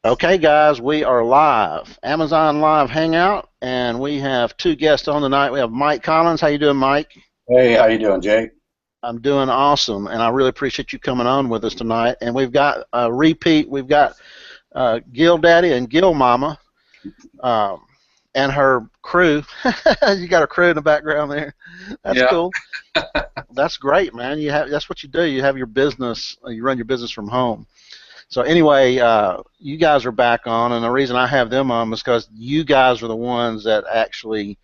Okay, guys, we are live. Amazon Live Hangout, and we have two guests on tonight. We have Mike Collins. How you doing, Mike? Hey, how you doing, Jake? I'm doing awesome, and I really appreciate you coming on with us tonight. And we've got a repeat. We've got Gil Daddy and Gil Mama, um, and her crew. You got a crew in the background there. That's Yeah. cool. That's great, man. That's what you do. You have your business. You run your business from home. So anyway, you guys are back on, and the reason I have them on is because you guys are the ones that actually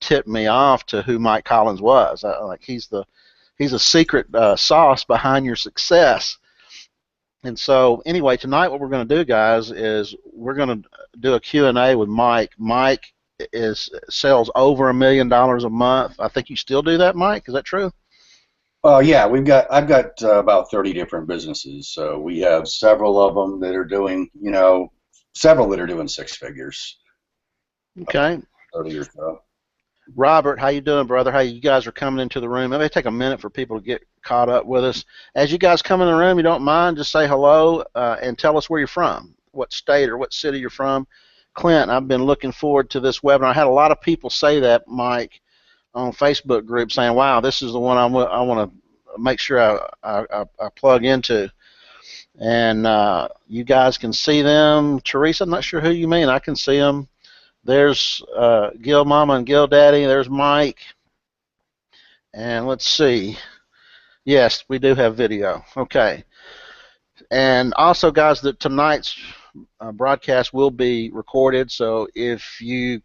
tipped me off to who Mike Collins was. Like he's a secret sauce behind your success. And so anyway, tonight what we're going to do, guys, is we're going to do a Q&A with Mike. Mike sells over $1 million a month. I think you still do that, Mike. Is that true? Yeah, I've got about 30 different businesses. So we have several of them that are doing, several that are doing six figures, Okay. 30 or so. Robert, how you doing, brother? How you guys are coming into the room? Maybe take a minute for people to get caught up with us. As you guys come in the room, you don't mind, just say hello and tell us where you're from, what state or what city you're from. Clint, I've been looking forward to this webinar. I had a lot of people say that, Mike, on Facebook group, saying, "Wow, this is the one I want to make sure I plug into." And you guys can see them. Teresa, I'm not sure who you mean. I can see them. There's Gil Mama and Gil Daddy. There's Mike. And let's see. Yes, we do have video. Okay. And also, guys, that tonight's broadcast will be recorded. So if you,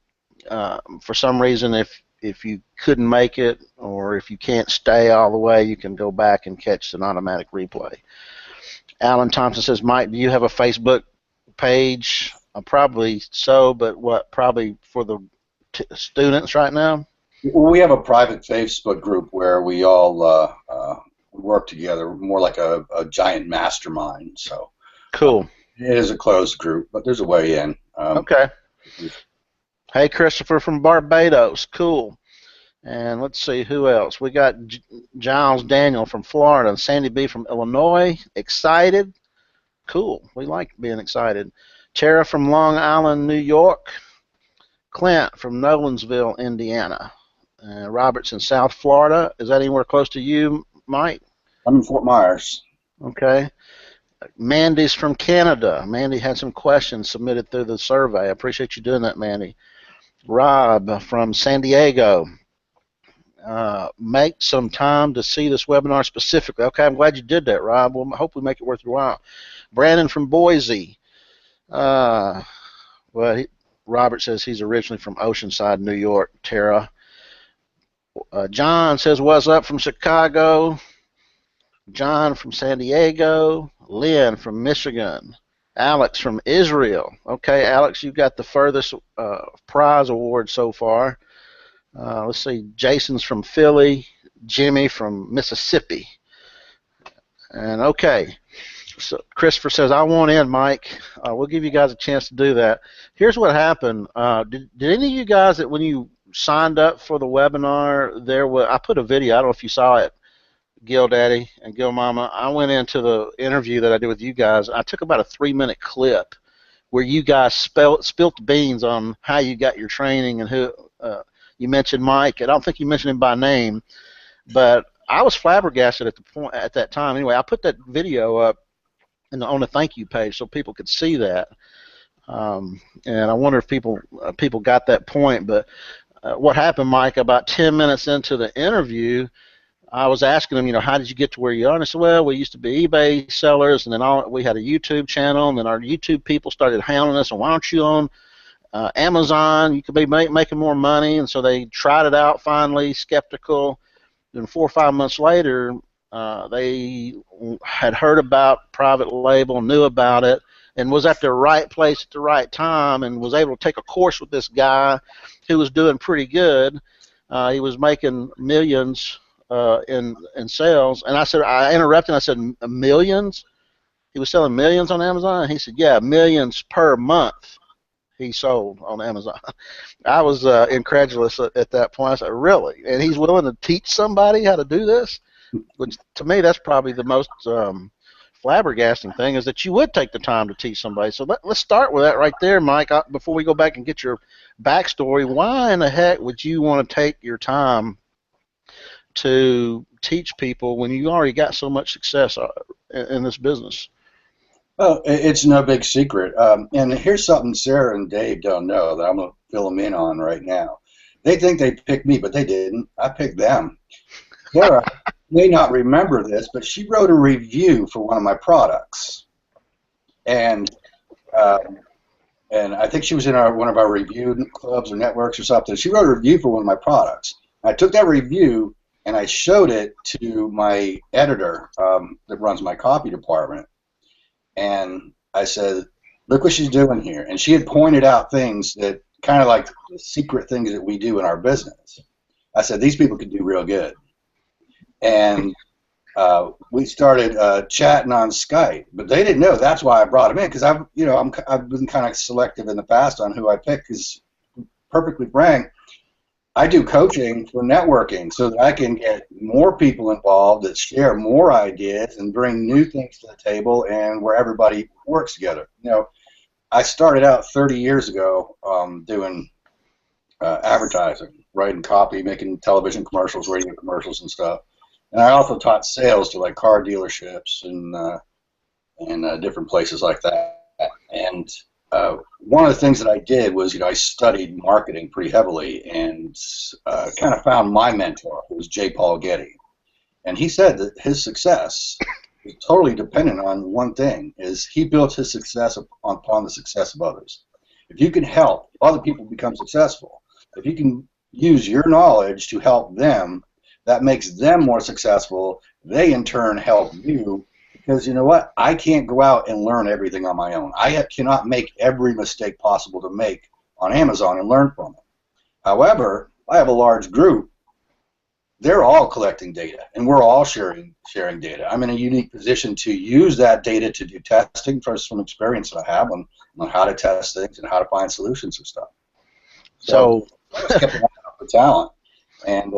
for some reason, if you couldn't make it or if you can't stay all the way, you can go back and catch an automatic replay. Alan Thompson says, Mike, do you have a Facebook page? Probably so, but what? Probably for the students right now? We have a private Facebook group where we all work together, more like a giant mastermind. So Cool. it is a closed group, but there's a way in. Okay. Hey, Christopher from Barbados. Cool. And let's see who else. We got Giles Daniel from Florida and Sandy B from Illinois. Excited. Cool. We like being excited. Tara from Long Island, New York. Clint from Nolensville, Indiana. Roberts in South Florida. Is that anywhere close to you, Mike? I'm in Fort Myers. Okay. Mandy's from Canada. Mandy had some questions submitted through the survey. I appreciate you doing that, Mandy. Rob from San Diego. Make some time to see this webinar specifically. Okay, I'm glad you did that, Rob. Well, I hope we make it worth your while. Brandon from Boise. Robert says he's originally from Oceanside, New York. Tara. John says, what's up from Chicago? John from San Diego. Lynn from Michigan. Alex from Israel. Okay, Alex, you got the furthest prize award so far. Let's see, Jason's from Philly. Jimmy from Mississippi. And okay, so Christopher says, I want in, Mike. We'll give you guys a chance to do that. Here's what happened. Did any of you guys that when you signed up for the webinar, I put a video, I don't know if you saw it, Gil Daddy and Gil Mama. I went into the interview that I did with you guys. I took about a 3-minute clip where you guys spilt the beans on how you got your training and who you mentioned Mike. I don't think you mentioned him by name, but I was flabbergasted at that time. Anyway, I put that video up on the thank you page so people could see that. And I wonder if people got that point. But what happened, Mike? About 10 minutes into the interview, I was asking them, how did you get to where you are? And I said, well, we used to be eBay sellers, and then we had a YouTube channel, and then our YouTube people started hounding us, and why aren't you on Amazon? You could be making more money. And so they tried it out finally, skeptical. Then 4 or 5 months later, they had heard about private label, knew about it, and was at the right place at the right time, and was able to take a course with this guy who was doing pretty good. He was making millions in sales, and I interrupted and I said, millions? He was selling millions on Amazon? And he said, yeah, millions per month he sold on Amazon. I was incredulous at that point. I said, really? And he's willing to teach somebody how to do this? Which to me, that's probably the most flabbergasting thing is that you would take the time to teach somebody. So let's start with that right there, Mike. Before we go back and get your backstory, why in the heck would you want to take your time to teach people when you already got so much success in this business? Well, it's no big secret. And here's something Sarah and Dave don't know that I'm going to fill them in on right now. They think they picked me, but they didn't. I picked them. Sarah may not remember this, but she wrote a review for one of my products. And I think she was in one of our review clubs or networks or something. She wrote a review for one of my products. I took that review and I showed it to my editor that runs my copy department. And I said, look what she's doing here. And she had pointed out things that kind of like the secret things that we do in our business. I said, these people could do real good. And we started chatting on Skype, but they didn't know that's why I brought them in, because I've been kind of selective in the past on who I pick. Because, perfectly frank, I do coaching for networking so that I can get more people involved that share more ideas and bring new things to the table, and where everybody works together. I started out 30 years ago doing advertising, writing copy, making television commercials, radio commercials, and stuff. And I also taught sales to like car dealerships and different places like that. And one of the things that I did was, I studied marketing pretty heavily, and kind of found my mentor, who was J. Paul Getty. And he said that his success is totally dependent on one thing: is he built his success upon the success of others. If you can help other people become successful, if you can use your knowledge to help them, that makes them more successful. They in turn help you, because you know what? I can't go out and learn everything on my own. I cannot make every mistake possible to make on Amazon and learn from it. However, I have a large group. They're all collecting data, and we're all sharing data. I'm in a unique position to use that data to do testing from some experience that I have on how to test things and how to find solutions and stuff. So I was kept an eye out for talent, and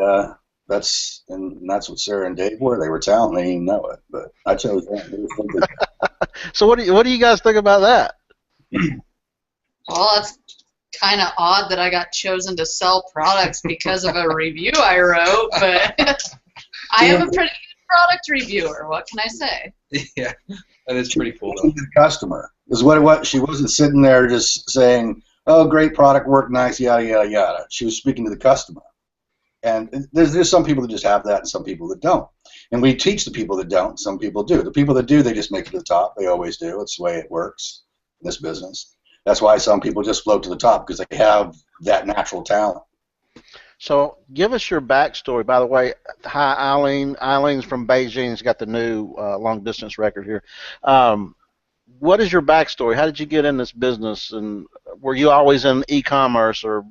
that's what Sarah and Dave were. They were talented. They didn't know it, but I chose them. So what do you guys think about that? Well, that's kind of odd that I got chosen to sell products because of a review I wrote, but I am a pretty good product reviewer. What can I say? Yeah, that is pretty cool. The customer is what it was. She wasn't sitting there just saying, "Oh, great product, worked nice, yada yada yada." She was speaking to the customer. And there's some people that just have that and some people that don't. And we teach the people that don't. Some people do. The people that do, they just make it to the top. They always do. It's the way it works in this business. That's why some people just float to the top, because they have that natural talent. So give us your backstory. By the way, hi, Eileen. Eileen's from Beijing. She's got the new long-distance record here. What is your backstory? How did you get in this business? And were you always in e-commerce? Or,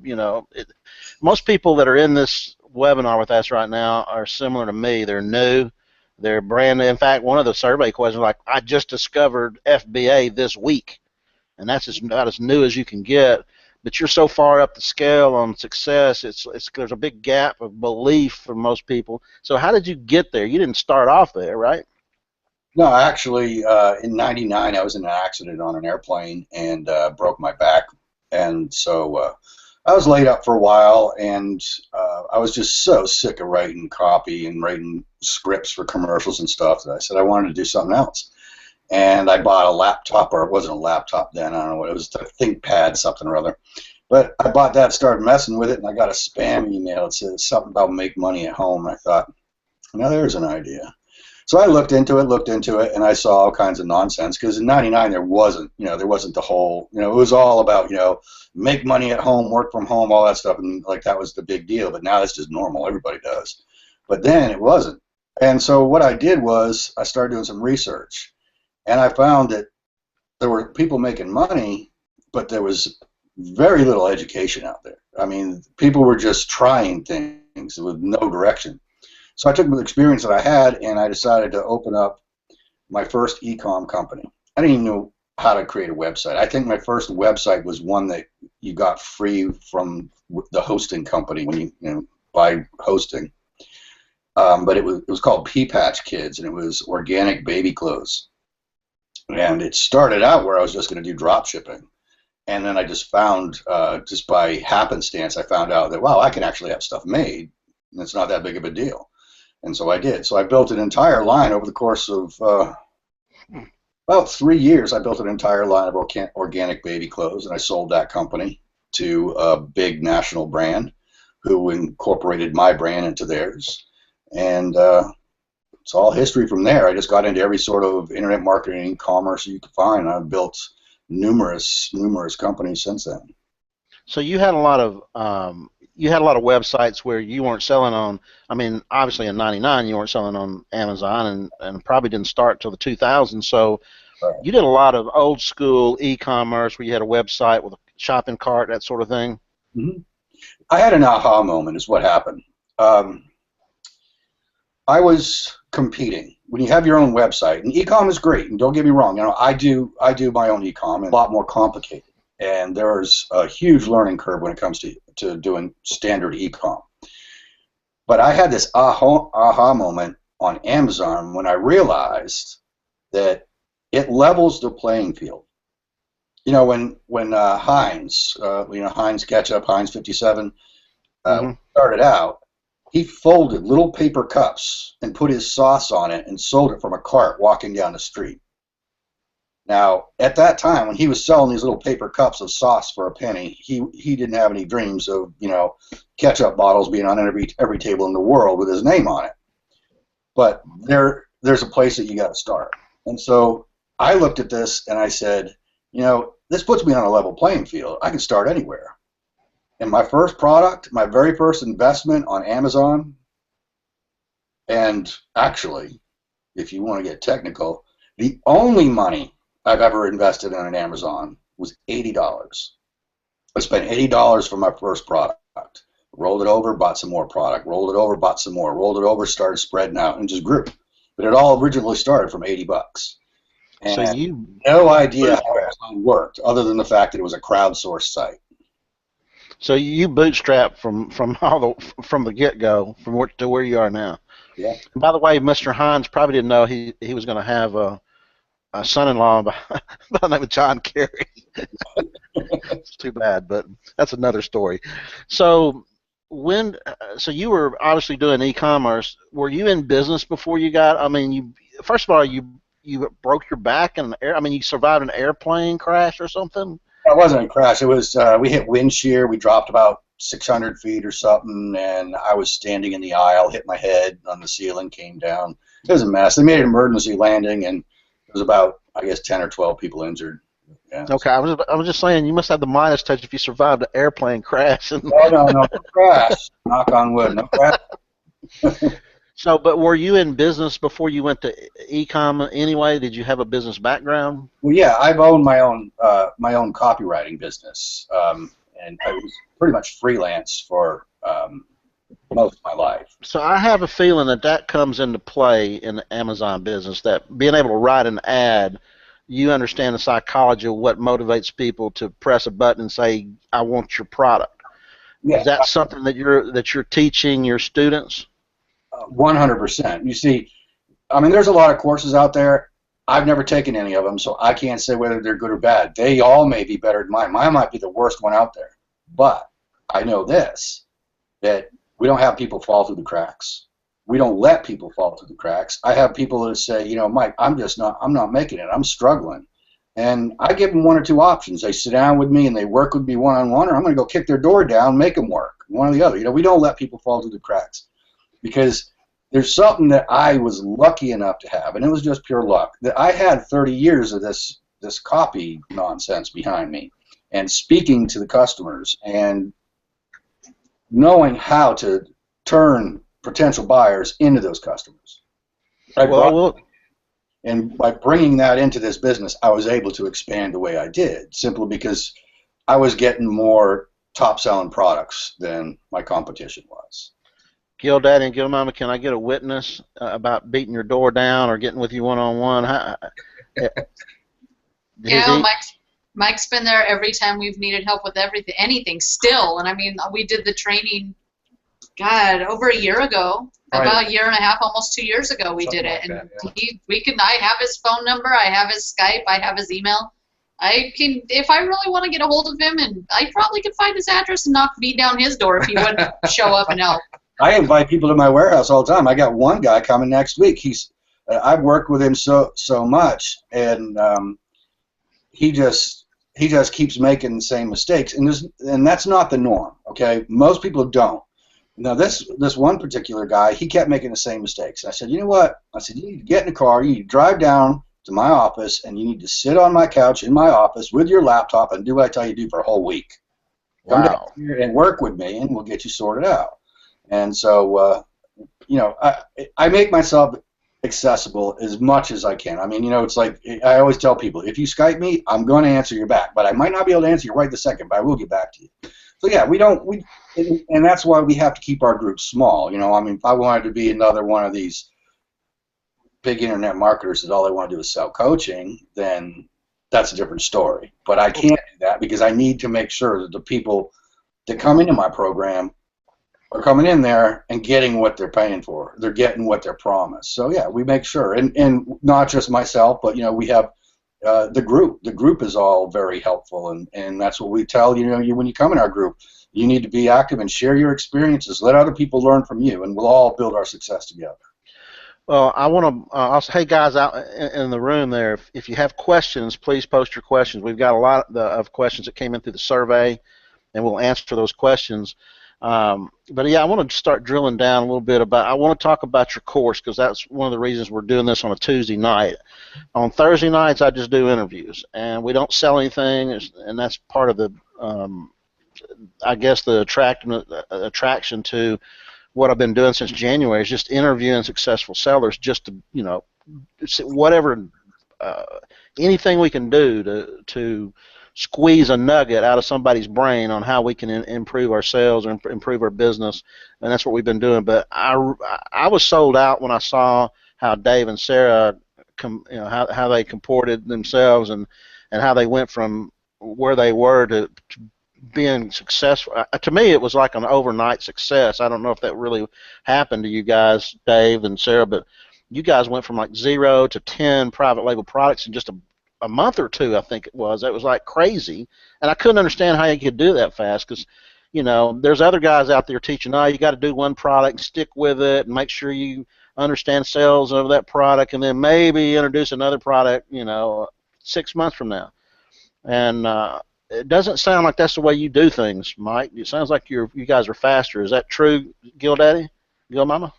most people that are in this webinar with us right now are similar to me. They're new. They're brand new. In fact, one of the survey questions, like, I just discovered FBA this week. And that's about as new as you can get. But you're so far up the scale on success, there's a big gap of belief for most people. So how did you get there? You didn't start off there, right? No, actually, in '99, I was in an accident on an airplane and broke my back. And so I was laid up for a while, and I was just so sick of writing copy and writing scripts for commercials and stuff that I said I wanted to do something else. And I bought a laptop, or it wasn't a laptop then, I don't know what it was, a ThinkPad something or other. But I bought that, started messing with it, and I got a spam email. It said something about make money at home. And I thought, now there's an idea. So I looked into it, and I saw all kinds of nonsense, because in '99 there wasn't the whole, it was all about, make money at home, work from home, all that stuff, and like that was the big deal. But now it's just normal, everybody does. But then it wasn't. And so what I did was I started doing some research, and I found that there were people making money, but there was very little education out there. I mean, people were just trying things with no direction. So I took the experience that I had, and I decided to open up my first e-com company. I didn't even know how to create a website. I think my first website was one that you got free from the hosting company when you buy hosting. But it was called Pea Patch Kids, and it was organic baby clothes. And it started out where I was just going to do drop shipping. And then I just found, just by happenstance, I found out that, wow, I can actually have stuff made. And it's not that big of a deal. And so I did. So I built an entire line over the course of about 3 years. I built an entire line of organic baby clothes, and I sold that company to a big national brand who incorporated my brand into theirs. And it's all history from there. I just got into every sort of internet marketing, e-commerce you could find. I've built numerous companies since then. So you had a lot of websites where you weren't selling on. I mean, obviously in '99 you weren't selling on Amazon, and probably didn't start till the 2000s. So Right. you did a lot of old school e-commerce where you had a website with a shopping cart, that sort of thing. Mm-hmm. I had an aha moment is what happened. I was competing. When you have your own website, and e-com is great, and don't get me wrong, you know, I do my own e-com, and a lot more complicated. And there's a huge learning curve when it comes to doing standard e-com. But I had this aha moment on Amazon when I realized that it levels the playing field. You know, when Heinz, Heinz Ketchup, Heinz 57, started out, he folded little paper cups and put his sauce on it and sold it from a cart walking down the street. Now, at that time, when he was selling these little paper cups of sauce for a penny, he didn't have any dreams of, you know, ketchup bottles being on every table in the world with his name on it. But there's a place that you got to start. And so I looked at this and I said, you know, this puts me on a level playing field. I can start anywhere. And my first product, my very first investment on Amazon, and actually, if you want to get technical, the only money I've ever invested in an Amazon was $80. I spent $80 for my first product. Rolled it over, bought some more product. Rolled it over, bought some more. Rolled it over, started spreading out, and just grew. But it all originally started from $80. And So you no idea how Amazon worked, other than the fact that it was a crowdsourced site. So you bootstrapped from the get-go, to where you are now. Yeah. And by the way, Mr. Hines probably didn't know he was going to have a son-in-law by the name of John Kerry. It's too bad, but that's another story. So so you were obviously doing e-commerce. Were you in business before you got? I mean, first of all, you broke your back in you survived an airplane crash or something? It wasn't a crash. It was we hit wind shear. We dropped about 600 feet or something, and I was standing in the aisle, hit my head on the ceiling, came down. It was a mess. They made an emergency landing, and there was about, I guess, 10 or 12 people injured. Yeah. Okay, I was just saying you must have the Midas touch if you survived an airplane crash. No crash. Knock on wood, no crash. So, but were you in business before you went to e-com anyway? Did you have a business background? Well, yeah, I've owned my own copywriting business, and I was pretty much freelance for most of my life. So I have a feeling that comes into play in the Amazon business, that being able to write an ad, you understand the psychology of what motivates people to press a button and say, I want your product. Yeah. Is that something that you're teaching your students? 100%. You see, I mean, there's a lot of courses out there. I've never taken any of them, so I can't say whether they're good or bad. They all may be better than mine. Mine might be the worst one out there. But I know this, that we don't have people fall through the cracks. We don't let people fall through the cracks. I have people that say, you know, Mike, I'm not making it. I'm struggling. And I give them one or two options. They sit down with me and they work with me one-on-one, or I'm going to go kick their door down, make them work, one or the other. You know, we don't let people fall through the cracks. Because there's something that I was lucky enough to have, and it was just pure luck, that I had 30 years of this copy nonsense behind me, and speaking to the customers, and knowing how to turn potential buyers into those customers. And by bringing that into this business, I was able to expand the way I did, simply because I was getting more top-selling products than my competition was. Gil Daddy and Gil Mama, can I get a witness about beating your door down or getting with you one-on-one? Yeah, Mike's been there every time we've needed help with anything still. And I mean, we did the training, God, over a year ago. about a year and a half, almost 2 years ago, we Something did it, like and that, I have his phone number, I have his Skype, I have his email. I can, if I really want to get a hold of him, and I probably could find his address and knock me down his door if he wouldn't show up and help. I invite people to my warehouse all the time. I got one guy coming next week. I've worked with him so much, and he just keeps making the same mistakes, and that's not the norm. Okay, most people don't. Now this one particular guy, he kept making the same mistakes. I said, you know what? I said, you need to get in the car, you need to drive down to my office, and you need to sit on my couch in my office with your laptop and do what I tell you to do for a whole week. Come down here and work with me, and we'll get you sorted out. And so, you know, I make myself accessible as much as I can. I mean, you know, it's like I always tell people, if you Skype me, I'm going to answer you back, but I might not be able to answer you right this second, but I will get back to you. So yeah, and that's why we have to keep our groups small. You know, I mean, if I wanted to be another one of these big internet marketers that all they want to do is sell coaching, then that's a different story. But I can't do that because I need to make sure that the people that come into my program are coming in there and getting what they're paying for. They're getting what they're promised. So yeah, we make sure, and not just myself, but you know, we have the group. The group is all very helpful, and that's what we tell you know, when you come in our group, you need to be active and share your experiences. Let other people learn from you, and we'll all build our success together. Well, I want to also, hey guys out in the room there, if you have questions, please post your questions. We've got a lot of questions that came in through the survey, and we'll answer those questions. But yeah, I want to start drilling down a little bit about, I want to talk about your course, because that's one of the reasons we're doing this on a Tuesday night. On Thursday nights, I just do interviews, and we don't sell anything, and that's part of the, I guess, the attraction to what I've been doing since January, is just interviewing successful sellers, just to, you know, whatever, anything we can do to squeeze a nugget out of somebody's brain on how we can improve our sales or improve our business, and that's what we've been doing. But I was sold out when I saw how Dave and Sarah, you know, how they comported themselves, and how they went from where they were to being successful. To me, it was like an overnight success. I don't know if that really happened to you guys, Dave and Sarah, but you guys went from like 0 to 10 private label products in just a month or two, I think it was. It was like crazy, and I couldn't understand how you could do that fast, because, you know, there's other guys out there teaching, you got to do one product and stick with it and make sure you understand sales of that product, and then maybe introduce another product, you know, 6 months from now. And it doesn't sound like that's the way you do things, Mike. It sounds like you guys are faster. Is that true, Gil Mama?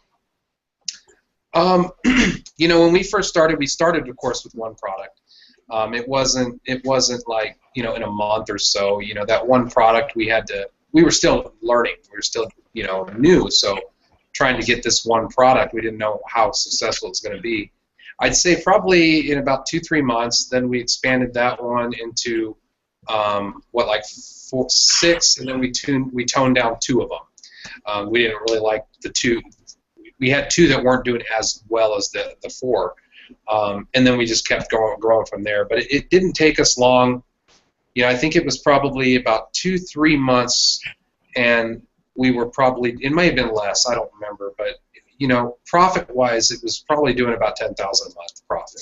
You know, when we first started, we started, of course, with one product. It wasn't like, you know, in a month or so, you know, that one product we were still learning. We were still, you know, new. So trying to get this one product, we didn't know how successful it's going to be. I'd say probably in about 2-3 months, then we expanded that one into, like 6, and then we toned down 2 of them. We didn't really like the 2. We had 2 that weren't doing as well as the 4. And then we just kept growing from there. But it didn't take us long. You know, I think it was probably about 2-3 months, and we were probably, it may have been less, I don't remember, but, you know, profit-wise, it was probably doing about $10,000 a month profit.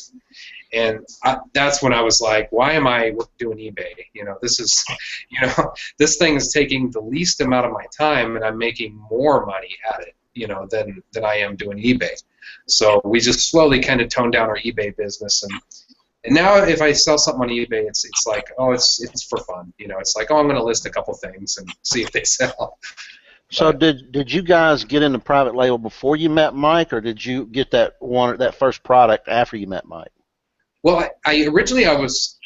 And that's when I was like, why am I doing eBay? You know, this is, you know, this thing is taking the least amount of my time, and I'm making more money at it, you know, than I am doing eBay. So we just slowly kind of toned down our eBay business, and now if I sell something on eBay, it's like, oh, it's for fun, you know. It's like, oh, I'm going to list a couple things and see if they sell. So did you guys get into private label before you met Mike, or did you get that first product after you met Mike? Well, I originally I was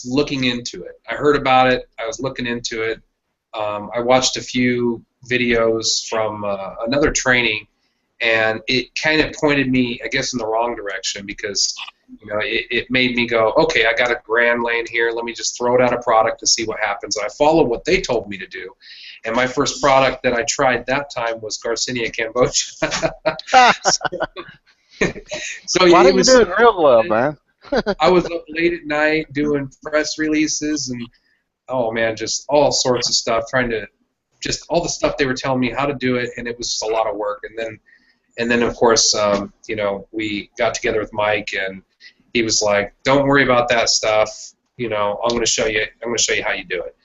looking into it. I heard about it. I was looking into it. I watched a few videos from another training, and it kind of pointed me, I guess, in the wrong direction, because, you know, it made me go, okay, I got a grand laying here. Let me just throw it out a product to see what happens. And I followed what they told me to do. And my first product that I tried that time was Garcinia Cambogia. So why didn't you do it in real love, man? I was up late at night doing press releases and, oh man, just all sorts of stuff, trying to, just all the stuff they were telling me how to do it, and it was just a lot of work. And And then of course, you know, we got together with Mike, and he was like, "Don't worry about that stuff. You know, I'm going to show you. I'm going to show you how you do it."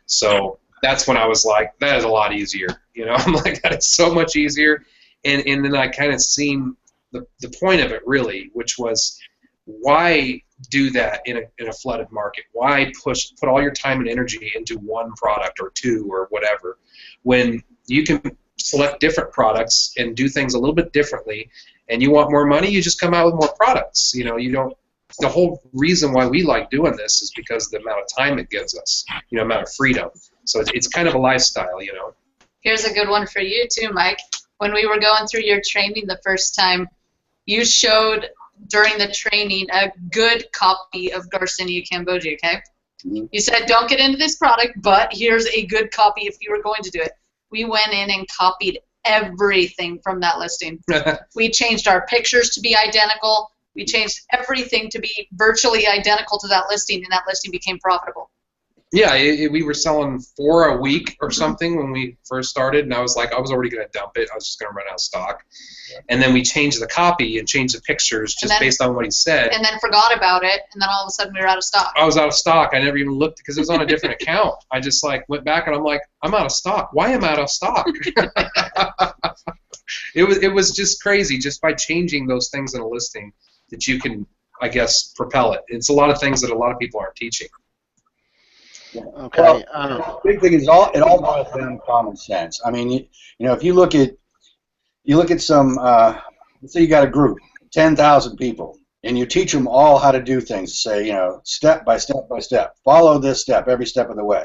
So that's when I was like, "That is a lot easier." You know, I'm like, "That is so much easier." And then I kind of seen the point of it really, which was, why do that in a flooded market? Why put all your time and energy into one product or two or whatever, when you can select different products and do things a little bit differently? And you want more money, you just come out with more products. You know, you don't. The whole reason why we like doing this is because of the amount of time it gives us, you know, amount of freedom. So it's kind of a lifestyle, you know. Here's a good one for you too, Mike. When we were going through your training the first time, you showed during the training a good copy of Garcinia Cambogia, okay? Mm-hmm. You said, don't get into this product, but here's a good copy if you were going to do it. We went in and copied everything from that listing. We changed our pictures to be identical. We changed everything to be virtually identical to that listing, and that listing became profitable. Yeah, we were selling 4 a week or something when we first started, and I was already going to dump it. I was just going to run out of stock. Yeah. And then we changed the copy and changed the pictures just based on what he said. And then forgot about it, and then all of a sudden we were out of stock. I was out of stock. I never even looked because it was on a different account. I just went back and I'm like, I'm out of stock. Why am I out of stock? It was just crazy, just by changing those things in a listing that you can, I guess, propel it. It's a lot of things that a lot of people aren't teaching. Yeah. Okay. Well, the big thing is it all boils down to common sense. I mean, you know, if you look at some, let's say you got a group, 10,000 people, and you teach them all how to do things. Say, you know, step by step by step, follow this step every step of the way.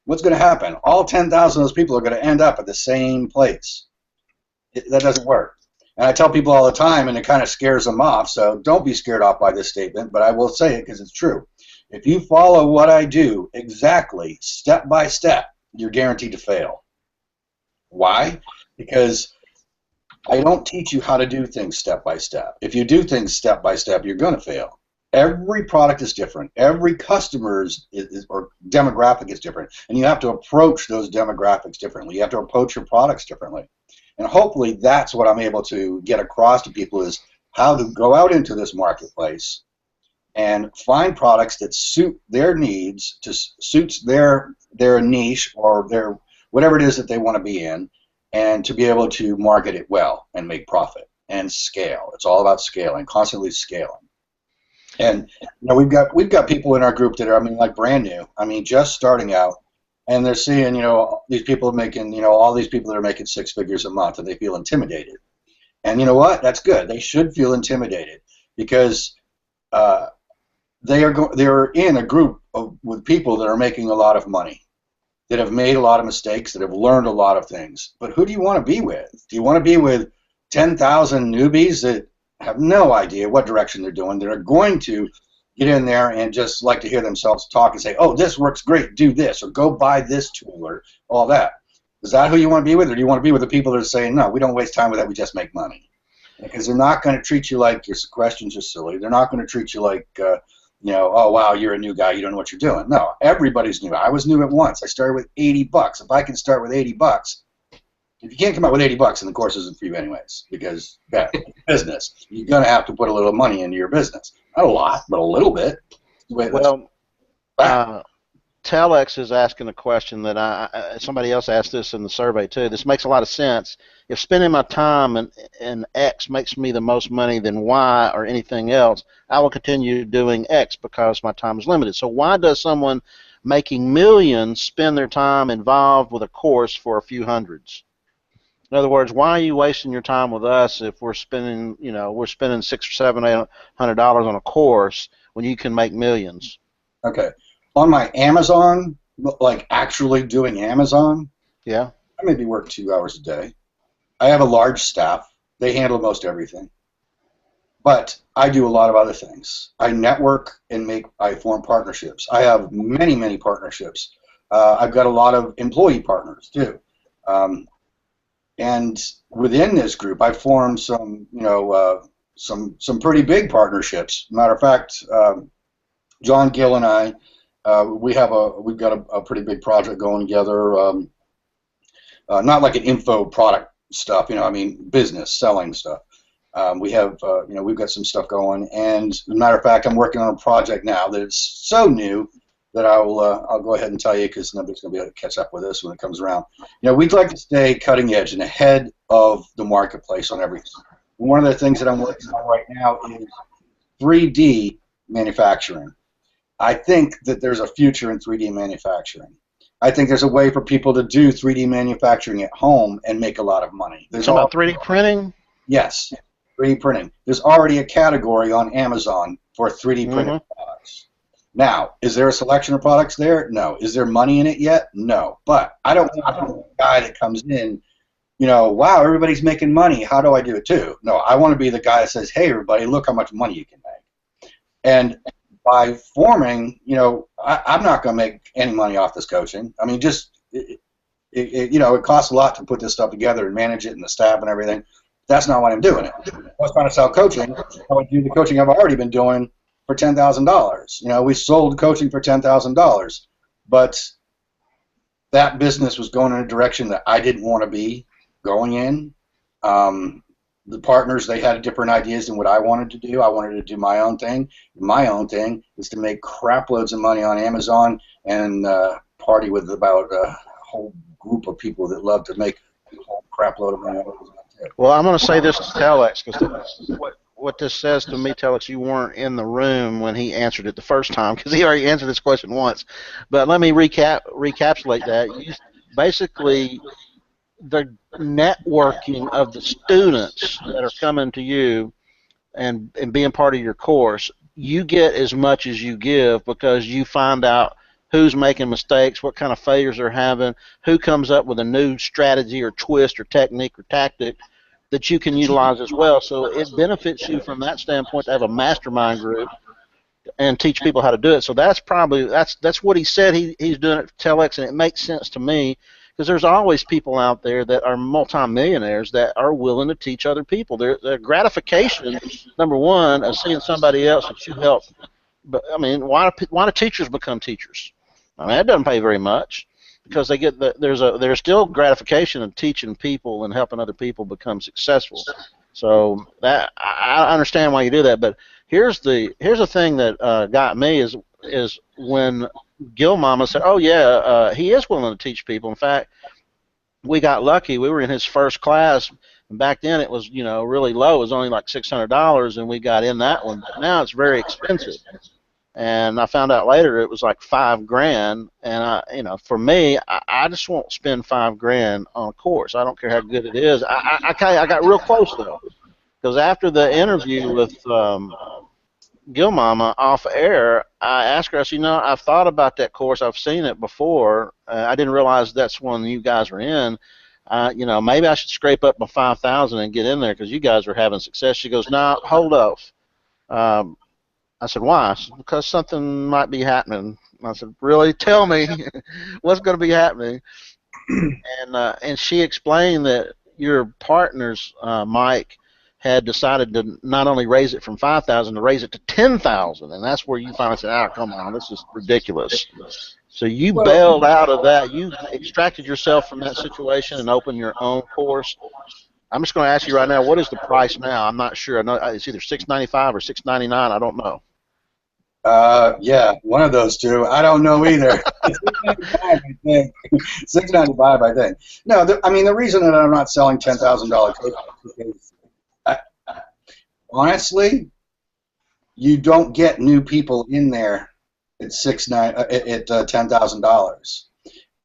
What's going to happen? All 10,000 of those people are going to end up at the same place. That doesn't work. And I tell people all the time, and it kind of scares them off. So don't be scared off by this statement, but I will say it because it's true. If you follow what I do exactly, step by step, you're guaranteed to fail. Why? Because I don't teach you how to do things step by step. If you do things step by step, you're going to fail. Every product is different. Every customer's or demographic is different. And you have to approach those demographics differently. You have to approach your products differently. And hopefully that's what I'm able to get across to people, is how to go out into this marketplace and find products that suit their needs, suits their niche or their whatever it is that they want to be in, and to be able to market it well and make profit and scale. It's all about scaling, constantly scaling. And you know, we've got people in our group that are, I mean, like brand new. I mean, just starting out, and they're seeing, you know, these people making, you know, all these people that are making 6 figures a month, and they feel intimidated. And you know what? That's good. They should feel intimidated, because they're in a group with people that are making a lot of money, that have made a lot of mistakes, that have learned a lot of things. But who do you want to be with? Do you want to be with 10,000 newbies that have no idea what direction they're doing, that are going to get in there and just like to hear themselves talk and say, oh, this works great, do this, or go buy this tool, or all that? Is that who you want to be with, or do you want to be with the people that are saying, no, we don't waste time with that, we just make money? Because they're not going to treat you like your questions are silly. They're not going to treat you like, you know, oh, wow, you're a new guy, you don't know what you're doing. No, everybody's new. I was new at once. I started with $80. If I can start with $80, if you can't come up with $80, then the course isn't for you anyways, because business, you're going to have to put a little money into your business. Not a lot, but a little bit. Well, Telex is asking a question that somebody else asked this in the survey too. This makes a lot of sense. If spending my time in X makes me the most money than Y or anything else, I will continue doing X because my time is limited. So why does someone making millions spend their time involved with a course for a few hundreds? In other words, why are you wasting your time with us if we're spending, you know, we're spending $600 or $700 on a course when you can make millions? Okay. On my Amazon, like actually doing Amazon, yeah, I maybe work 2 hours a day. I have a large staff. They handle most everything. But I do a lot of other things. I network and I form partnerships. I have many, many partnerships. I've got a lot of employee partners too. And within this group, I formed some, you know, some pretty big partnerships. Matter of fact, John Gill and I, we've got a pretty big project going together. Not like an info product stuff. I mean, business, selling stuff. We have, we've got some stuff going, and as a matter of fact, I'm working on a project now that is so new that I'll go ahead and tell you, because nobody's going to be able to catch up with us when it comes around. We'd like to stay cutting edge and ahead of the marketplace on everything. One of the things that I'm working on right now is 3D manufacturing. I think that there's a future in 3D manufacturing. I think there's a way for people to do 3D manufacturing at home and make a lot of money. There's about 3D printing? Yes, 3D printing. There's already a category on Amazon for 3D printed products. Now, is there a selection of products there? No. Is there money in it yet? No. But I don't want to be the guy that comes in, wow, everybody's making money. How do I do it too? No, I want to be the guy that says, hey, everybody, look how much money you can make. And by forming, I'm not going to make any money off this coaching. I mean, it costs a lot to put this stuff together and manage it and the staff and everything. That's not why I'm doing it. If I was trying to sell coaching, I would do the coaching I've already been doing for $10,000. We sold coaching for $10,000, but that business was going in a direction that I didn't want to be going in. The partners, they had different ideas than what I wanted to do. I wanted to do my own thing. My own thing is to make crap loads of money on Amazon and party with about a whole group of people that love to make a whole crap load of money on Amazon. Well, I'm going to say this to Telex, because what this says to me, Telex, you weren't in the room when he answered it the first time, because he already answered this question once. But let me recapitulate that. Basically, the networking of the students that are coming to you and being part of your course, you get as much as you give, because you find out who's making mistakes, what kind of failures they're having, who comes up with a new strategy or twist or technique or tactic that you can utilize as well. So it benefits you from that standpoint to have a mastermind group and teach people how to do it. So that's what he said he's doing at Telex, and it makes sense to me, because there's always people out there that are multimillionaires that are willing to teach other people. Their gratification, number one, of seeing somebody else that you help. But I mean, why do teachers become teachers? I mean, that doesn't pay very much, because they get there's still gratification in teaching people and helping other people become successful. So that I understand why you do that. But here's the thing that got me is when Gil Mama said, "Oh yeah, he is willing to teach people." In fact, we got lucky. We were in his first class, and back then it was really low. It was only like $600, and we got in that one. But now it's very expensive. And I found out later it was like $5,000, and for me, I just won't spend $5,000 on a course. I don't care how good it is. I got real close though, because after the interview with Gil Mama off air, I asked her. I said, I've thought about that course. I've seen it before. I didn't realize that's one you guys were in. Maybe I should scrape up my $5,000 and get in there, because you guys are having success. She goes, "No, hold off." I said, "Why?" I said, "Because something might be happening." I said, "Really? Tell me what's going to be happening." And she explained that your partners, Mike, had decided to not only raise it from $5,000 to raise it to $10,000, and that's where you finally said, "Oh, come on, this is ridiculous." So you bailed out of that. You extracted yourself from that situation and opened your own course. I'm just going to ask you right now, what is the price now? I'm not sure. I know it's either $695 or $699. I don't know. Yeah, one of those two. I don't know either. $695, I think. $695, I think. No, the reason that I'm not selling $10,000 coaches is, honestly, you don't get new people in there at $10,000.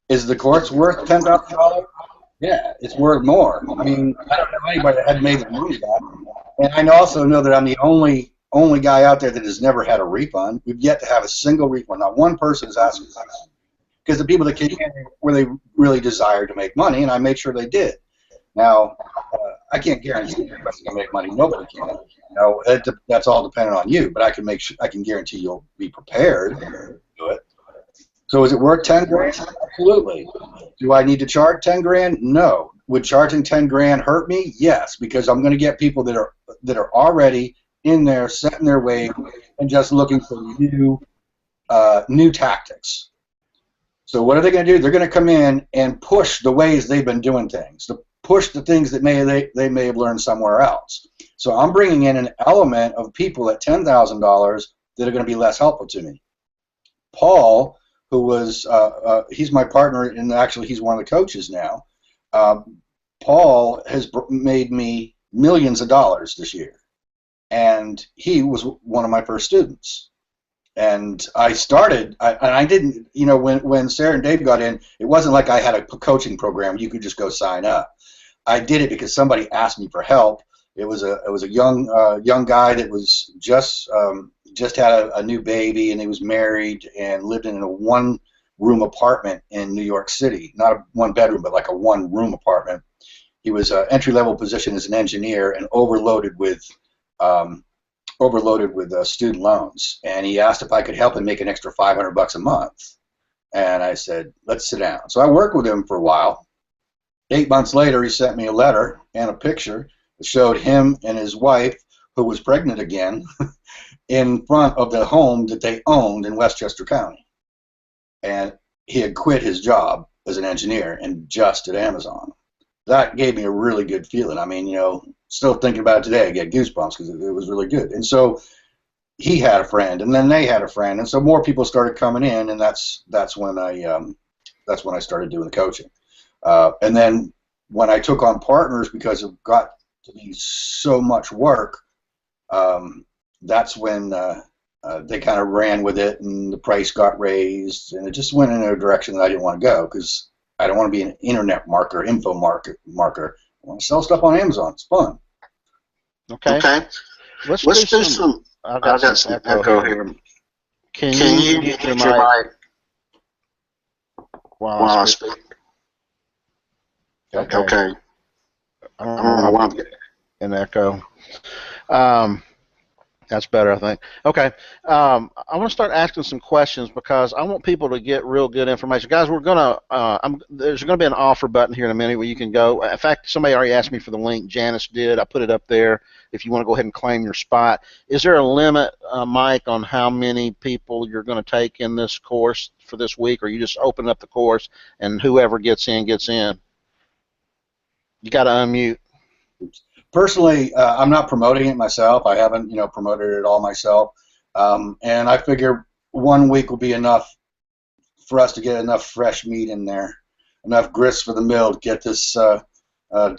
Is the course worth $10,000? Yeah, it's worth more. I mean, I don't know anybody that had made the money back. And I also know that I'm the only guy out there that has never had a refund. We've yet to have a single refund. Not one person has asked me that. Because the people that came in were they really desired to make money, and I made sure they did. Now, I can't guarantee everybody's going to make money. Nobody can. That's all dependent on you. But I can guarantee you'll be prepared to do it. So is it worth $10,000? Absolutely. Do I need to charge $10,000? No. Would charging $10,000 hurt me? Yes, because I'm going to get people that are already in there, set in their way, and just looking for new tactics. So what are they going to do? They're going to come in and push the ways they've been doing things, to push the things that they may have learned somewhere else. So I'm bringing in an element of people at $10,000 that are going to be less helpful to me. Paul, who was he's my partner, and actually he's one of the coaches now. Paul has made me millions of dollars this year, and he was one of my first students. And I started, and I didn't, you know, when Sarah and Dave got in, it wasn't like I had a coaching program you could just go sign up. I did it because somebody asked me for help. It was a young guy that was just had a new baby, and he was married and lived in a one-room apartment in New York City. Not a one-bedroom, but like a one-room apartment. He was an entry-level position as an engineer and overloaded with student loans. And he asked if I could help him make an extra $500 a month. And I said, let's sit down. So I worked with him for a while. 8 months later, he sent me a letter and a picture that showed him and his wife, who was pregnant again, in front of the home that they owned in Westchester County. And he had quit his job as an engineer and just at Amazon. That gave me a really good feeling. I mean, you know, still thinking about it today, I get goosebumps because it was really good. And so he had a friend, and then they had a friend, and so more people started coming in, and that's when I started doing the coaching. And then when I took on partners, because it got to be so much work, that's when they kind of ran with it, and the price got raised, and it just went in a direction that I didn't want to go, because I don't want to be an internet marketer, info marketer. I want to sell stuff on Amazon. It's fun. Okay. Let's do some. I've got some echo here. Can you get your mic while I speak? Okay. I don't want to get an echo. That's better, I think. Okay. I want to start asking some questions because I want people to get real good information. Guys, we're going to, there's going to be an offer button here in a minute where you can go. In fact, somebody already asked me for the link. Janice did. I put it up there if you want to go ahead and claim your spot. Is there a limit, Mike, on how many people you're going to take in this course for this week, or you just open up the course and whoever gets in, gets in? You got to unmute. Personally, I'm not promoting it myself. I haven't, you know, promoted it all myself, and I figure 1 week will be enough for us to get enough fresh meat in there, enough grist for the mill to get this, to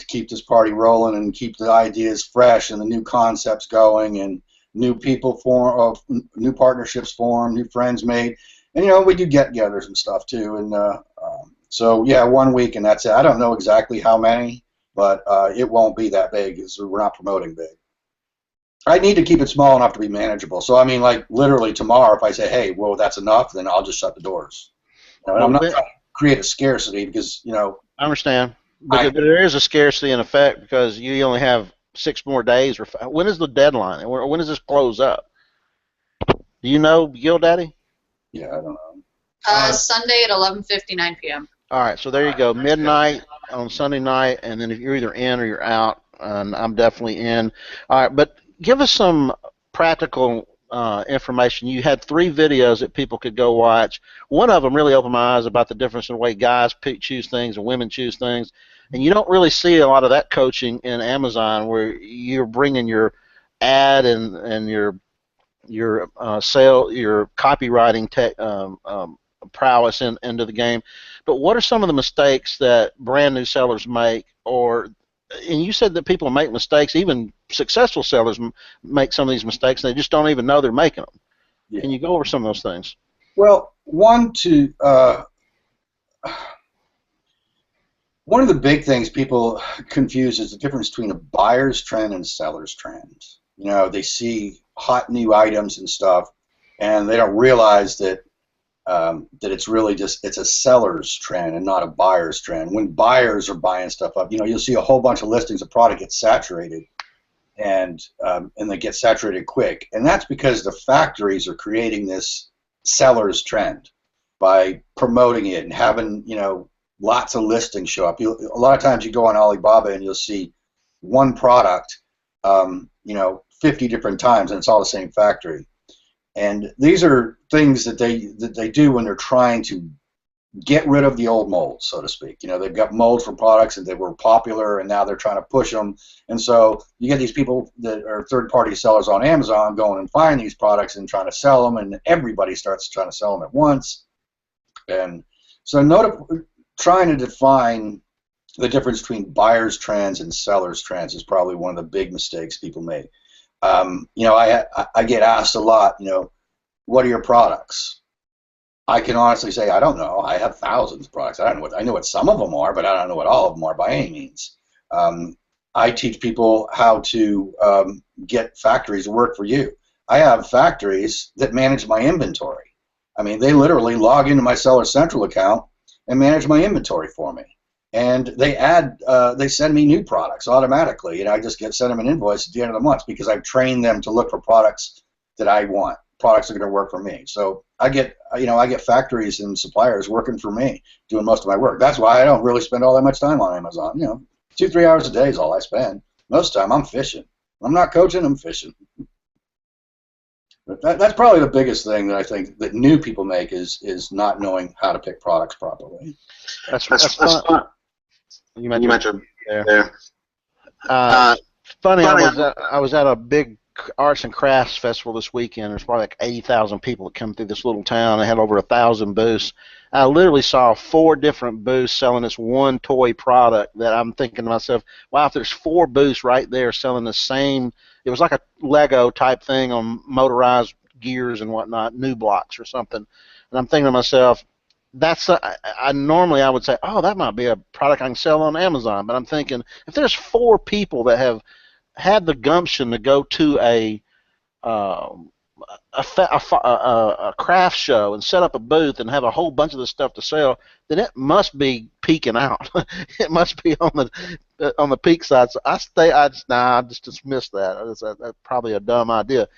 keep this party rolling and keep the ideas fresh and the new concepts going and new people form, new partnerships formed, new friends made, and you know we do get-togethers and stuff too, and so yeah, 1 week and that's it. I don't know exactly how many. But it won't be that big because we're not promoting big. I need to keep it small enough to be manageable. So, I mean, like, literally tomorrow, if I say, hey, well, that's enough, then I'll just shut the doors. You know, and I'm not trying to create a scarcity because, you know. I understand. But there is a scarcity in effect because you only have 6 more days. When is the deadline? When does this close up? Do you know, GilDaddy? Yeah, I don't know. Sunday at 11:59 p.m. All right, so there you go, midnight on Sunday night, and then if you're either in or you're out, and I'm definitely in. All right, but give us some practical information. You had 3 videos that people could go watch. One of them really opened my eyes about the difference in the way guys choose things and women choose things, and you don't really see a lot of that coaching in Amazon where you're bringing your ad and your copywriting prowess into the game. But what are some of the mistakes that brand new sellers make? And you said that people make mistakes, even successful sellers make some of these mistakes, and they just don't even know they're making them. Yeah. Can you go over some of those things? Well, one of the big things people confuse is the difference between a buyer's trend and a seller's trend. You know, they see hot new items and stuff, and they don't realize that it's really it's a seller's trend and not a buyer's trend. When buyers are buying stuff up, you know, you'll see a whole bunch of listings of product get saturated, and they get saturated quick, and that's because the factories are creating this seller's trend by promoting it and having, you know, lots of listings show up. A lot of times you go on Alibaba and you'll see one product, you know, 50 different times, and it's all the same factory. And these are things that they do when they're trying to get rid of the old molds, so to speak. You know, they've got molds for products and they were popular, and now they're trying to push them. And so you get these people that are third-party sellers on Amazon going and finding these products and trying to sell them, and everybody starts trying to sell them at once. And so trying to define the difference between buyer's trends and seller's trends is probably one of the big mistakes people make. You know, I get asked a lot, you know, what are your products? I can honestly say I don't know. I have thousands of products. I know what some of them are, but I don't know what all of them are by any means. I teach people how to get factories to work for you. I have factories that manage my inventory. I mean, they literally log into my Seller Central account and manage my inventory for me. And they send me new products automatically. You know, I just send them an invoice at the end of the month because I've trained them to look for products that I want. Products that are going to work for me. So I get factories and suppliers working for me, doing most of my work. That's why I don't really spend all that much time on Amazon. You know, 2-3 hours a day is all I spend. Most of the time I'm fishing. I'm not coaching, I'm fishing. But that's probably the biggest thing that I think that new people make is not knowing how to pick products properly. That's fun. You mentioned there. Funny, I was at a big arts and crafts festival this weekend. There's probably like 80,000 people that come through this little town. They had over 1,000 booths. I literally saw 4 different booths selling this one toy product that I'm thinking to myself, wow, if there's 4 booths right there selling the same, it was like a Lego type thing on motorized gears and whatnot, new blocks or something. And I'm thinking to myself, normally I would say, oh, that might be a product I can sell on Amazon. But I'm thinking, if there's 4 people that have had the gumption to go to a craft show and set up a booth and have a whole bunch of this stuff to sell, then it must be peaking out. It must be on the peak side. So I just dismiss that. That's probably a dumb idea.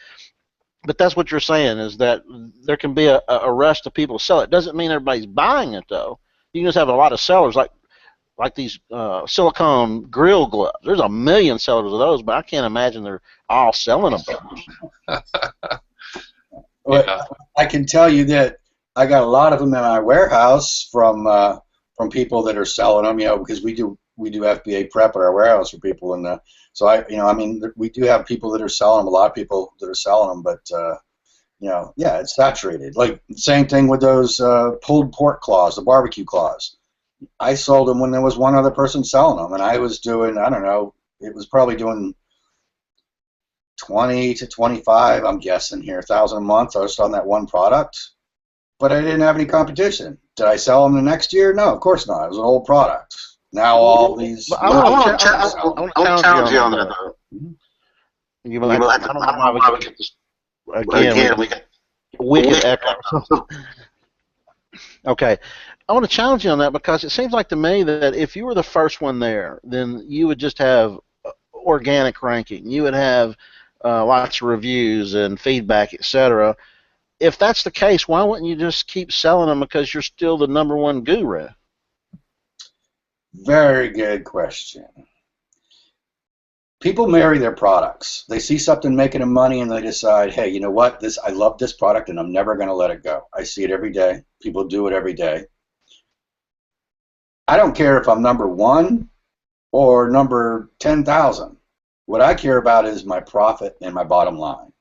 But that's what you're saying, is that there can be a rush to people to sell it. Doesn't mean everybody's buying it, though. You can just have a lot of sellers, like these silicone grill gloves. There's 1 million sellers of those, but I can't imagine they're all selling them. Well, I can tell you that I got a lot of them in my warehouse from people that are selling them. You know, because we do FBA prep at our warehouse for people, and so we do have people that are selling them. A lot of people that are selling them, but you know, yeah, it's saturated. Like same thing with those pulled pork claws, the barbecue claws. I sold them when there was one other person selling them, and I was doing, I don't know, it was probably doing 20 to 25, I'm guessing here, 1,000 a month. I was on that one product, but I didn't have any competition. Did I sell them the next year? No, of course not. It was an old product. Now all these. I want to challenge you on that, though. I don't know why we get this. Again, we get wicked echo. Okay. I want to challenge you on that because it seems like to me that if you were the first one there, then you would just have organic ranking. You would have lots of reviews and feedback, etc. If that's the case, why wouldn't you just keep selling them because you're still the #1 guru? Very good question. People marry their products. They see something making them money and they decide, hey, you know what? I love this product and I'm never going to let it go. I see it every day. People do it every day. I don't care if I'm #1 or number 10,000. What I care about is my profit and my bottom line.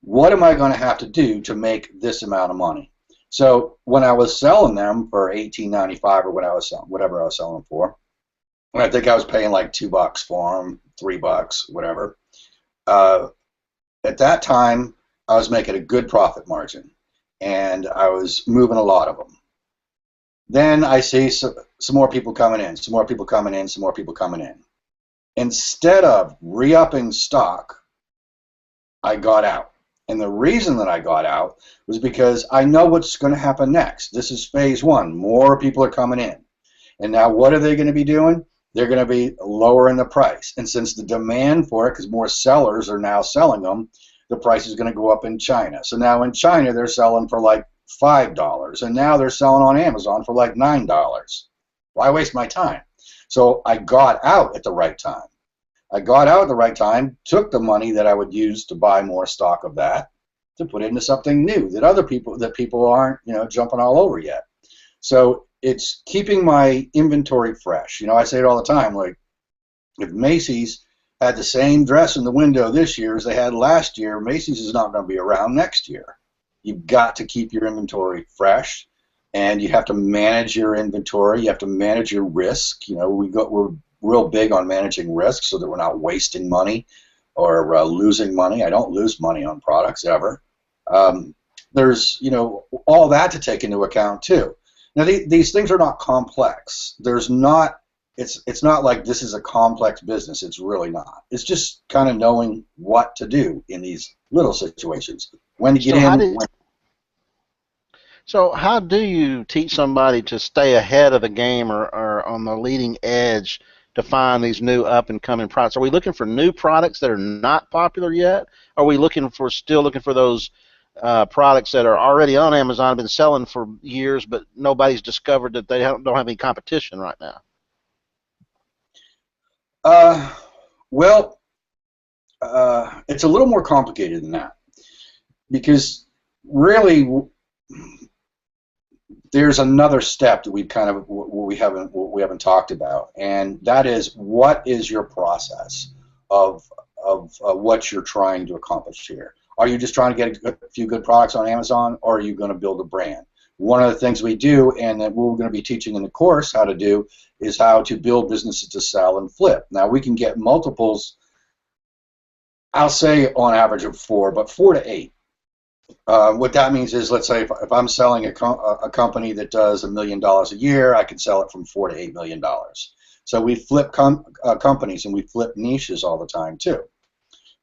What am I going to have to do to make this amount of money? So when I was selling them for $18.95 or whatever I was selling them for, I think I was paying like $2 for them, $3, whatever. At that time, I was making a good profit margin, and I was moving a lot of them. Then I see some more people coming in, some more people coming in, some more people coming in. Instead of re-upping stock, I got out. And the reason that I got out was because I know what's going to happen next. This is phase 1. More people are coming in. And now what are they going to be doing? They're going to be lowering the price. And since the demand for it, because more sellers are now selling them, the price is going to go up in China. So now in China, they're selling for like $5, and now they're selling on Amazon for like $9. Why waste my time? So I got out at the right time. I got out at the right time, took the money that I would use to buy more stock of that to put into something new that people aren't, jumping all over yet. So it's keeping my inventory fresh. You know, I say it all the time, like, if Macy's had the same dress in the window this year as they had last year, Macy's is not going to be around next year. You've got to keep your inventory fresh, and you have to manage your inventory. You have to manage your risk. You know, we're real big on managing risk so that we're not wasting money or losing money. I don't lose money on products ever. There's, you know, all that to take into account too. Now, these things are not complex. There's not. It's not like this is a complex business. It's really not. It's just kind of knowing what to do in these little situations. When to get in. So how do you teach somebody to stay ahead of the game or on the leading edge to find these new up-and-coming products? Are we looking for new products that are not popular yet? Are we still looking for those products that are already on Amazon, have been selling for years, but nobody's discovered that they don't have any competition right now? Well, it's a little more complicated than that, because really there's another step that we haven't talked about, and that is, what is your process of what you're trying to accomplish here? Are you just trying to get a few good products on Amazon, or are you going to build a brand? One of the things we do, and that we're going to be teaching in the course how to do, is how to build businesses to sell and flip. Now, we can get multiples, I'll say on average of 4, but 4 to 8. What that means is, let's say if I'm selling a company that does $1 million a year, I can sell it from $4 to $8 million. So we flip companies, and we flip niches all the time too.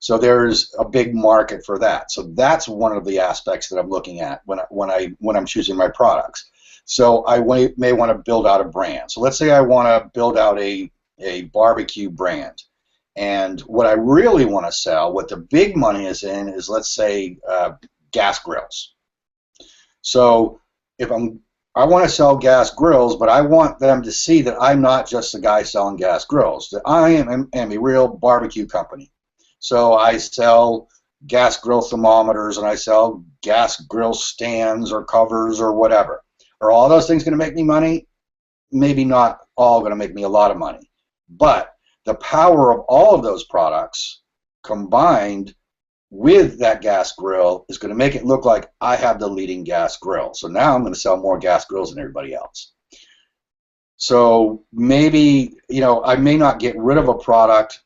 So there's a big market for that. So that's one of the aspects that I'm looking at when I'm choosing my products. So I may want to build out a brand. So let's say I want to build out a barbecue brand. And what I really want to sell, what the big money is in, is, let's say, gas grills. So if I want to sell gas grills, but I want them to see that I'm not just a guy selling gas grills, that I am a real barbecue company. So I sell gas grill thermometers, and I sell gas grill stands or covers or whatever. Are all those things going to make me money? Maybe not all going to make me a lot of money. But the power of all of those products combined with that gas grill is going to make it look like I have the leading gas grill. So now I'm going to sell more gas grills than everybody else. So maybe, you know, I may not get rid of a product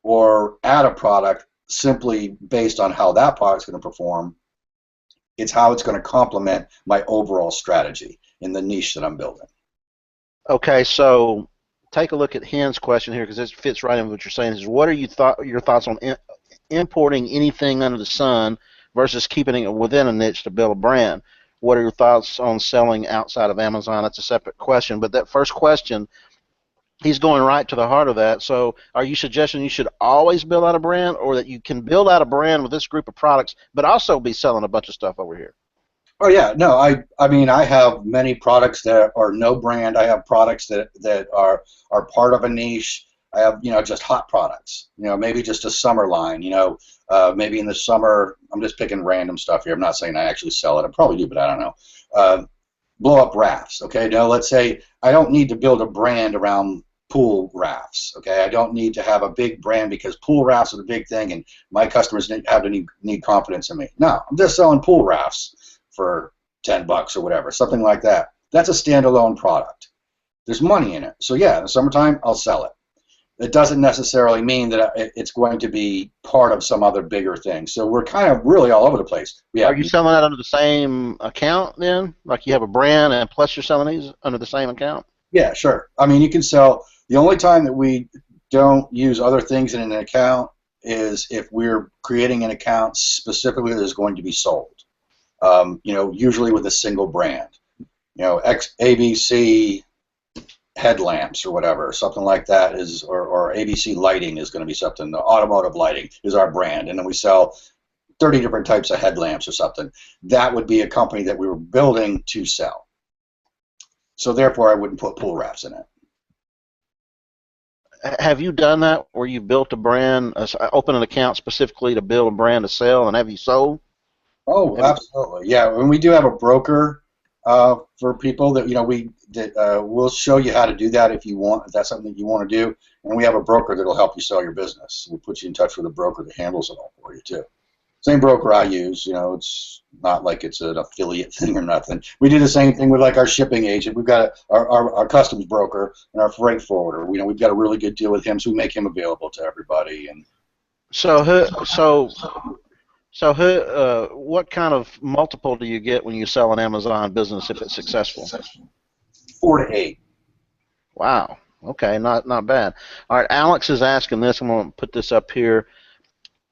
or add a product simply based on how that product's going to perform. It's how it's going to complement my overall strategy in the niche that I'm building. Okay, so take a look at Hen's question here, because this fits right in with what you're saying. Is what are your thoughts on importing anything under the sun versus keeping it within a niche to build a brand? What are your thoughts on selling outside of Amazon? That's a separate question, but that first question, he's going right to the heart of that. So are you suggesting you should always build out a brand, or that you can build out a brand with this group of products but also be selling a bunch of stuff over here? Oh yeah, no, I mean, I have many products that are no brand. I have products that are part of a niche. I have, you know, just hot products. You know, maybe just a summer line. You know, maybe in the summer, I'm just picking random stuff here. I'm not saying I actually sell it. I probably do, but I don't know. Blow up rafts. Okay, now let's say I don't need to build a brand around pool rafts. Okay, I don't need to have a big brand because pool rafts are the big thing, and my customers need confidence in me. No, I'm just selling pool rafts for $10 or whatever, something like that. That's a standalone product. There's money in it. So yeah, in the summertime, I'll sell it. It doesn't necessarily mean that it's going to be part of some other bigger thing. So we're kind of really all over the place. Are you selling that under the same account then? Like you have a brand and plus you're selling these under the same account? Yeah, sure. I mean, you can sell. The only time that we don't use other things in an account is if we're creating an account specifically that is going to be sold. You know, usually with a single brand. You know, ABC headlamps or whatever, something like that is, or ABC lighting is going to be something. The automotive lighting is our brand, and then we sell 30 different types of headlamps or something. That would be a company that we were building to sell. So therefore, I wouldn't put pool rafts in it. Have you done that where you built a brand, open an account specifically to build a brand to sell, and have you sold? Oh, absolutely. Yeah, and we do have a broker for people that we'll show you how to do that if you want. If that's something that you want to do, and we have a broker that'll help you sell your business. We'll put you in touch with a broker that handles it all for you too. Same broker I use. It's not like it's an affiliate thing or nothing. We do the same thing with like our shipping agent. We've got our customs broker and our freight forwarder. We've got a really good deal with him, so we make him available to everybody. And what kind of multiple do you get when you sell an Amazon business if it's successful? 4 to 8. Wow. Okay, not bad. All right, Alex is asking this. I'm going to put this up here.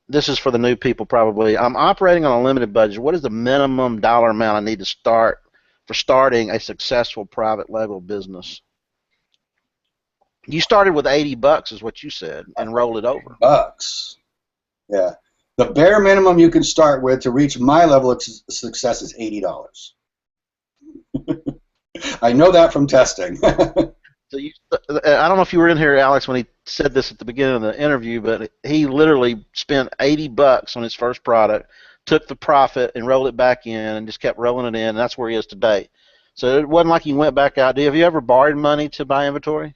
This is for the new people probably. I'm operating on a limited budget. What is the minimum dollar amount I need to start for starting a successful private label business? You started with $80 is what you said and rolled it over. Bucks. Yeah. The bare minimum you can start with to reach my level of success is $80. I know that from testing. So I don't know if you were in here, Alex, when he said this at the beginning of the interview, but he literally spent $80 on his first product, took the profit and rolled it back in, and just kept rolling it in. And that's where he is today. So it wasn't like he went back out. Have you ever borrowed money to buy inventory?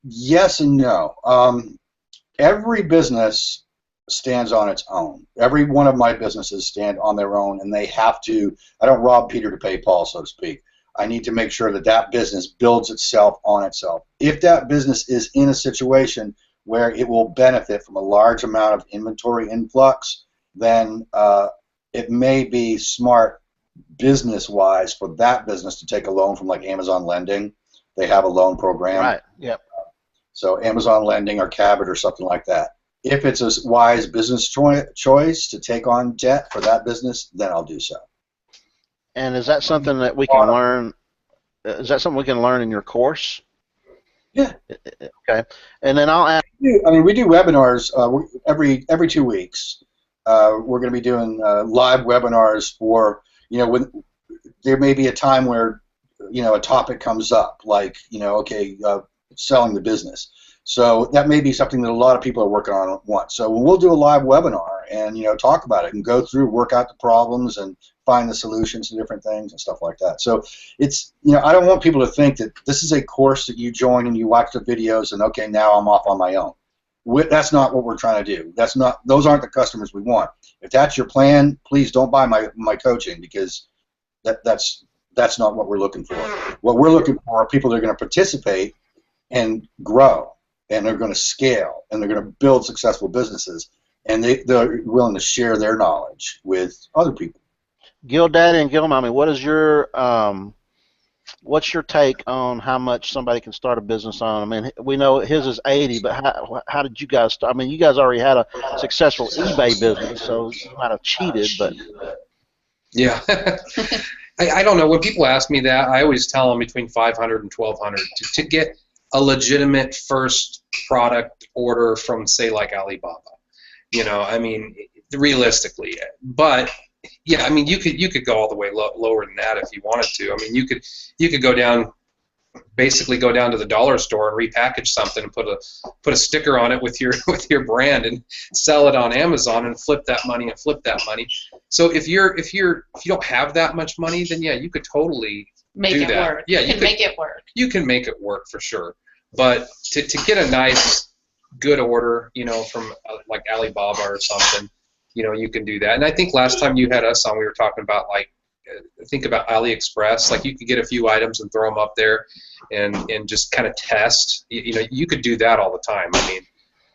Yes and no. Every business stands on its own. Every one of my businesses stand on their own, and they have to. I don't rob Peter to pay Paul, so to speak. I need to make sure that that business builds itself on itself. If that business is in a situation where it will benefit from a large amount of inventory influx, then it may be smart business-wise for that business to take a loan from like Amazon Lending. They have a loan program. Right, yep. So Amazon Lending or Cabot or something like that. If it's a wise business choice to take on debt for that business, then I'll do so. And is that something that we can learn? Is that something we can learn in your course? Yeah. Okay. And then I'll ask. I mean, we do webinars every 2 weeks. We're going to be doing live webinars for when there may be a time where a topic comes up like selling the business. So that may be something that a lot of people are working on at once. So we'll do a live webinar and talk about it and go through, work out the problems and find the solutions to different things and stuff like that. So it's I don't want people to think that this is a course that you join and you watch the videos and okay, now I'm off on my own. That's not what we're trying to do. Those aren't the customers we want. If that's your plan, please don't buy my coaching because that's not what we're looking for. What we're looking for are people that are going to participate and grow. And they're going to scale, and they're going to build successful businesses, and they're willing to share their knowledge with other people. Gil Daddy and Gil Mommy, what's your take on how much somebody can start a business on? I mean, we know his is 80, but how did you guys start? I mean, you guys already had a successful eBay business, so you might have cheated, but yeah. I don't know. When people ask me that, I always tell them between 500 and 1,200 to get a legitimate first product order from, say, like Alibaba. I mean, realistically. But yeah, I mean, you could go all the way lower than that if you wanted to. I mean, you could go down, basically go down to the dollar store and repackage something and put a sticker on it with your brand and sell it on Amazon and flip that money. So if you don't have that much money, then yeah, you could totally make do it that. work. Yeah, you can make it work. You can make it work for sure. But to get a nice, good order, from like Alibaba or something, you can do that. And I think last time you had us on, we were talking about think about AliExpress. Like you could get a few items and throw them up there, and just kind of test. You could do that all the time. I mean,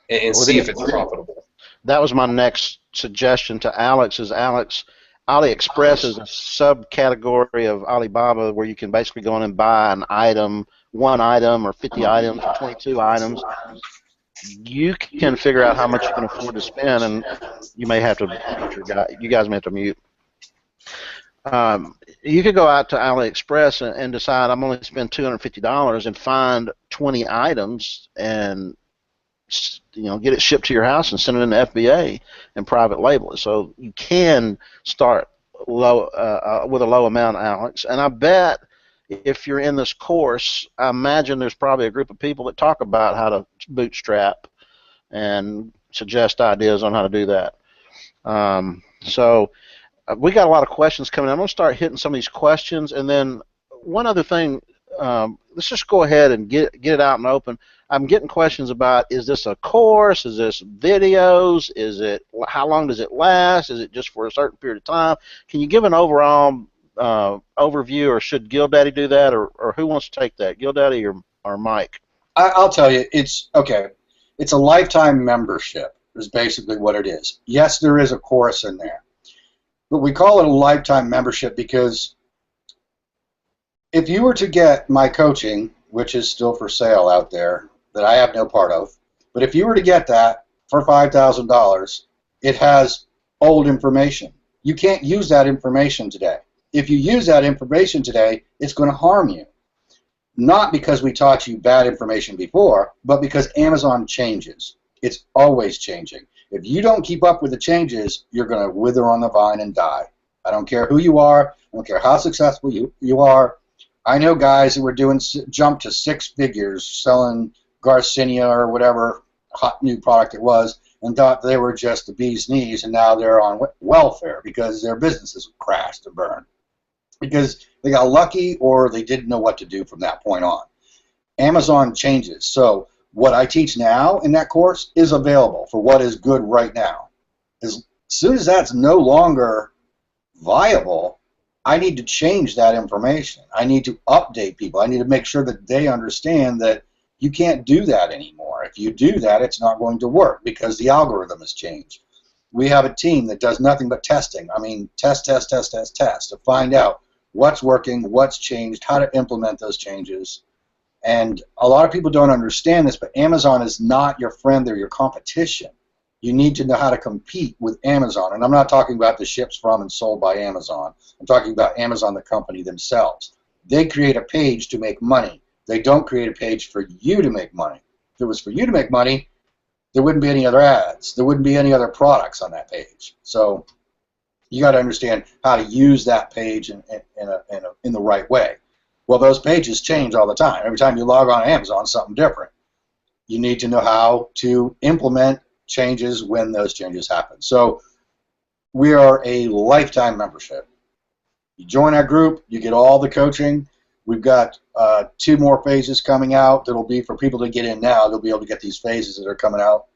and see if it's profitable. That was my next suggestion to Alex. AliExpress is a subcategory of Alibaba where you can basically go in and buy an item, 1 item, or 50 items, or 22 items. You can figure out how much you can afford to spend, and you may have to mute you guys may have to mute. You could go out to AliExpress and decide I'm only going to spend $250 and find 20 items and get it shipped to your house and send it in the FBA and private label it. So you can start low with a low amount, Alex. And I bet if you're in this course, I imagine there's probably a group of people that talk about how to bootstrap and suggest ideas on how to do that. So We got a lot of questions coming. I'm going to start hitting some of these questions, and then one other thing. Let's just go ahead and get it out and open. I'm getting questions about: is this a course? Is this videos? Is it how long does it last? Is it just for a certain period of time? Can you give an overall overview, or should GildDaddy do that, or who wants to take that? GildDaddy or Mike? I'll tell you. It's okay. It's a lifetime membership. Is basically what it is. Yes, there is a course in there, but we call it a lifetime membership because if you were to get my coaching, which is still for sale out there, that I have no part of, but if you were to get that for $5,000, it has old information. You can't use that information today. If you use that information today, it's going to harm you. Not because we taught you bad information before, but because Amazon changes. It's always changing. If you don't keep up with the changes, you're going to wither on the vine and die. I don't care who you are. I don't care how successful you are. I know guys who were doing jump to 6 figures selling Garcinia or whatever hot new product it was and thought they were just the bee's knees, and now they're on welfare because their businesses crashed and burned because they got lucky or they didn't know what to do from that point on. Amazon changes. So what I teach now in that course is available for what is good right now. As soon as that's no longer viable, I need to change that information. I need to update people. I need to make sure that they understand that you can't do that anymore. If you do that, it's not going to work because the algorithm has changed. We have a team that does nothing but testing. I mean, test to find out what's working, what's changed, how to implement those changes. And a lot of people don't understand this, but Amazon is not your friend, they're your competition. You need to know how to compete with Amazon. And I'm not talking about the ships from and sold by Amazon. I'm talking about Amazon, the company themselves. They create a page to make money. They don't create a page for you to make money. If it was for you to make money, there wouldn't be any other ads. There wouldn't be any other products on that page. So you got to understand how to use that page in the right way. Well, those pages change all the time. Every time you log on to Amazon, something different. You need to know how to implement changes when those changes happen. So we are a lifetime membership. You join our group, you get all the coaching. We've got 2 more phases coming out that'll be for people to get in now. They'll be able to get these phases that are coming out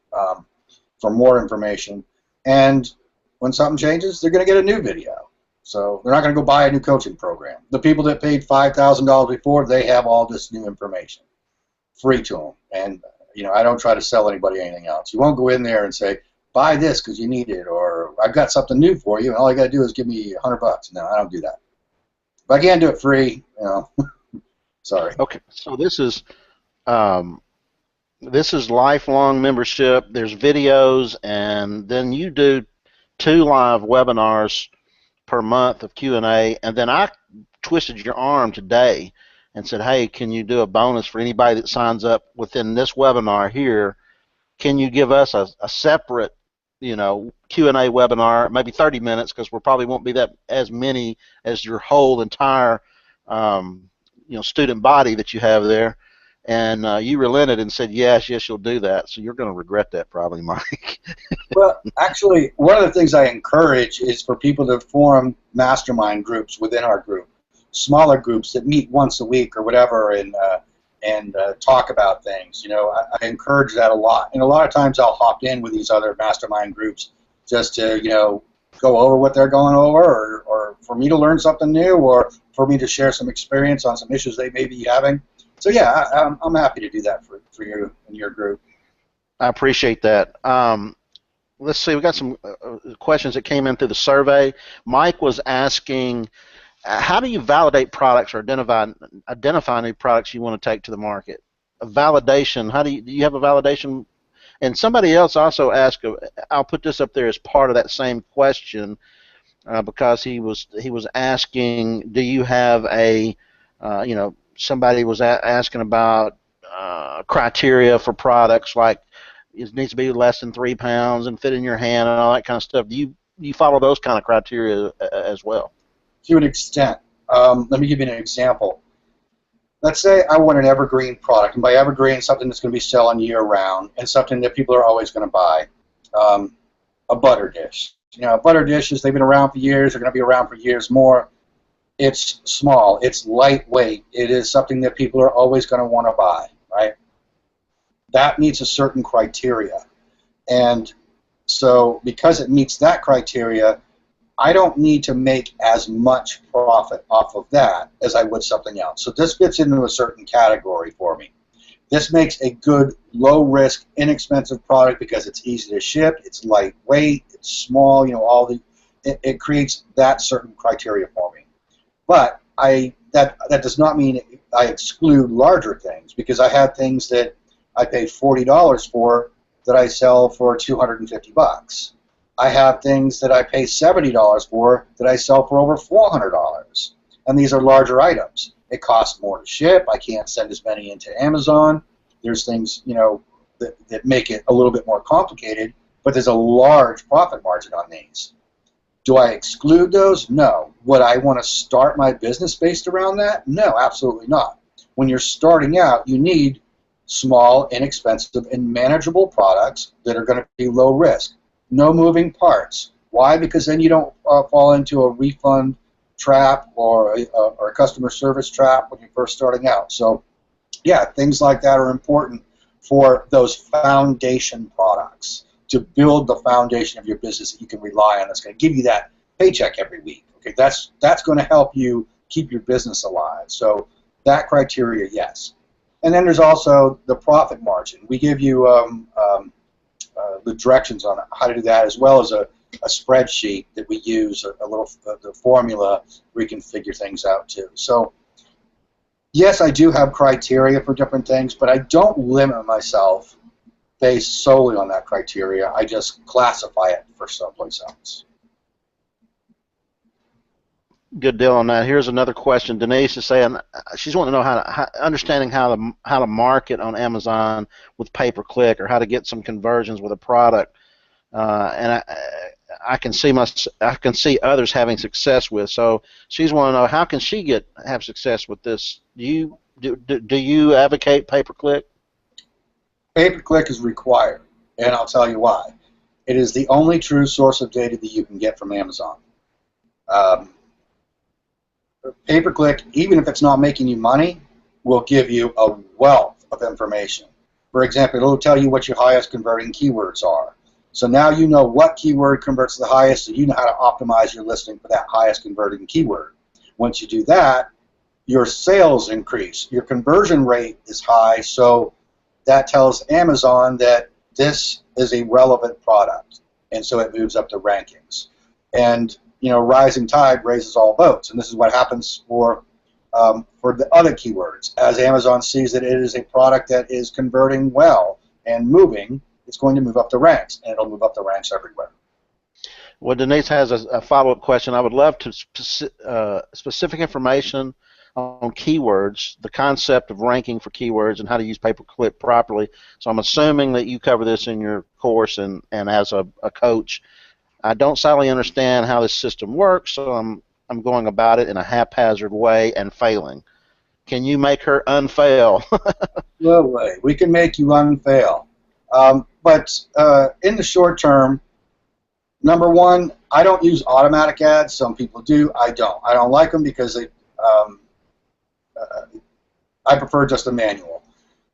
for more information. And when something changes, they're going to get a new video. So they're not going to go buy a new coaching program. The people that paid $5,000 before, they have all this new information free to them. And you know, I don't try to sell anybody anything else. You won't go in there and say, buy this because you need it, or I've got something new for you, and all you got to do is give me $100. No, I don't do that. If I can't do it free, you know, sorry. Okay, so this is lifelong membership. There's videos, and then you do 2 live webinars per month of Q&A, and then I twisted your arm today and said, hey, can you do a bonus for anybody that signs up within this webinar here? Can you give us a separate, you know, Q&A webinar, maybe 30 minutes, because we probably won't be that as many as your whole entire, you know, student body that you have there. And you relented and said, yes, you'll do that. So you're going to regret that probably, Mike. Well, actually, one of the things I encourage is for people to form mastermind groups within our group, smaller groups that meet once a week or whatever, and talk about things. You know, I encourage that a lot. And a lot of times I'll hop in with these other mastermind groups just to, you know, go over what they're going over, or for me to learn something new, or for me to share some experience on some issues they may be having. So yeah, I'm happy to do that for you and your group. I appreciate that. Let's see, we got some questions that came in through the survey. Mike was asking, how do you validate products or identify new products you want to take to the market? A validation, do you have a validation? And somebody else also asked, I'll put this up there as part of that same question, because he was asking, do you have a, you know, somebody was asking about criteria for products, like it needs to be less than 3 pounds and fit in your hand and all that kind of stuff. Do you follow those kind of criteria as well? To an extent. Let me give you an example. Let's say I want an evergreen product, and by evergreen, something that's going to be selling year-round and something that people are always going to buy. A butter dish. You know, butter dishes, they've been around for years, they're going to be around for years more. It's small, it's lightweight, it is something that people are always going to want to buy, right? That meets a certain criteria. And so because it meets that criteria, I don't need to make as much profit off of that as I would something else. So this fits into a certain category for me. This makes a good, low-risk, inexpensive product because it's easy to ship, it's lightweight, it's small, you know, it creates that certain criteria for me. But that does not mean I exclude larger things, because I have things that I pay $40 for that I sell for $250. I have things that I pay $70 for that I sell for over $400. And these are larger items. It costs more to ship. I can't send as many into Amazon. There's things, you know, that make it a little bit more complicated, but there's a large profit margin on these. Do I exclude those? No. Would I want to start my business based around that? No, absolutely not. When you're starting out, you need small, inexpensive, and manageable products that are going to be low risk. No moving parts. Why? Because then you don't fall into a refund trap or a customer service trap when you're first starting out. So, yeah, things like that are important for those foundation products, to build the foundation of your business that you can rely on. That's going to give you that paycheck every week. Okay, that's going to help you keep your business alive. So that criteria, yes. And then there's also the profit margin. We give you the directions on how to do that, as well as a spreadsheet that we use, a little the formula where you can figure things out too. So yes, I do have criteria for different things, but I don't limit myself based solely on that criteria. I just classify it for someplace else. Good deal on that. Here's another question. Denise is saying she's wanting to know understanding how to market on Amazon with pay-per-click, or how to get some conversions with a product. And I can see others having success with. So she's wanting to know, how can she have success with this? Do you advocate pay-per-click? Pay-per-click is required, and I'll tell you why. It is the only true source of data that you can get from Amazon. Pay-per-click, even if it's not making you money, will give you a wealth of information. For example, it'll tell you what your highest converting keywords are. So now you know what keyword converts the highest, so you know how to optimize your listing for that highest converting keyword. Once you do that, your sales increase. Your conversion rate is high, so that tells Amazon that this is a relevant product, and so it moves up the rankings. And you know, rising tide raises all boats, and this is what happens for the other keywords. As Amazon sees that it is a product that is converting well and moving, it's going to move up the ranks, and it'll move up the ranks everywhere. Well, Denise has a follow-up question. I would love to specific information on keywords, the concept of ranking for keywords, and how to use pay-per-click properly. So I'm assuming that you cover this in your course and as a coach. I don't solely understand how this system works, so I'm going about it in a haphazard way and failing. Can you make her unfail? No way. We can make you unfail. But in the short term, number one, I don't use automatic ads. Some people do. I don't. I don't like them because I prefer just a manual.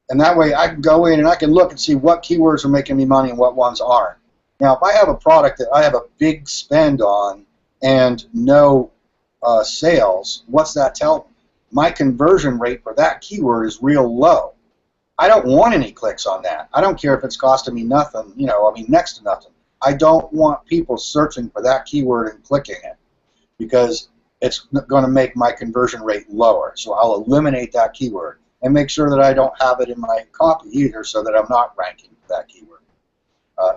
And that way I can go in and I can look and see what keywords are making me money and what ones aren't. Now, if I have a product that I have a big spend on and no sales, what's that tell me? My conversion rate for that keyword is real low. I don't want any clicks on that. I don't care if it's costing me nothing, you know, I mean next to nothing. I don't want people searching for that keyword and clicking it, because it's going to make my conversion rate lower. So I'll eliminate that keyword and make sure that I don't have it in my copy either, so that I'm not ranking for that keyword.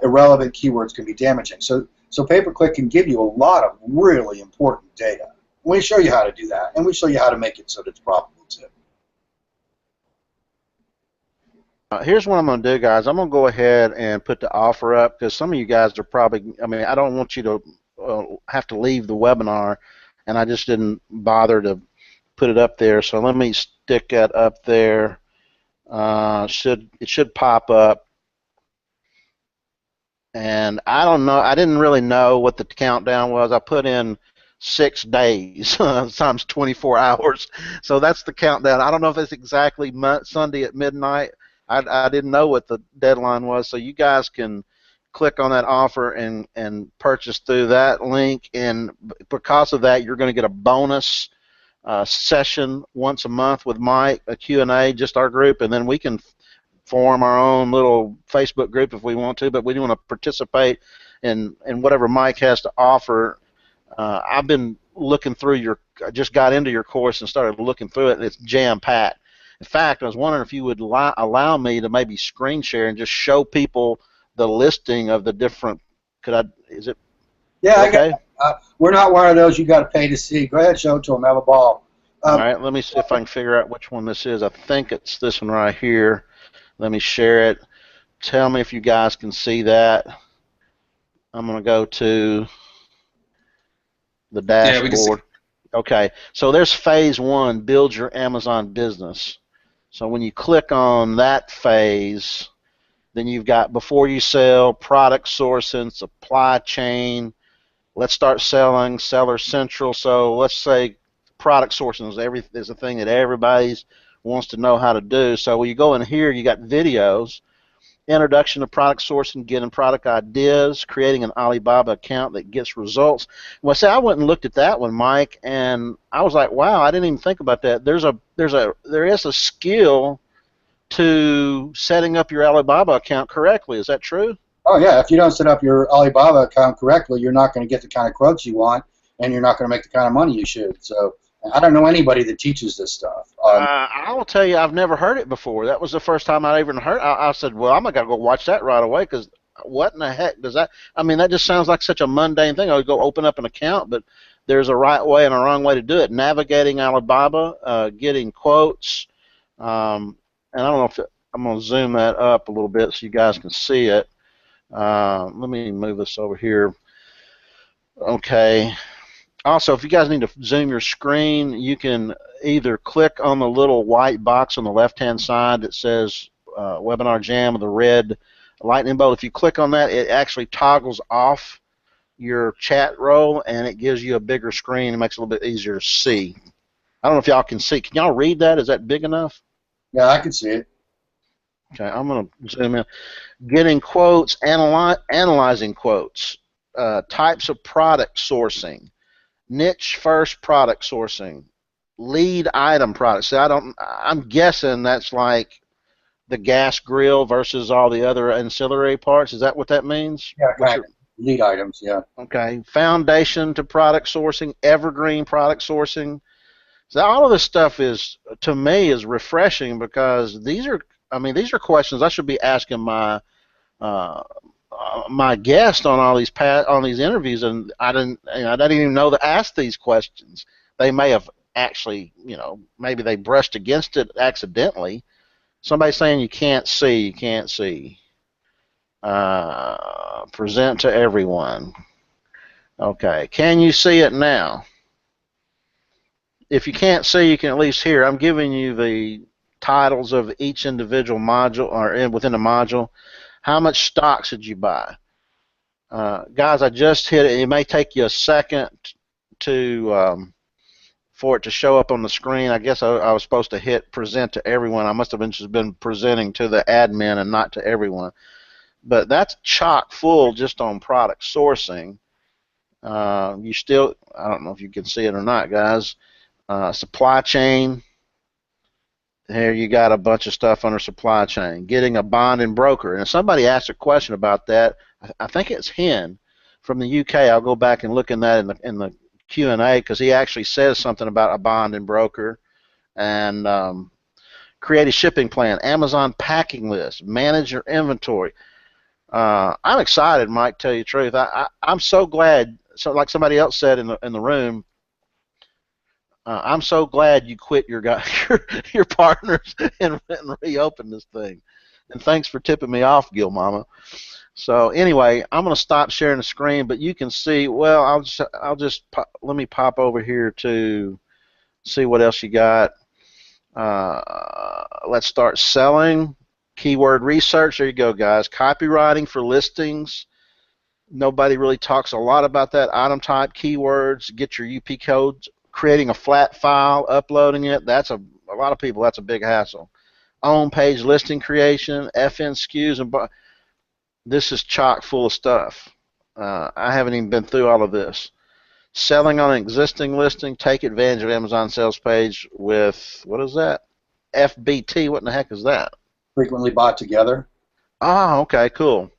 Irrelevant keywords can be damaging. So pay-per-click can give you a lot of really important data. We show you how to do that, and we show you how to make it so that it's profitable too. Here's what I'm going to do, guys. I'm going to go ahead and put the offer up, because some of you guys are probably, I mean, I don't want you to have to leave the webinar, and I just didn't bother to put it up there. So let me stick that up there. It should pop up. and I don't know. I didn't really know what the countdown was. I put in 6 days times 24 hours, so that's the countdown. I don't know if it's exactly Sunday at midnight. I didn't know what the deadline was, so you guys can click on that offer and purchase through that link. And because of that, you're going to get a bonus session once a month with Mike, a Q&A, just our group, and then we can form our own little Facebook group if we want to, but we want to participate in whatever Mike has to offer. I've been looking through I just got into your course and started looking through it, and it's jam-packed. In fact, I was wondering if you would allow me to maybe screen share and just show people the listing of the different, is it Yeah, okay? We're not one of those you got to pay to see. Go ahead, show it to them. Have a ball. All right, let me see if I can figure out which one this is. I think it's this one right here. Let me share it. Tell me if you guys can see that. I'm going to go to the dashboard. Yeah, we can see. Okay, so there's phase 1, build your Amazon business. So when you click on that phase, then you've got before you sell, product sourcing, supply chain, let's start selling, seller central. So let's say product sourcing is a thing that everybody wants to know how to do. So when you go in here, you got videos, introduction to product sourcing, getting product ideas, creating an Alibaba account that gets results. Well, see, I went and looked at that one, Mike, and I was like, wow, I didn't even think about that. There is a skill to setting up your Alibaba account correctly. Is that true? Oh, yeah. If you don't set up your Alibaba account correctly, you're not going to get the kind of quotes you want, and you're not going to make the kind of money you should. So I don't know anybody that teaches this stuff. I will tell you, I've never heard it before. That was the first time I even heard. I said, well, I'm gonna go watch that right away, because what in the heck does that? I mean, that just sounds like such a mundane thing. I would go open up an account, but there's a right way and a wrong way to do it. Navigating Alibaba, getting quotes, and I don't know if I'm gonna zoom that up a little bit so you guys can see it. Let me move this over here. Okay. Also, if you guys need to zoom your screen, you can either click on the little white box on the left-hand side that says Webinar Jam with the red lightning bolt. If you click on that, it actually toggles off your chat roll, and it gives you a bigger screen. It makes it a little bit easier to see. I don't know if y'all can see. Can y'all read that? Is that big enough? Yeah, I can see it. Okay, I'm going to zoom in. Getting quotes, analyzing quotes, types of product sourcing, niche first product sourcing, lead item products. See, I'm guessing that's like the gas grill versus all the other ancillary parts. Is that what that means? Yeah, kind of. Lead items, yeah. Okay. Foundation to product sourcing, evergreen product sourcing. So all of this stuff is, to me, is refreshing, because these are questions I should be asking my my guest on all these interviews, and I didn't even know to ask these questions. They may have actually, maybe they brushed against it accidentally. Somebody saying you can't see. Present to everyone. Okay, can you see it now? If you can't see, you can at least hear. I'm giving you the titles of each individual module, or within a module. How much stocks did you buy? Guys, I just hit it. It may take you a second for it to show up on the screen. I guess I was supposed to hit present to everyone. I must have just been presenting to the admin and not to everyone. But that's chock full just on product sourcing. I don't know if you can see it or not, guys. Supply chain. Here you got a bunch of stuff under supply chain. Getting a bond and broker. And if somebody asked a question about that, I think it's Hen from the UK. I'll go back and look in that in the Q&A, because he actually says something about a bond and broker. And create a shipping plan. Amazon packing list. Manage your inventory. I'm excited, Mike, to tell you the truth. I'm so glad. So, like somebody else said in the room, I'm so glad you quit your partners and reopened this thing. And thanks for tipping me off, Gil Mama. So anyway, I'm going to stop sharing the screen, but you can see. Well, let me pop over here to see what else you got. Let's start selling. Keyword research. There you go, guys. Copywriting for listings. Nobody really talks a lot about that. Item type, keywords, get your UP codes, creating a flat file, uploading it. A lot of people, that's a big hassle. On-page listing creation, FN SKUs, and this is chock full of stuff. I haven't even been through all of this. Selling on an existing listing, take advantage of Amazon sales page with, what is that? FBT, what in the heck is that? Frequently bought together. Ah, okay, cool.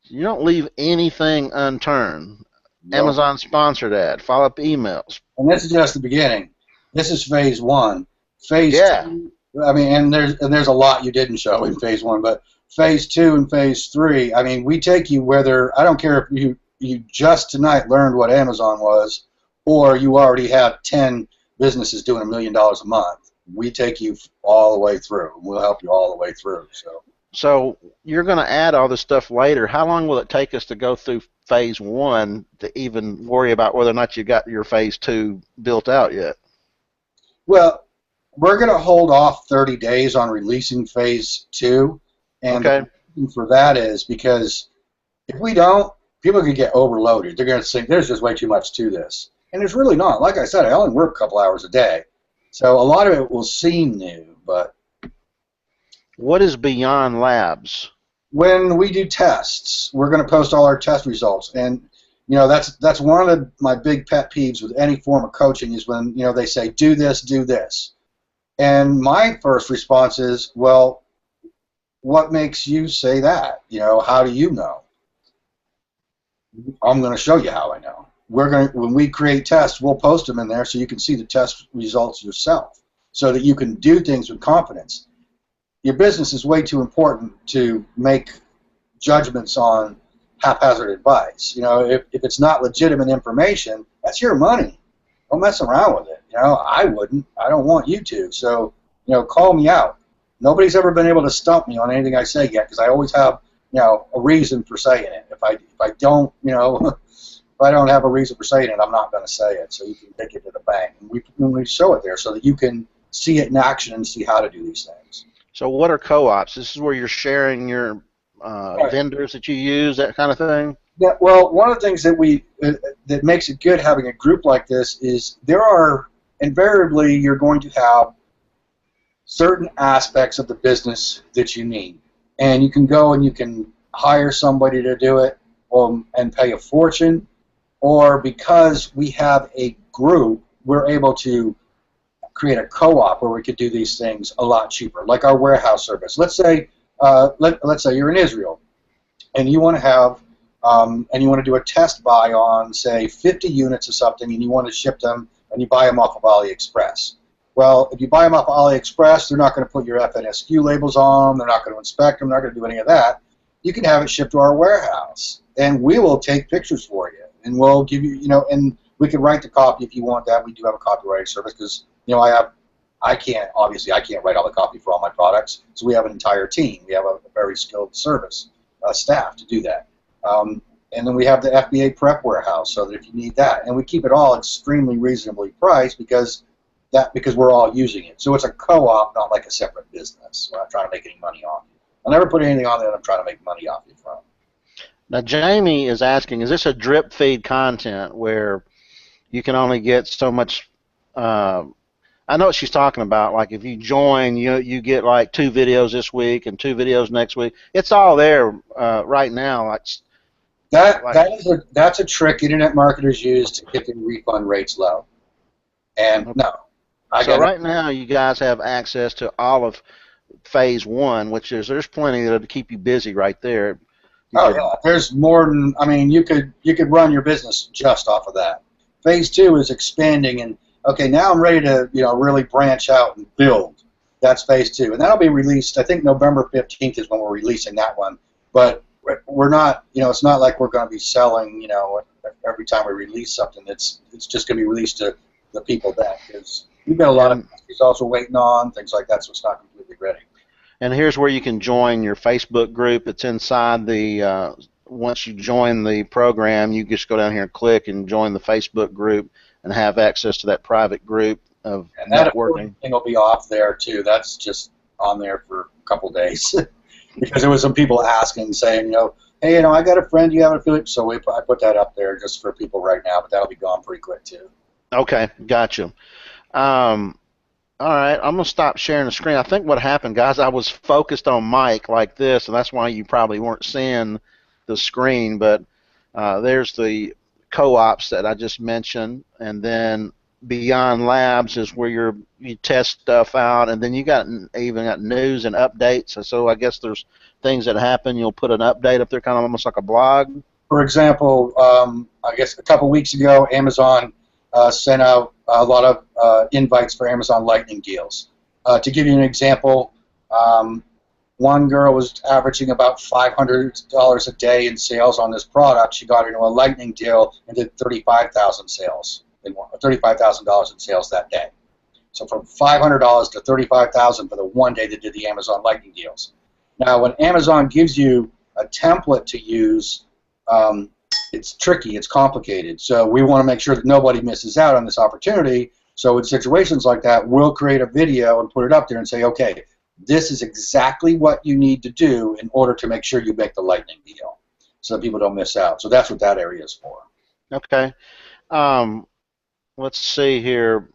You don't leave anything unturned. No. Amazon sponsored ad, follow-up emails. And this is just the beginning. This is phase one. Phase two, I mean, and there's a lot you didn't show in phase one, but phase two and phase three, I mean, we take you whether, I don't care if you just tonight learned what Amazon was, or you already have 10 businesses doing $1 million a month. We take you all the way through. We'll help you all the way through. So you're going to add all this stuff later. How long will it take us to go through phase one to even worry about whether or not you got your phase two built out yet? Well, we're going to hold off 30 days on releasing phase two. And the reason for that is because if we don't, people can get overloaded. They're going to think there's just way too much to this. And it's really not. Like I said, I only work a couple hours a day. So a lot of it will seem new, but... What is Beyond Labs? When we do tests, we're going to post all our test results. And, you know, that's one of my big pet peeves with any form of coaching is when, you know, they say, do this, do this. And my first response is, well, what makes you say that? You know, how do you know? I'm going to show you how I know. When we create tests, we'll post them in there so you can see the test results yourself so that you can do things with confidence. Your business is way too important to make judgments on haphazard advice. You know, if it's not legitimate information, that's your money. Don't mess around with it. You know, I wouldn't. I don't want you to. So, you know, call me out. Nobody's ever been able to stump me on anything I say yet because I always have, you know, a reason for saying it. If I don't, you know, if I don't have a reason for saying it, I'm not going to say it. So you can take it to the bank. And we show it there so that you can see it in action and see how to do these things. So what are co-ops? This is where you're sharing your vendors that you use, that kind of thing? Yeah, well, one of the things that makes it good having a group like this is there are invariably you're going to have certain aspects of the business that you need. And you can go and you can hire somebody to do it and pay a fortune, or because we have a group, we're able to create a co-op where we could do these things a lot cheaper, like our warehouse service. Let's say let's say you're in Israel and you want to have and you want to do a test buy on, say, 50 units of something, and you want to ship them and you buy them off of AliExpress. Well, if you buy them off of AliExpress, they're not going to put your FNSQ labels on them. They're not going to inspect them. They're not going to do any of that. You can have it shipped to our warehouse, and we will take pictures for you, and we'll give you, you know, and we can write the copy if you want that. We do have a copywriting service because, you know, I can't write all the copy for all my products, so we have an entire team. We have a very skilled service staff to do that. And then we have the FBA prep warehouse, so that if you need that, and we keep it all extremely reasonably priced because we're all using it. So it's a co-op, not like a separate business. We're not trying to make any money off you. I'll never put anything on there that I'm trying to make money off you from. Now, Jamie is asking, is this a drip feed content where you can only get so much? I know what she's talking about. Like if you join, you get like 2 videos this week and 2 videos next week. It's all there right now. That's a trick internet marketers use to get their refund rates low. And no. So right now you guys have access to all of phase 1, which is there's plenty to keep you busy right there. Yeah, there's more than, I mean, you could run your business just off of that. Phase 2 is expanding, and okay, now I'm ready to, you know, really branch out and build. That's phase 2, and that'll be released. I think November 15th is when we're releasing that one. But we're not, you know, it's not like we're going to be selling, you know, every time we release something. It's just going to be released to the people then, because we've got a lot of results we're waiting on, things like that, so it's not completely ready. And here's where you can join your Facebook group. It's inside the, once you join the program, you just go down here and click and join the Facebook group and have access to that private group of and that networking. Thing will be off there too. That's just on there for a couple days because there was some people asking, saying, you know, hey, you know, I got a friend, you have an affiliate, so I put that up there just for people right now, but that'll be gone pretty quick too. Okay, gotcha. All right, I'm going to stop sharing the screen. I think what happened, guys, I was focused on Mike like this, and that's why you probably weren't seeing the screen, but there's the co-ops that I just mentioned, and then Beyond Labs is where you test stuff out, and then you even got news and updates, so I guess there's things that happen. You'll put an update up there, kind of almost like a blog. For example, I guess a couple weeks ago, Amazon sent out a lot of invites for Amazon Lightning deals. To give you an example, one girl was averaging about $500 a day in sales on this product. She got into a Lightning deal and did $35,000 sales. $35,000 in sales that day. So from $500 to $35,000 for the one day that did the Amazon Lightning deals. Now, when Amazon gives you a template to use, it's tricky, it's complicated. So we want to make sure that nobody misses out on this opportunity. So in situations like that, we'll create a video and put it up there and say, okay, this is exactly what you need to do in order to make sure you make the Lightning deal, so that people don't miss out. So that's what that area is for. Okay. Let's see here.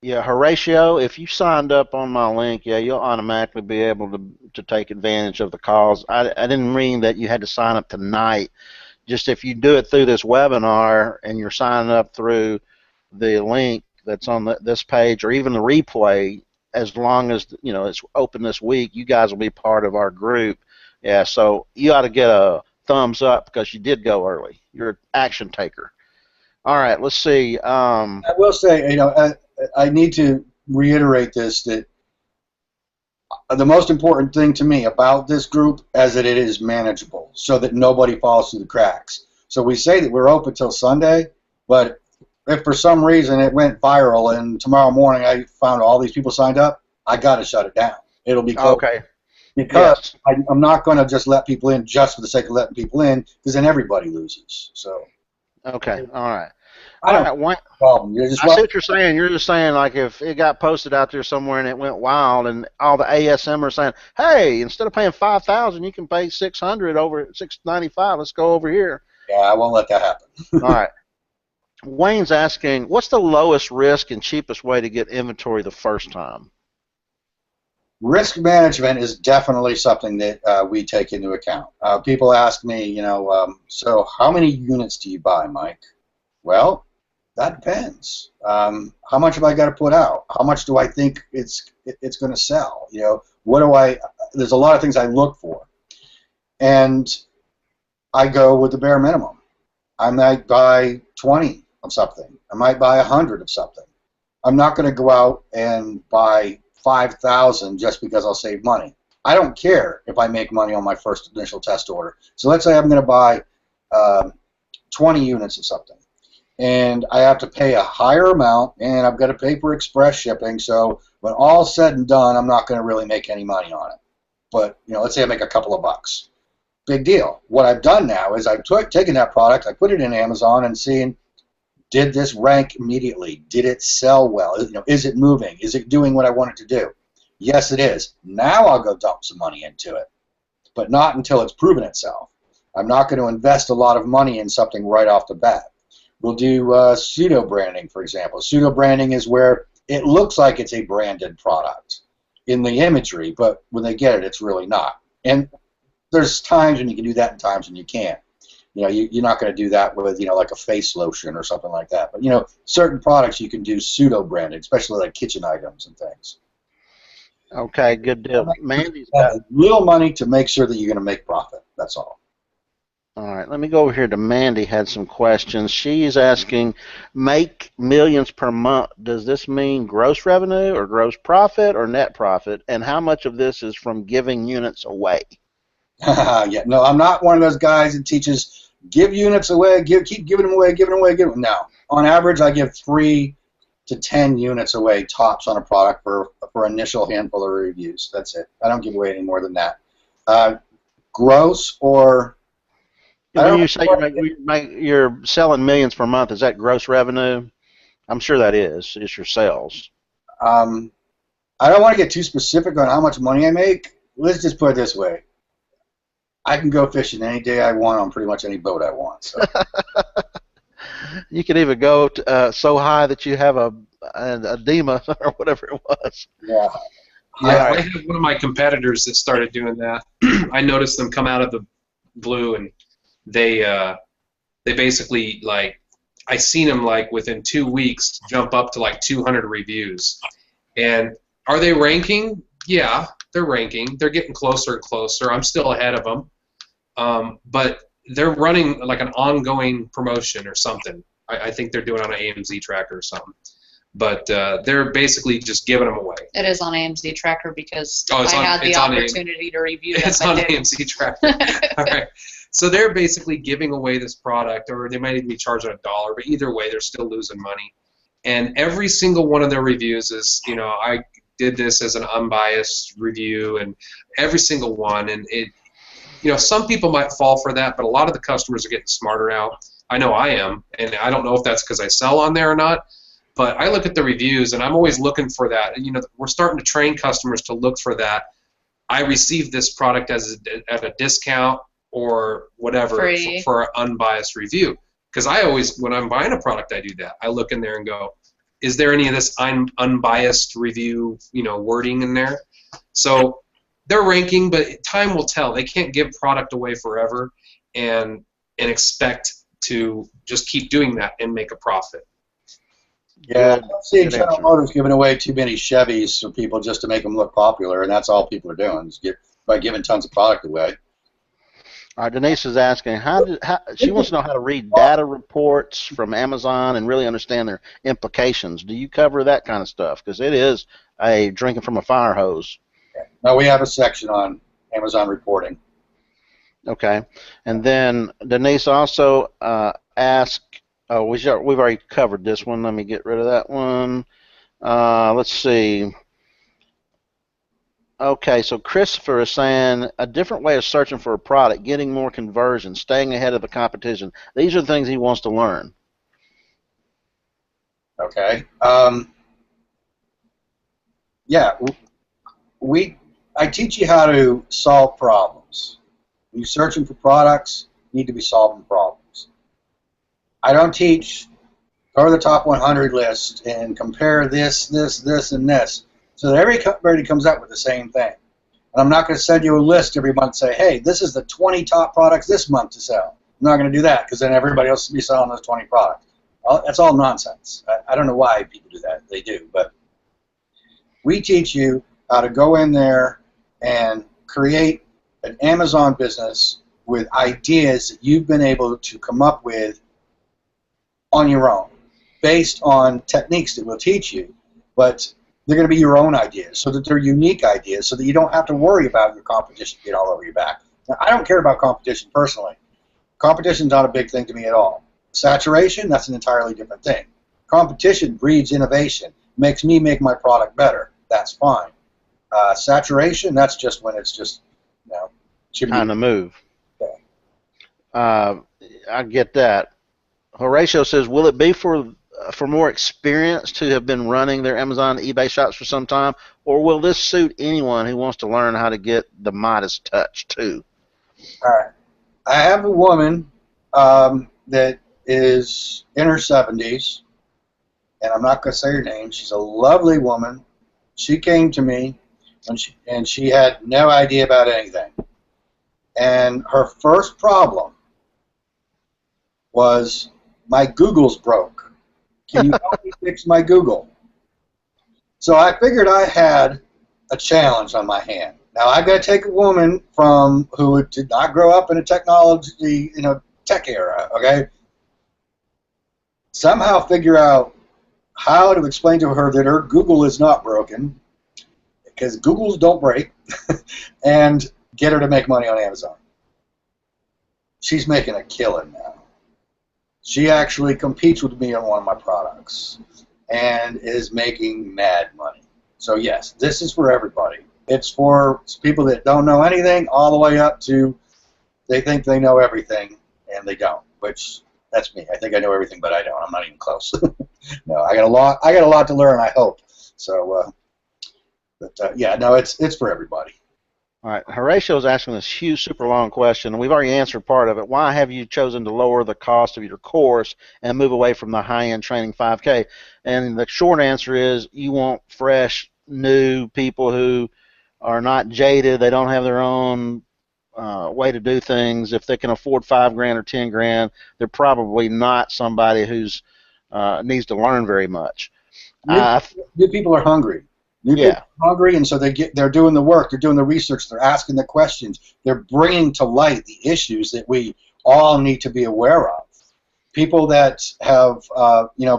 Yeah, Horatio, if you signed up on my link, yeah, you'll automatically be able to take advantage of the calls. I didn't mean that you had to sign up tonight. Just if you do it through this webinar and you're signing up through the link that's on this page, or even the replay, as long as it's open this week, you guys will be part of our group. Yeah, so you ought to get a thumbs up because you did go early. You're an action taker. All right, let's see. I will say, I need to reiterate this, that the most important thing to me about this group is that it is manageable so that nobody falls through the cracks. So we say that we're open till Sunday, but if for some reason it went viral and tomorrow morning I found all these people signed up, I got to shut it down. It'll be closed. Okay. Because yes. I'm not going to just let people in just for the sake of letting people in, because then everybody loses. So. Okay. All right. I don't have a problem. I see what you're saying. You're just saying, like, if it got posted out there somewhere and it went wild, and all the ASM are saying, "Hey, instead of paying $5,000, you can pay $600 over $695. Let's go over here." Yeah, I won't let that happen. All right. Wayne's asking, what's the lowest risk and cheapest way to get inventory the first time? Risk management is definitely something that we take into account. People ask me, so how many units do you buy, Mike? Well, that depends. How much have I got to put out? How much do I think it's going to sell? There's a lot of things I look for, and I go with the bare minimum. I might buy 20 of something. I might buy 100 of something. I'm not going to go out and buy 5,000 just because I'll save money. I don't care if I make money on my first initial test order. So let's say I'm going to buy 20 units of something, and I have to pay a higher amount, and I've got to pay for express shipping. So when all's said and done, I'm not going to really make any money on it. But let's say I make a couple of bucks. Big deal. What I've done now is I've taken that product, I put it in Amazon, and seen, did this rank immediately? Did it sell well? Is it moving? Is it doing what I want it to do? Yes, it is. Now I'll go dump some money into it, but not until it's proven itself. I'm not going to invest a lot of money in something right off the bat. We'll do pseudo branding, for example. Pseudo branding is where it looks like it's a branded product in the imagery, but when they get it, it's really not. And there's times when you can do that and times when you can't. You're not going to do that with, like a face lotion or something like that. But, certain products you can do pseudo branding, especially like kitchen items and things. Okay, good deal. Mandy's got little money to make sure that you're going to make profit. That's all. All right, let me go over here to Mandy. Had some questions. She's asking, make millions per month. Does this mean gross revenue or gross profit or net profit? And how much of this is from giving units away? Yeah, no, I'm not one of those guys that teaches give units away, keep giving them away, giving them away, giving them. No, on average, I give 3 to 10 units away tops on a product for initial handful of reviews. That's it. I don't give away any more than that. Gross or when you say you're selling millions per month, is that gross revenue? I'm sure that is. It's your sales. I don't want to get too specific on how much money I make. Let's just put it this way. I can go fishing any day I want on pretty much any boat I want. So. You can even go so high that you have a edema or whatever it was. Yeah. Yeah, Right. I had one of my competitors that started doing that. I noticed them come out of the blue, and they basically, like, I seen them like within 2 weeks jump up to like 200 reviews. And are they ranking? Yeah, they're ranking. They're getting closer and closer. I'm still ahead of them, but they're running like an ongoing promotion or something. I think they're doing it on an AMZ tracker or something. But they're basically just giving them away. It is on AMZ Tracker because Oh, I had the opportunity to review them. It's on AMZ Tracker. All right. So they're basically giving away this product, or they might even be charging $1, but either way, they're still losing money. And every single one of their reviews is, I did this as an unbiased review, and every single one. And it, some people might fall for that, but a lot of the customers are getting smarter now. I know I am, and I don't know if that's because I sell on there or not. But I look at the reviews, and I'm always looking for that. We're starting to train customers to look for that. I received this product at a discount or whatever for an unbiased review. Because I always, when I'm buying a product, I do that. I look in there and go, is there any of this unbiased review, wording in there? So they're ranking, but time will tell. They can't give product away forever and expect to just keep doing that and make a profit. Yeah, I'm seeing General Motors giving away too many Chevys for people just to make them look popular, and that's all people are doing is by giving tons of product away. All right, Denise is asking, she wants to know how to read data reports from Amazon and really understand their implications. Do you cover that kind of stuff? Because it is a drinking from a fire hose. No, we have a section on Amazon reporting. Okay, and then Denise also asked, oh, we've already covered this one. Let me get rid of that one. Let's see. Okay, so Christopher is saying a different way of searching for a product, getting more conversions, staying ahead of the competition. These are the things he wants to learn. Okay. Yeah, I teach you how to solve problems. When you're searching for products, you need to be solving problems. I don't teach go to the top 100 list and compare this, and this, so that everybody comes up with the same thing. And I'm not going to send you a list every month and say, hey, this is the 20 top products this month to sell. I'm not going to do that because then everybody else will be selling those 20 products. That's all nonsense. I don't know why people do that. They do. But we teach you how to go in there and create an Amazon business with ideas that you've been able to come up with on your own, based on techniques that we'll teach you, but they're going to be your own ideas, so that they're unique ideas, so that you don't have to worry about your competition getting all over your back. Now, I don't care about competition personally. Competition's not a big thing to me at all. Saturation, that's an entirely different thing. Competition breeds innovation, makes me make my product better. That's fine. Saturation, that's just when it's just, Time to move. Yeah. I get that. Horatio says, will it be for more experienced who have been running their Amazon eBay shops for some time, or will this suit anyone who wants to learn how to get the Midas touch too? All right. I have a woman that is in her 70s, and I'm not going to say her name. She's a lovely woman. She came to me, and she had no idea about anything. And her first problem was, my Google's broke. Can you help me fix my Google? So I figured I had a challenge on my hand. Now I've got to take a woman who did not grow up in a technology, tech era, okay? Somehow figure out how to explain to her that her Google is not broken, because Googles don't break, and get her to make money on Amazon. She's making a killing now. She actually competes with me on one of my products and is making mad money. So yes, this is for everybody. It's for people that don't know anything all the way up to they think they know everything and they don't, which that's me. I think I know everything, but I don't. I'm not even close. No, I got a lot to learn, I hope. So, yeah, no, it's for everybody. All right, Horatio's asking this huge, super long question, and we've already answered part of it. Why have you chosen to lower the cost of your course and move away from the high-end training 5K? And the short answer is you want fresh, new people who are not jaded. They don't have their own way to do things. If they can afford $5,000 or $10,000, they're probably not somebody who's needs to learn very much. New people are hungry. New people are hungry, and so they're doing the work, they're doing the research, they're asking the questions, they're bringing to light the issues that we all need to be aware of. People that have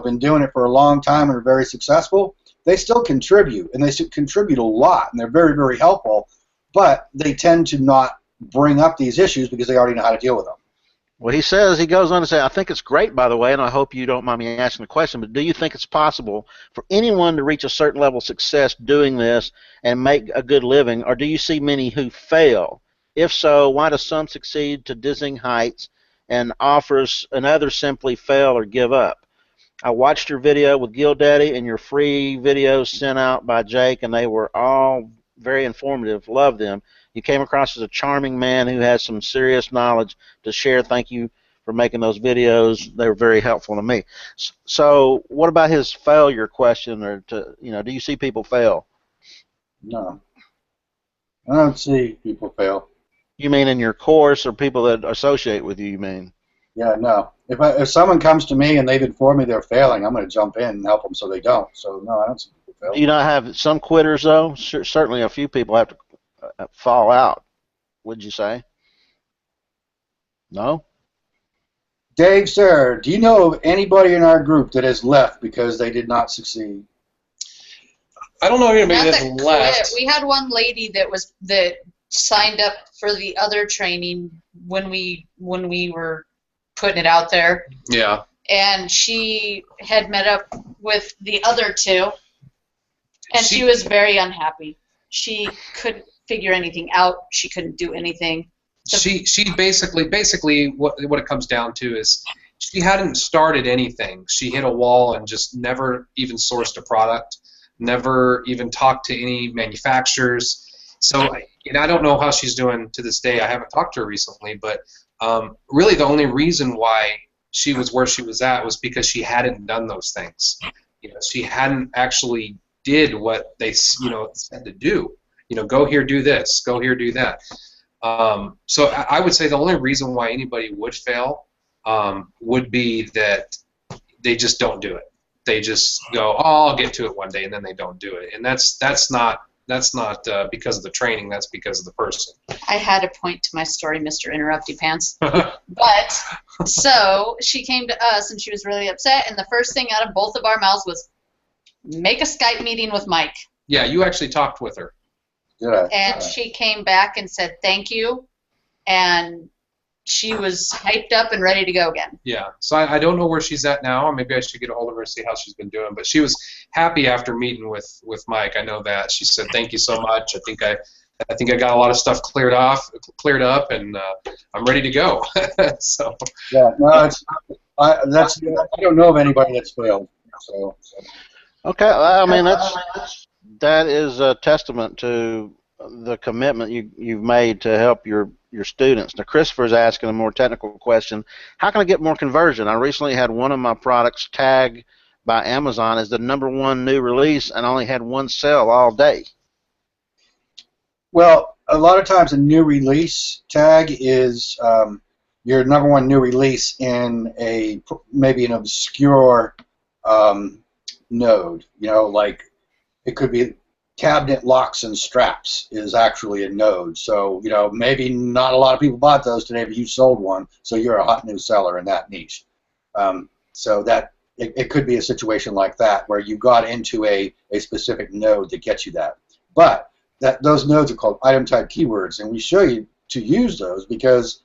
been doing it for a long time and are very successful, they still contribute, and they contribute a lot, and they're very, very helpful, but they tend to not bring up these issues because they already know how to deal with them. Well, he goes on to say, I think it's great, by the way, and I hope you don't mind me asking the question, but do you think it's possible for anyone to reach a certain level of success doing this and make a good living, or do you see many who fail? If so, why do some succeed to dizzying heights and others simply fail or give up? I watched your video with GildDaddy and your free videos sent out by Jake, and they were all very informative. Love them. You came across as a charming man who has some serious knowledge to share. Thank you for making those videos. They were very helpful to me. So what about his failure question, or do you see people fail? No. I don't see people fail. You mean in your course, or people that associate with you, you mean? Yeah, no. If someone comes to me and they've informed me they're failing, I'm going to jump in and help them so they don't. So, no, I don't see people fail. Do you not have some quitters, though? Certainly a few people have to fall out, would you say? No? Dave, sir, do you know of anybody in our group that has left because they did not succeed? I don't know anybody that's left. We had one lady that signed up for the other training when we were putting it out there. Yeah. And she had met up with the other two, and she was very unhappy. She couldn't figure anything out. She couldn't do anything. She basically what it comes down to is she hadn't started anything. She hit a wall and just never even sourced a product, never even talked to any manufacturers. So I don't know how she's doing to this day. I haven't talked to her recently, but really the only reason why she was where she was at was because she hadn't done those things. She hadn't actually did what they said to do. Go here, do this. Go here, do that. So I would say the only reason why anybody would fail would be that they just don't do it. They just go, oh, I'll get to it one day, and then they don't do it. And that's not because of the training. That's because of the person. I had a point to my story, Mr. Interrupty Pants. But so she came to us, and she was really upset. And the first thing out of both of our mouths was, make a Skype meeting with Mike. Yeah, you actually talked with her. Yeah. And she came back and said thank you, and she was hyped up and ready to go again. Yeah, so I don't know where she's at now. Maybe I should get a hold of her and see how she's been doing. But she was happy after meeting with Mike. I know that. She said thank you so much. I think I got a lot of stuff cleared up, and I'm ready to go. So. Yeah, no, I don't know of anybody that's failed. So. Okay, I mean that is a testament to the commitment you've made to help your students. Now, Christopher is asking a more technical question. How can I get more conversion? I recently had one of my products tagged by Amazon as the #1 new release and only had one sale all day. Well, a lot of times a new release tag is your #1 new release in maybe an obscure node. Like it could be cabinet locks and straps is actually a node. So, maybe not a lot of people bought those today, but you sold one, so you're a hot new seller in that niche. So that it could be a situation like that where you got into a specific node that gets you that. But those nodes are called item type keywords, and we show you to use those because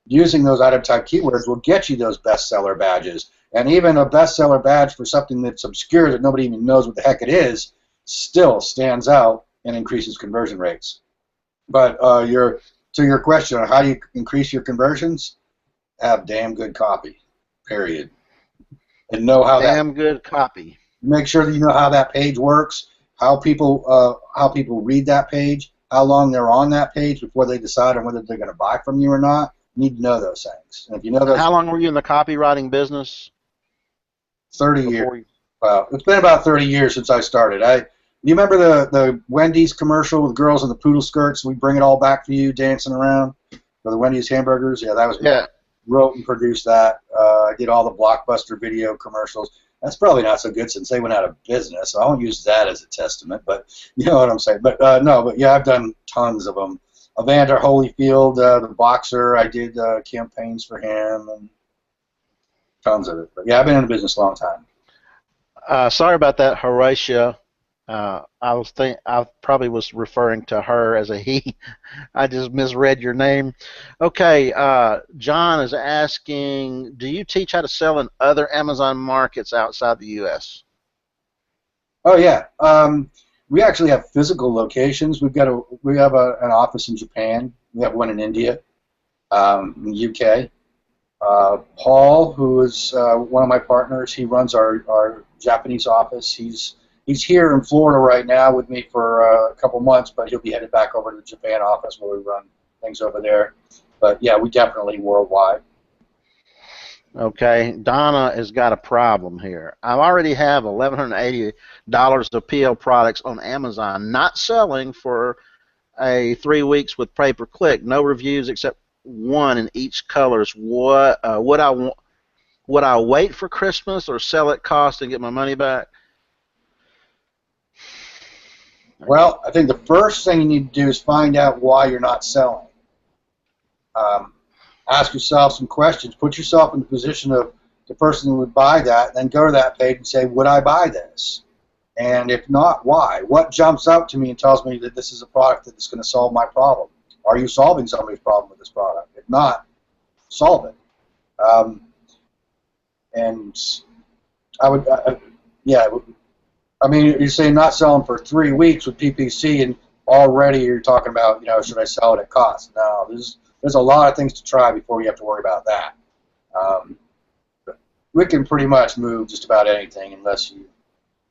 using those item type keywords will get you those bestseller badges. And even a bestseller badge for something that's obscure that nobody even knows what the heck it is still stands out and increases conversion rates. But to your question on how do you increase your conversions, have damn good copy, period. And know how good copy. Make sure that you know how that page works, how people read that page, how long they're on that page before they decide on whether they're going to buy from you or not. You need to know those things. And if you know those, How long were you in the copywriting business? 30 years. Before you... Well, it's been about 30 years since I started. You remember the Wendy's commercial with girls in the poodle skirts? We bring it all back for you, dancing around for the Wendy's hamburgers. Yeah, that was me. Yeah. Wrote and produced that. I did all the Blockbuster video commercials. That's probably not so good since they went out of business. So I won't use that as a testament, but you know what I'm saying. But no, but yeah, I've done tons of them. Evander Holyfield, the boxer, I did campaigns for him and tons of it. But yeah, I've been in the business a long time. Sorry about that, Horatio. I probably was referring to her as a he. I just misread your name. Okay, John is asking, do you teach how to sell in other Amazon markets outside the U.S.? Oh yeah, we actually have physical locations. We have an office in Japan. We have one in India, in the UK. Paul, who is one of my partners, he runs our Japanese office. He's here in Florida right now with me for a couple months, but he'll be headed back over to the Japan office where we run things over there. But yeah, we definitely worldwide. Okay, Donna has got a problem here. I already have $1,180 of PL products on Amazon, not selling for 3 weeks with pay-per-click, no reviews except one in each colors. What would I wait for Christmas or sell at cost and get my money back? Well, I think the first thing you need to do is find out why you're not selling. Ask yourself some questions. Put yourself in the position of the person who would buy that, and then go to that page and say, would I buy this? And if not, why? What jumps out to me and tells me that this is a product that is going to solve my problem? Are you solving somebody's problem with this product? If not, solve it. And I would, yeah, I mean, you're saying not selling for 3 weeks with PPC, and already you're talking about, should I sell it at cost? No, there's a lot of things to try before you have to worry about that. We can pretty much move just about anything unless you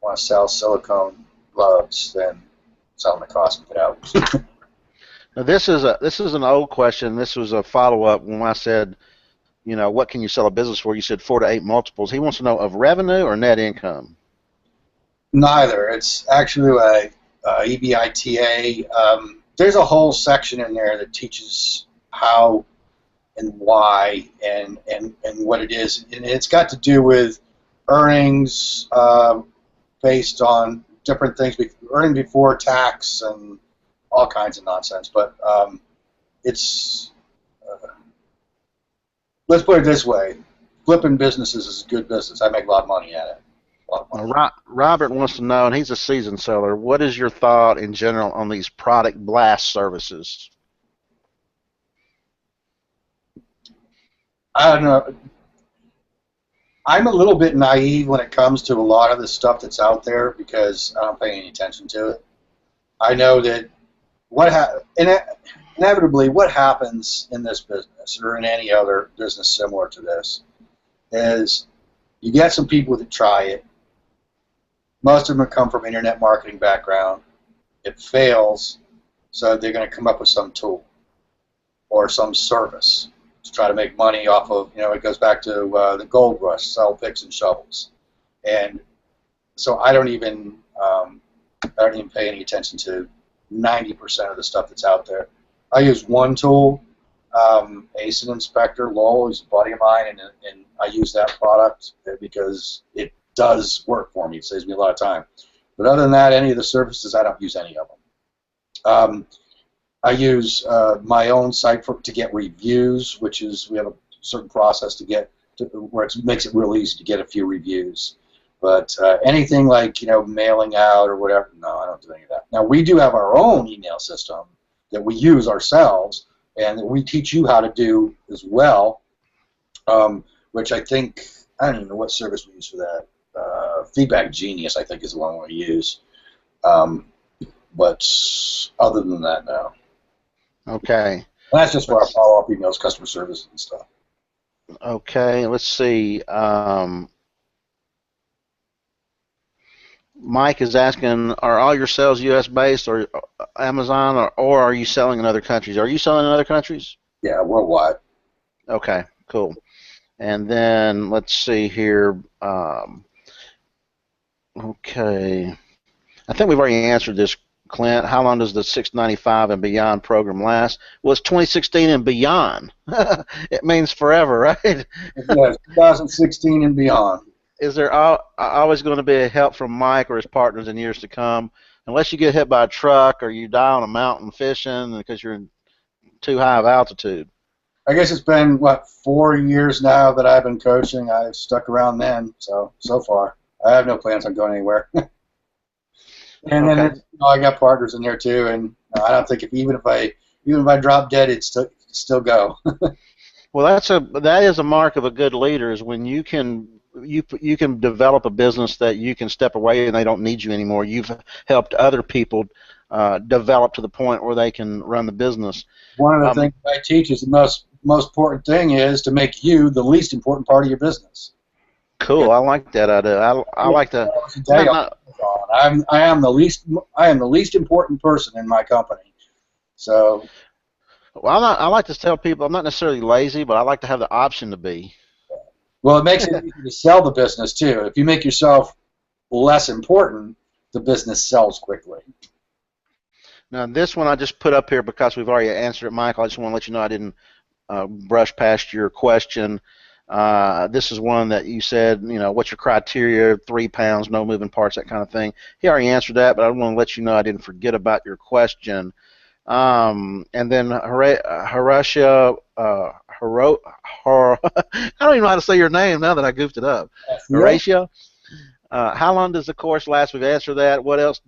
want to sell silicone gloves, then sell them at cost and get out. Now, this is an old question. This was a follow-up when I said, what can you sell a business for? You said 4 to 8 multiples. He wants to know of revenue or net income. Neither. It's actually a EBITDA. There's a whole section in there that teaches how and why and what it is, and it's got to do with earnings based on different things, earning before tax and all kinds of nonsense. But it's let's put it this way: flipping businesses is a good business. I make a lot of money at it. Robert wants to know, and he's a seasoned seller, what is your thought in general on these product blast services? I don't know. I'm a little bit naive when it comes to a lot of the stuff that's out there because I don't pay any attention to it. I know that inevitably what happens in this business or in any other business similar to this is you get some people that try it. Most of them come from internet marketing background. It fails, so they're going to come up with some tool or some service to try to make money off of, it goes back to the gold rush, sell picks and shovels. And so I don't even pay any attention to 90% of the stuff that's out there. I use one tool, ASIN Inspector. Lowell is a buddy of mine, and I use that product because it does work for me. It saves me a lot of time. But other than that, any of the services, I don't use any of them. I use my own site to get reviews, which is we have a certain process to get to where it makes it real easy to get a few reviews. But anything like mailing out or whatever, no, I don't do any of that. Now we do have our own email system that we use ourselves and that we teach you how to do as well, which I think I don't even know what service we use for that. Feedback Genius, I think, is the one we use. But other than that, no. Okay. That's just for our follow-up emails, customer service and stuff. Okay, let's see. Mike is asking, are all your sales U.S. based or Amazon, or are you selling in other countries? Are you selling in other countries? Yeah, worldwide. Okay, cool. And then let's see here. Okay, I think we've already answered this, Clint. How long does the 695 and beyond program last? Well, it's 2016 and beyond. It means forever, right? Yeah, 2016 and beyond. Is there always going to be a help from Mike or his partners in years to come? Unless you get hit by a truck or you die on a mountain fishing because you're in too high of altitude. I guess it's been, what, 4 years now that I've been coaching. I've stuck around then, so far. I have no plans on going anywhere. And then I got partners in there too, and I don't think even if I drop dead, it'd still go. Well, that is a mark of a good leader, is when you can develop a business that you can step away and they don't need you anymore. You've helped other people develop to the point where they can run the business. One of the things I teach is the most important thing is to make you the least important part of your business. Cool. I like that idea. I like that. I am the least important person in my company. So. Well, I like to tell people I'm not necessarily lazy, but I like to have the option to be. Well, it makes it easy to sell the business too. If you make yourself less important, the business sells quickly. Now, this one I just put up here because we've already answered it, Michael. I just want to let you know I didn't brush past your question. This is one that you said, what's your criteria? 3 pounds, no moving parts, that kind of thing. He already answered that, but I want to let you know I didn't forget about your question. And then Horatia, I don't even know how to say your name now that I goofed it up. Horatio, how long does the course last? We've answered that. What else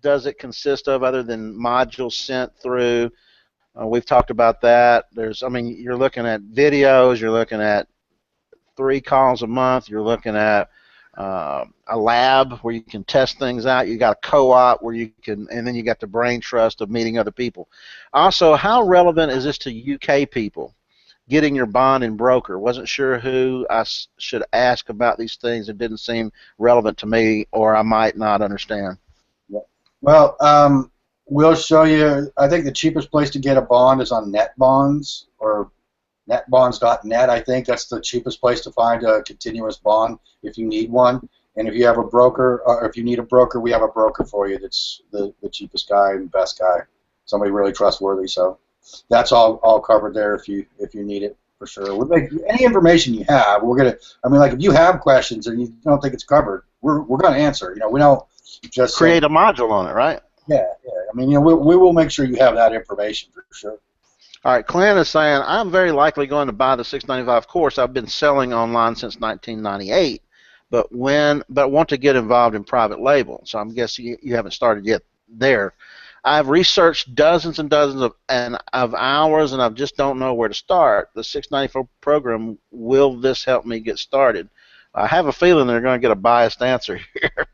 does it consist of other than modules sent through? We've talked about that. You're looking at videos, you're looking at 3 calls a month, you're looking at a lab where you can test things out, you got a co-op where you can, and then you got the brain trust of meeting other people. Also, how relevant is this to UK people? Getting your bond and broker. Wasn't sure who I should ask about these things. It didn't seem relevant to me, or I might not understand. Well, we'll show you. I think the cheapest place to get a bond is on NetBonds or netbonds.net. I think that's the cheapest place to find a continuous bond if you need one. And if you have a broker, or if you need a broker, we have a broker for you that's the cheapest guy and best guy, somebody really trustworthy. So that's all covered there if you need it, for sure. We'll make any information you have. We're gonna. Like if you have questions and you don't think it's covered, we're gonna answer. We don't just create a module on it, right? Yeah. We will make sure you have that information for sure. All right, Clint is saying, I'm very likely going to buy the $695 course. I've been selling online since 1998, but want to get involved in private label. So I'm guessing you haven't started yet there. I've researched dozens and dozens of hours, and I just don't know where to start. The $694 program, will this help me get started? I have a feeling they're going to get a biased answer here.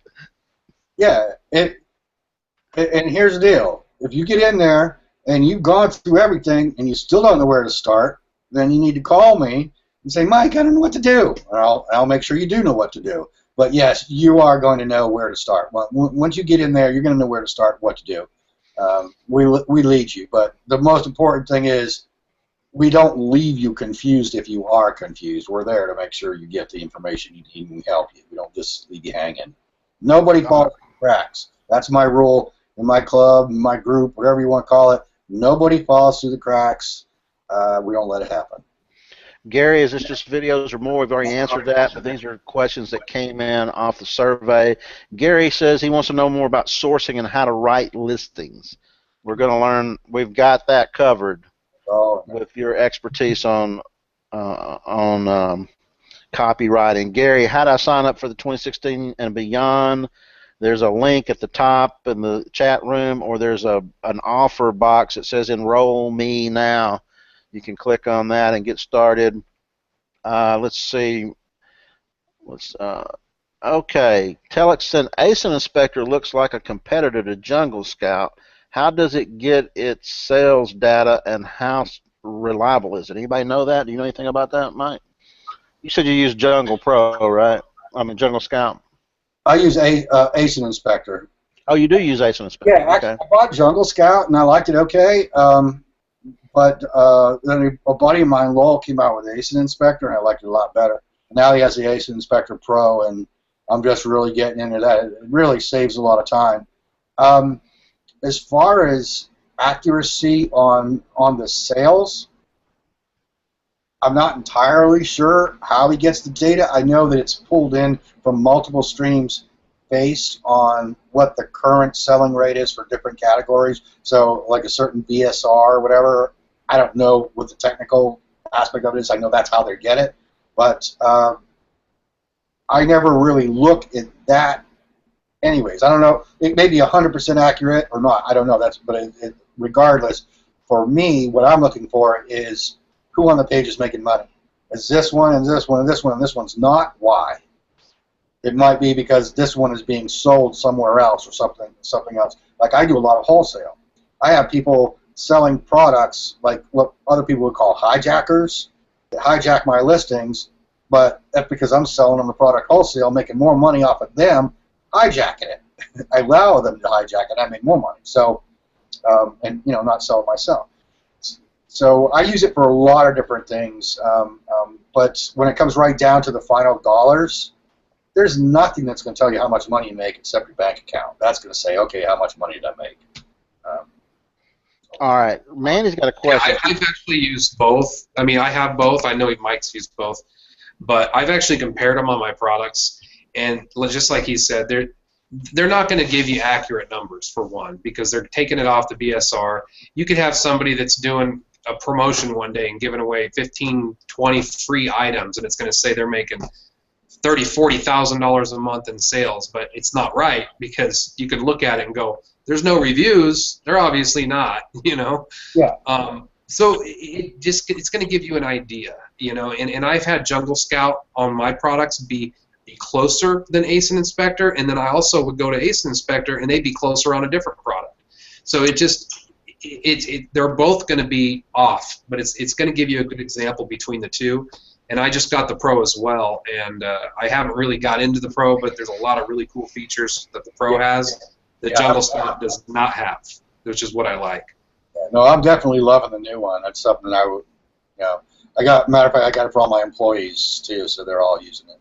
Yeah, and here's the deal. If you get in there and you've gone through everything and you still don't know where to start, then you need to call me and say, Mike, I don't know what to do. I'll make sure you do know what to do. But yes, you are going to know where to start. Once you get in there, you're going to know where to start, what to do. We lead you, but the most important thing is we don't leave you confused if you are confused. We're there to make sure you get the information you need and we help you. We don't just leave you hanging. Nobody falls through the cracks. That's my rule in my club, in my group, whatever you want to call it. Nobody falls through the cracks. We don't let it happen. Gary, is this just videos or more? We've already answered that, but these are questions that came in off the survey. Gary says he wants to know more about sourcing and how to write listings. We're going to learn. We've got that covered with your expertise on copywriting. Gary, how do I sign up for the 2016 and beyond? There's a link at the top in the chat room, or there's an offer box that says enroll me now. You can click on that and get started. Let's see. Okay. Telex and ASIN Inspector looks like a competitor to Jungle Scout. How does it get its sales data, and how reliable is it? Anybody know that? Do you know anything about that, Mike? You said you use Jungle Pro, right? Jungle Scout. I use ASIN Inspector. Oh, you do use ASIN Inspector. Yeah, actually, I bought Jungle Scout and I liked it okay. But then a buddy of mine, Lowell, came out with ASIN Inspector and I liked it a lot better. Now he has the ASIN Inspector Pro, and I'm just really getting into that. It really saves a lot of time. As far as accuracy on the sales, I'm not entirely sure how he gets the data. I know that it's pulled in from multiple streams based on what the current selling rate is for different categories. So like a certain BSR or whatever, I don't know what the technical aspect of it is. I know that's how they get it. But I never really look at that anyways. I don't know. It may be 100% accurate or not. I don't know. But regardless, for me, what I'm looking for is who on the page is making money. Is this one and this one and this one and this one's not? Why? It might be because this one is being sold somewhere else or something else. Like I do a lot of wholesale. I have people selling products like what other people would call hijackers that hijack my listings, but that's because I'm selling them the product wholesale, making more money off of them hijacking it. I allow them to hijack it. I make more money. So, and not sell it myself. So I use it for a lot of different things, but when it comes right down to the final dollars, there's nothing that's going to tell you how much money you make except your bank account. That's going to say, okay, how much money did I make? All right, Mandy's got a question. Yeah, I've actually used both. I mean, I have both. I know Mike's used both, but I've actually compared them on my products, and just like he said, they're not going to give you accurate numbers for one because they're taking it off the BSR. You could have somebody that's doing a promotion one day and giving away 15, 20 free items, and it's going to say they're making $30,000, $40,000 a month in sales, but it's not right because you could look at it and go, "There's no reviews. They're obviously not," Yeah. So it's going to give you an idea, And I've had Jungle Scout on my products be closer than ASIN Inspector, and then I also would go to ASIN Inspector and they'd be closer on a different product. So they're both going to be off, but it's going to give you a good example between the two. And I just got the Pro as well, and I haven't really got into the Pro, but there's a lot of really cool features that the Pro has that Jungle Scout does not have, which is what I like. Yeah, no, I'm definitely loving the new one. That's something I would, matter of fact, I got it for all my employees too, so they're all using it.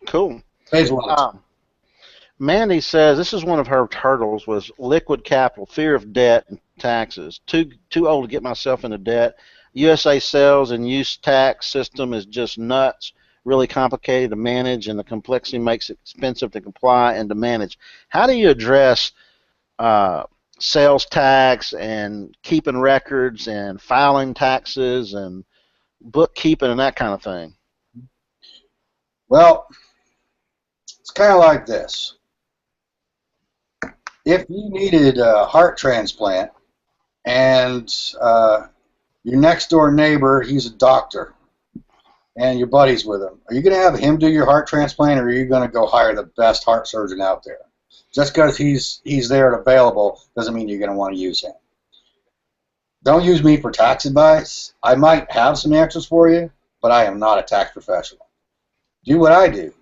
Cool. Phase one. Mandy says this is one of her hurdles was liquid capital, fear of debt and taxes. Too old to get myself into debt. USA sales and use tax system is just nuts, really complicated to manage, and the complexity makes it expensive to comply and to manage. How do you address sales tax and keeping records and filing taxes and bookkeeping and that kind of thing? Well, it's kind of like this. If you needed a heart transplant and your next door neighbor, he's a doctor, and your buddy's with him, are you going to have him do your heart transplant, or are you going to go hire the best heart surgeon out there? Just because he's there and available doesn't mean you're going to want to use him. Don't use me for tax advice. I might have some answers for you, but I am not a tax professional. Do what I do.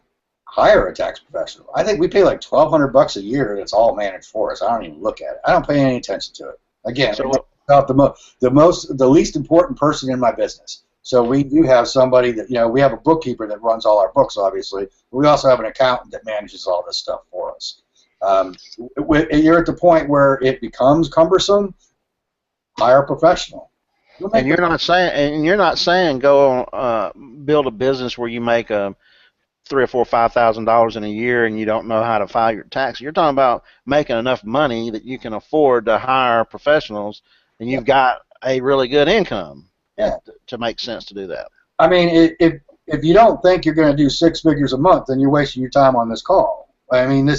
Hire a tax professional. I think we pay like $1,200 a year, and it's all managed for us. I don't even look at it. I don't pay any attention to it. Again, about the least important person in my business. So we do have somebody that, we have a bookkeeper that runs all our books, obviously. But we also have an accountant that manages all this stuff for us. You're at the point where it becomes cumbersome. Hire a professional. And you're not saying go build a business where you make $3,000 or $4,000 in a year and you don't know how to file your tax. You're talking about making enough money that you can afford to hire professionals, and you've got a really good income to make sense to do that. I mean, if you don't think you're going to do 6 figures a month, then you're wasting your time on this call. I mean,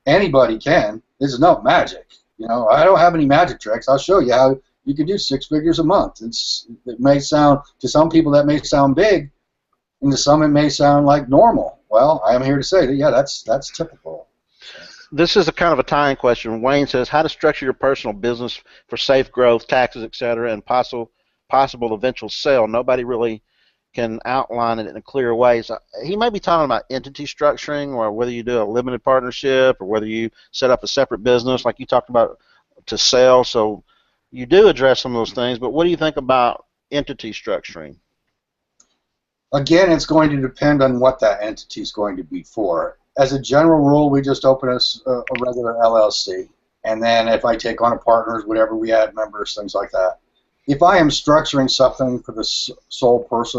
anybody can. This is no magic. I don't have any magic tricks. I'll show you how you can do 6 figures a month. It may sound, to some people that may sound big, and to some it may sound like normal. Well, I am here to say that, that's typical. This is a kind of a tying question. Wayne says, how to structure your personal business for safe growth, taxes, etc., and possible eventual sale. Nobody really can outline it in a clear way. So he may be talking about entity structuring, or whether you do a limited partnership, or whether you set up a separate business like you talked about to sell. So you do address some of those things, but what do you think about entity structuring? Again, it's going to depend on what that entity is going to be for. As a general rule, we just open a regular LLC, and then if I take on a partners, whatever, we add members, things like that. If I am structuring something for the sole purpose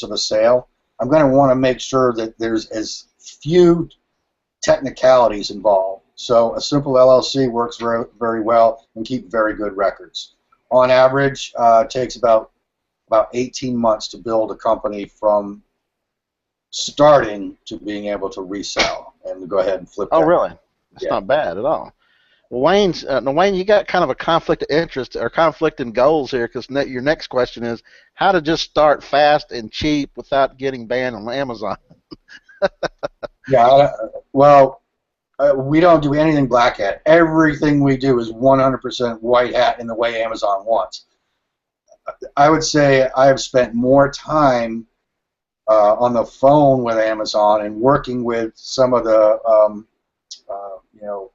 of a sale, I'm going to want to make sure that there's as few technicalities involved. So a simple LLC works very, very well and keep very good records. On average, it takes about 18 months to build a company from starting to being able to resell and to go ahead and flip. Oh, really? That's Yeah. not bad at all. Well, Wayne, you got kind of a conflict of interest or conflict in goals here, because your next question is how to just start fast and cheap without getting banned on Amazon. Yeah, well, we don't do anything black hat. Everything we do is 100% white hat in the way Amazon wants. I would say I have spent more time on the phone with Amazon and working with some of the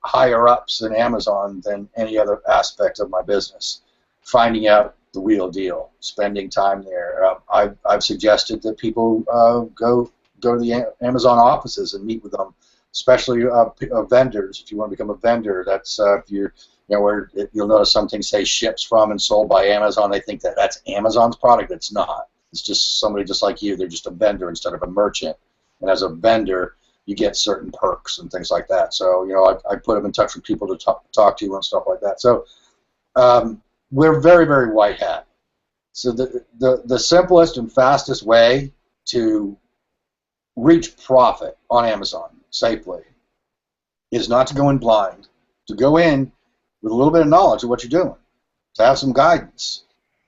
higher ups in Amazon than any other aspect of my business. Finding out the real deal, spending time there. I've suggested that people go to the Amazon offices and meet with them, especially vendors. If you want to become a vendor, that's if you're where you'll notice some things say ships from and sold by Amazon. They think that that's Amazon's product. It's not. It's just somebody just like you. They're just a vendor instead of a merchant. And as a vendor, you get certain perks and things like that. So I put them in touch with people to talk to and stuff like that. So we're very, very white hat. So the simplest and fastest way to reach profit on Amazon safely is not to go in blind, to go in with a little bit of knowledge of what you're doing, to have some guidance,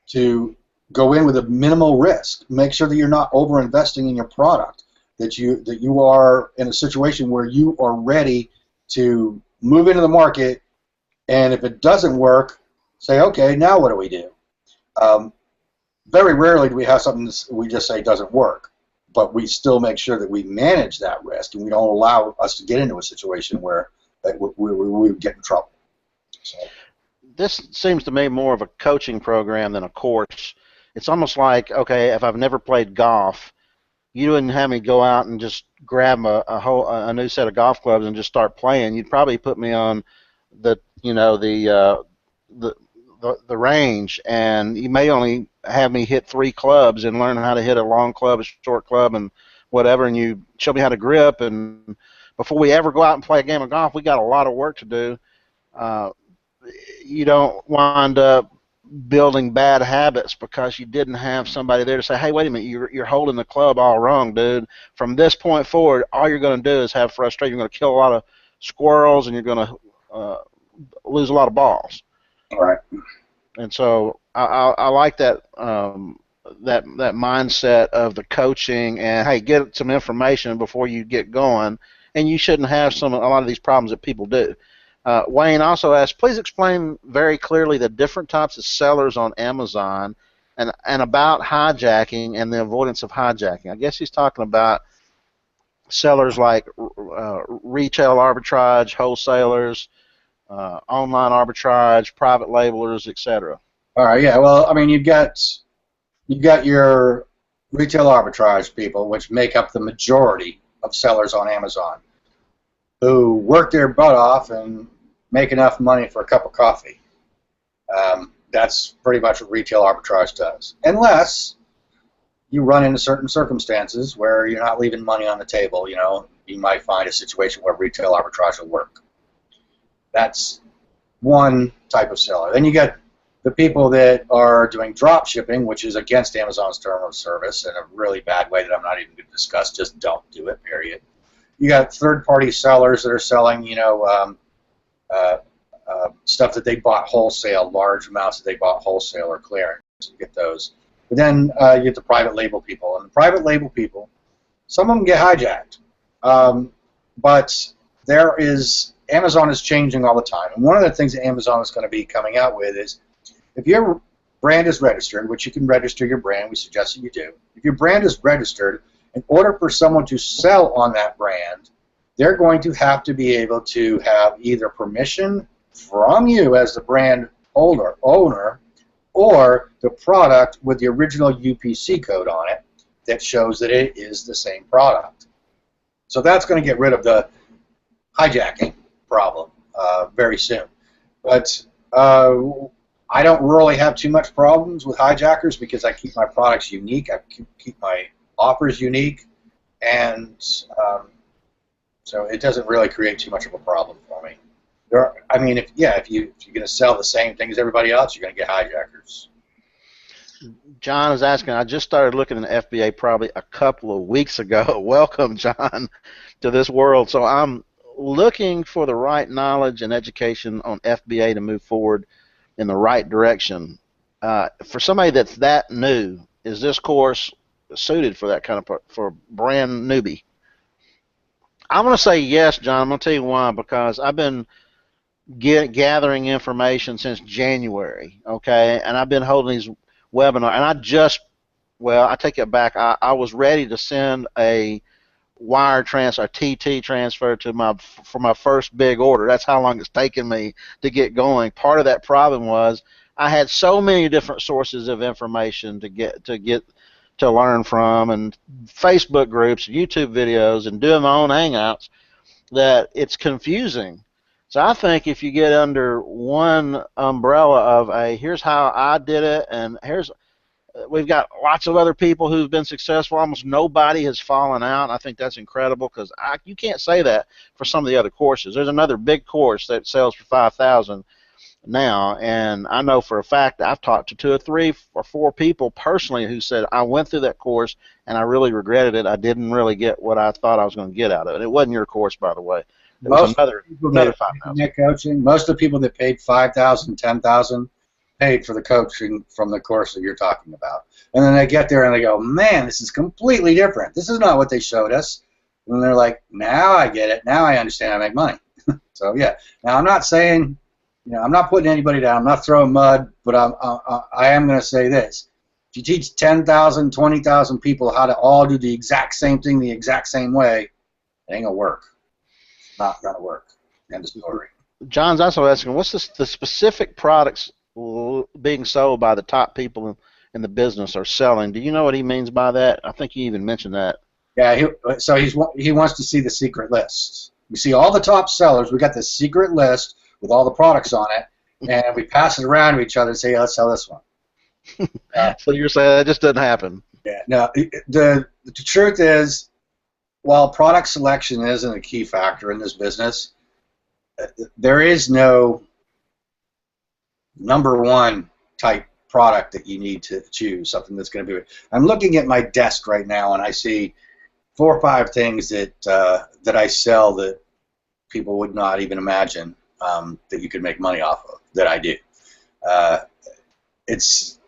to go in with a minimal risk, make sure that you're not over-investing in your product, that you are in a situation where you are ready to move into the market, and if it doesn't work, say, okay, now what do we do? Very rarely do we have something that we just say doesn't work, but we still make sure that we manage that risk and we don't allow us to get into a situation where we get in trouble. So. This seems to me more of a coaching program than a course. It's almost like, okay, if I've never played golf, you wouldn't have me go out and just grab a new set of golf clubs and just start playing. You'd probably put me on the range, and you may only have me hit 3 clubs and learn how to hit a long club, a short club, and whatever, and you show me how to grip. And before we ever go out and play a game of golf, we got a lot of work to do. You don't wind up building bad habits because you didn't have somebody there to say, hey, wait a minute, you're holding the club all wrong, dude. From this point forward, all you're going to do is have frustration. You're going to kill a lot of squirrels, and you're going to lose a lot of balls. All right. And so I like that that mindset of the coaching, and hey, get some information before you get going, and you shouldn't have a lot of these problems that people do. Wayne also asked, please explain very clearly the different types of sellers on Amazon and about hijacking and the avoidance of hijacking. I guess he's talking about sellers like retail arbitrage, wholesalers, online arbitrage, private labelers, etc. All right, yeah. Well, I mean, you've got your retail arbitrage people, which make up the majority of sellers on Amazon, who work their butt off and make enough money for a cup of coffee. That's pretty much what retail arbitrage does, unless you run into certain circumstances where you're not leaving money on the table. You might find a situation where retail arbitrage will work. That's one type of seller. Then you got the people that are doing drop shipping, which is against Amazon's term of service in a really bad way that I'm not even going to discuss. Just don't do it, period. You got third-party sellers that are selling, stuff that they bought wholesale, large amounts that they bought wholesale or clearance. You get those. But then you get the private label people. And the private label people, some of them get hijacked. But Amazon is changing all the time. And one of the things that Amazon is going to be coming out with is if you're brand is registered, which you can register your brand, we suggest that you do. If your brand is registered, in order for someone to sell on that brand, they're going to have to be able to have either permission from you as the brand owner, or the product with the original UPC code on it that shows that it is the same product. So that's going to get rid of the hijacking problem very soon. But I don't really have too much problems with hijackers because I keep my products unique. I keep my offers unique, and so it doesn't really create too much of a problem for me. I mean, if you're going to sell the same thing as everybody else, you're going to get hijackers. John is asking, I just started looking at FBA probably a couple of weeks ago. Welcome, John, to this world. So I'm looking for the right knowledge and education on FBA to move forward in the right direction. For somebody that's that new, is this course suited for that kind of for brand newbie? I'm going to say yes, John. I'm going to tell you why. Because I've been gathering information since January, okay, and I've been holding these webinars, and I take it back. I was ready to send a wire transfer, a TT transfer for my first big order. That's how long it's taken me to get going. Part of that problem was I had so many different sources of information to learn from, and Facebook groups, YouTube videos, and doing my own hangouts, that it's confusing. So I think if you get under one umbrella of here's how I did it, and we've got lots of other people who've been successful. Almost nobody has fallen out. I think that's incredible, because you can't say that for some of the other courses. There's another big course that sells for $5,000 now, and I know for a fact I've talked to 2 or 3 or 4 people personally who said, I went through that course and I really regretted it. I didn't really get what I thought I was going to get out of it. It wasn't your course, by the way. It was another $5,000. Coaching, most of the people that paid $5,000, $10,000 paid for the coaching from the course that you're talking about. And then they get there and they go, man, this is completely different. This is not what they showed us. And they're like, now I get it. Now I understand how to make money. So, yeah. Now, I'm not saying, I'm not putting anybody down. I'm not throwing mud, but I am going to say this. If you teach 10,000, 20,000 people how to all do the exact same thing the exact same way, it ain't going to work. It's not going to work. End of story. John's also asking, what's the specific products being sold by the top people in the business are selling? Do you know what he means by that? I think you even mentioned that. Yeah, he wants to see the secret list. We see all the top sellers. We got this secret list with all the products on it, and we pass it around to each other and say, let's sell this one. So you're saying that just doesn't happen? Yeah. No. The truth is, while product selection isn't a key factor in this business, there is no number one type product that you need to choose, something that's going to be. I'm looking at my desk right now, and I see 4 or 5 things that I sell that people would not even imagine that you could make money off of, that I do. It's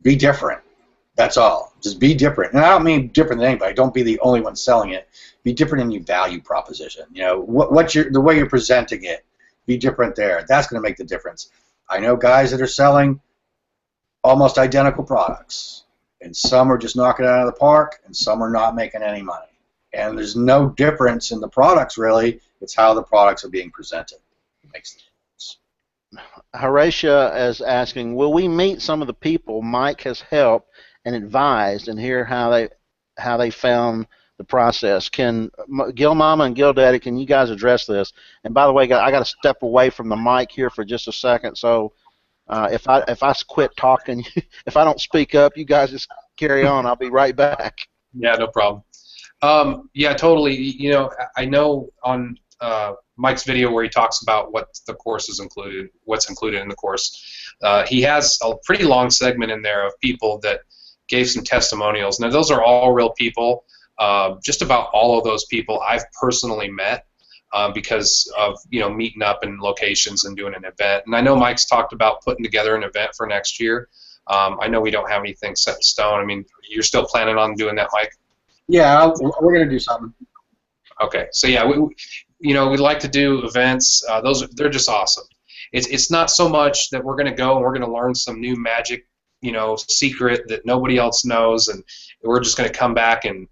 be different. That's all. Just be different. And I don't mean different than anybody. Don't be the only one selling it. Be different in your value proposition. The way you're presenting it. Be different there. That's going to make the difference. I know guys that are selling almost identical products, and some are just knocking it out of the park, and some are not making any money. And there's no difference in the products, really. It's how the products are being presented. It makes the difference. Horatia is asking, will we meet some of the people Mike has helped and advised, and hear how they found the process? Can Gil Mama and Gil Daddy, can you guys address this? And by the way, I got to step away from the mic here for just a second, so if I quit talking, if I don't speak up, you guys just carry on. I'll be right back. Yeah, no problem. Yeah, totally. I know on Mike's video where he talks about what the course is included, what's included in the course. He has a pretty long segment in there of people that gave some testimonials. Now, those are all real people. Just about all of those people I've personally met because of meeting up in locations and doing an event. And I know Mike's talked about putting together an event for next year. I know we don't have anything set in stone. I mean, you're still planning on doing that, Mike? Yeah, we're going to do something. Okay, so yeah, we'd like to do events. They're just awesome. It's not so much that we're going to go and we're going to learn some new magic, secret that nobody else knows, and we're just going to come back and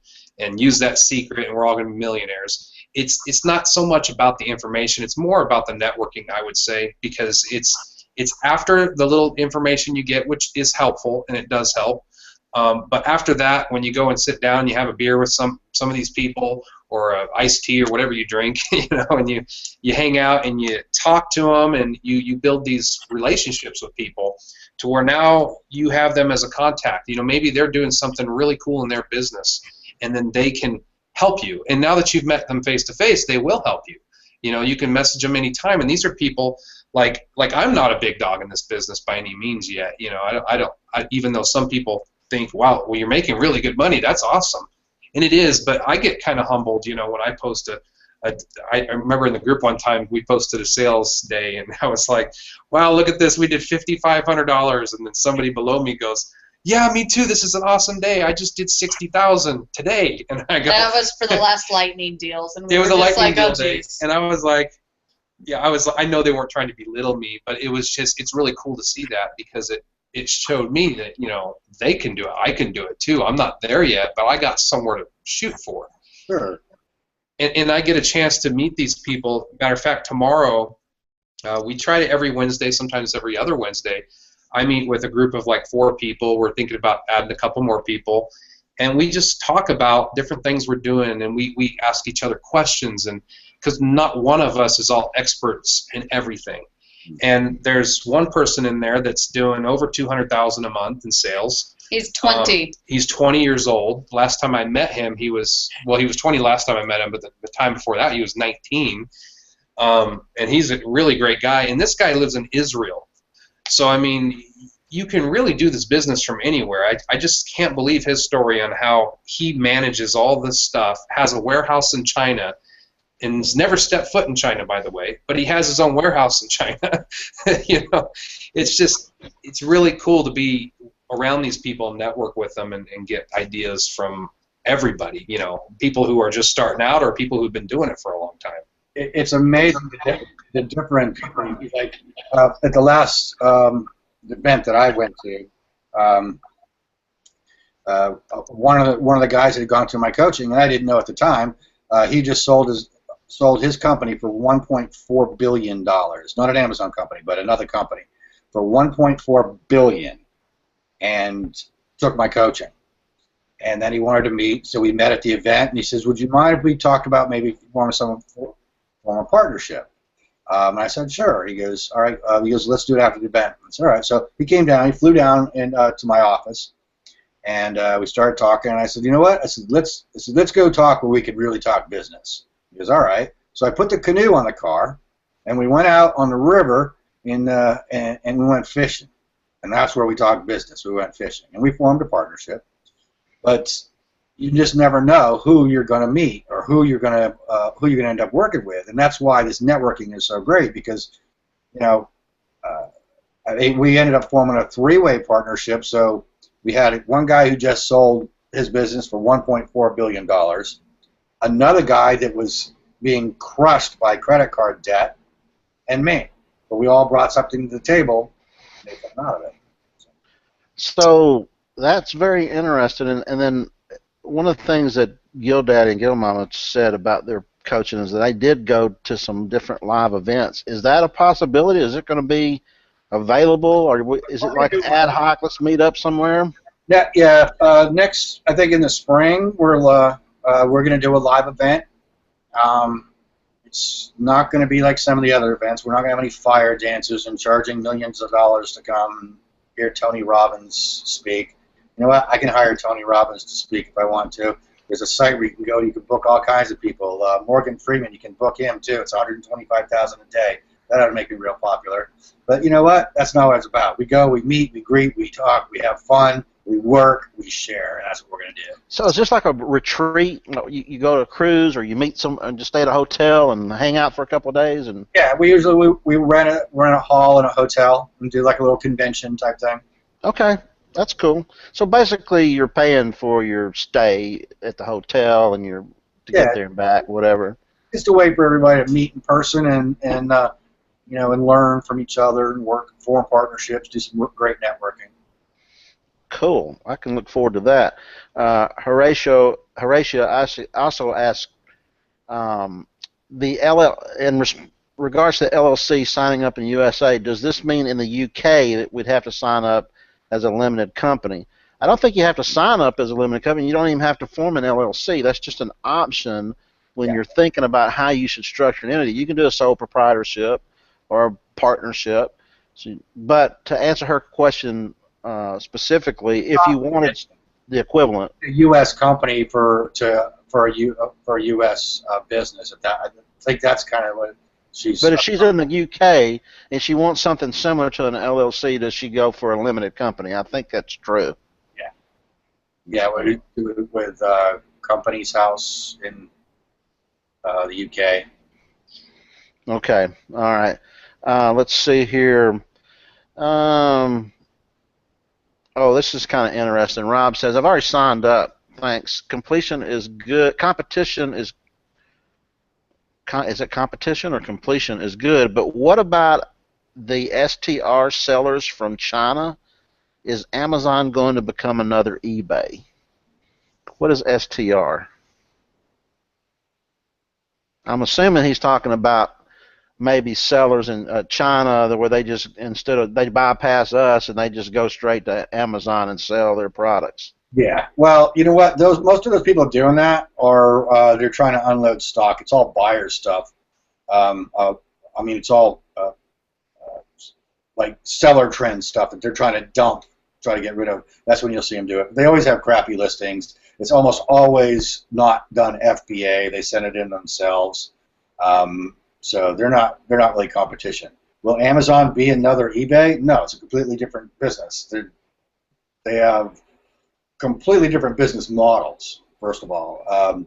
use that secret, and we're all going to be millionaires. It's not so much about the information. It's more about the networking, I would say, because it's after the little information you get, which is helpful, and it does help. But after that, when you go and sit down, you have a beer with some of these people, or an iced tea, or whatever you drink, and you hang out and you talk to them, and you build these relationships with people, to where now you have them as a contact. Maybe they're doing something really cool in their business, and then they can help you. And now that you've met them face to face, they will help you. You can message them anytime, and these are people like I'm not a big dog in this business by any means yet. Even though some people think, wow, well, you're making really good money, that's awesome, and it is. But I get kind of humbled, when I post I remember in the group one time we posted a sales day, and I was like, wow, look at this, we did $5,500, and then somebody below me goes, yeah, me too, this is an awesome day, I just did $60,000 today. And I go, that was for the last lightning deals, and it was a lightning deal oh, day, and I was like, I know they weren't trying to belittle me, but it's really cool to see that, because it showed me that they can do it, I can do it too. I'm not there yet, but I got somewhere to shoot for. Sure. And I get a chance to meet these people. Matter of fact, tomorrow, we try to every Wednesday, sometimes every other Wednesday, I meet with a group of like 4 people. We're thinking about adding a couple more people, and we just talk about different things we're doing, and we ask each other questions, and because not one of us is all experts in everything. And there's one person in there that's doing over $200,000 a month in sales. He's 20. He's 20 years old. Last time I met him, he was 20 last time I met him, but the time before that he was 19. And he's a really great guy. And this guy lives in Israel. So, I mean, you can really do this business from anywhere. I just can't believe his story on how he manages all this stuff, has a warehouse in China, and has never stepped foot in China, by the way, but he has his own warehouse in China. It's really cool to be around these people and network with them and get ideas from everybody, people who are just starting out or people who've been doing it for a long time. It's amazing the different, like at the last event that I went to, one of the guys that had gone through my coaching, and I didn't know at the time, he just sold his company for $1.4 billion. Not an Amazon company, but another company, for $1.4 billion, and took my coaching. And then he wanted to meet, so we met at the event, and he says, would you mind if we talked about maybe forming a partnership? And I said, sure. He goes, all right. He goes, let's do it after the event. I said, all right. So he came down. He flew down to my office, and we started talking. And I said, you know what? I said, let's go talk where we could really talk business. He goes, all right. So I put the canoe on the car, and we went out on the river, and we went fishing. And that's where we talked business. We went fishing, and we formed a partnership. But you just never know who you're going to meet or who you're going to end up working with, and that's why this networking is so great. Because we ended up forming a 3-way partnership. So we had one guy who just sold his business for $1.4 billion, another guy that was being crushed by credit card debt, and me. But we all brought something to the table and made something out of it. So that's very interesting. And then one of the things that GillDaddy and GillMama said about their coaching is that they did go to some different live events. Is that a possibility? Is it going to be available, or is it like ad hoc? Let's meet up somewhere. Yeah. Next, I think in the spring, we're going to do a live event. It's not going to be like some of the other events. We're not going to have any fire dancers and charging millions of dollars to come and hear Tony Robbins speak. You know what? I can hire Tony Robbins to speak if I want to. There's a site where you can go. You can book all kinds of people. Morgan Freeman, you can book him too. It's $125,000 a day. That ought to make me real popular. But you know what? That's not what it's about. We go, we meet, we greet, we talk, we have fun, we work, we share, and that's what we're going to do. So it's just like a retreat. You go to a cruise, or you meet some and just stay at a hotel and hang out for a couple of days. And yeah, we usually we rent a hall in a hotel and do like a little convention type thing. Okay. That's cool. So basically, you're paying for your stay at the hotel and get there and back, whatever. Just a way for everybody to meet in person and and learn from each other and form partnerships, do some great networking. Cool. I can look forward to that. Horatio also asked in regards to the LLC signing up in USA, does this mean in the UK that we'd have to sign up as a limited company? I don't think you have to sign up as a limited company. You don't even have to form an LLC. That's just an option when you're thinking about how you should structure an entity. You can do a sole proprietorship or a partnership. But to answer her question specifically, if you wanted the equivalent, a U.S. company for a U.S. business, I think that's kind of what she's. But if she's in the UK and she wants something similar to an LLC, does she go for a limited company? I think that's true. Yeah, with Company's House in the UK. Okay, all right. Let's see here. Oh, this is kind of interesting. Rob says, I've already signed up. Thanks. Completion is good. Competition is it competition or completion is good, but what about the STR sellers from China? Is Amazon going to become another eBay? What is STR? I'm assuming he's talking about maybe sellers in China where they just they bypass us and they just go straight to Amazon and sell their products. Yeah. Well, you know what? Most of those people doing that are they're trying to unload stock. It's all buyer stuff. I mean, it's all like seller trend stuff that they're trying to dump, try to get rid of. That's when you'll see them do it. They always have crappy listings. It's almost always not done FBA. They send it in themselves. So they're not really competition. Will Amazon be another eBay? No, it's a completely different business. They have completely different business models. First of all,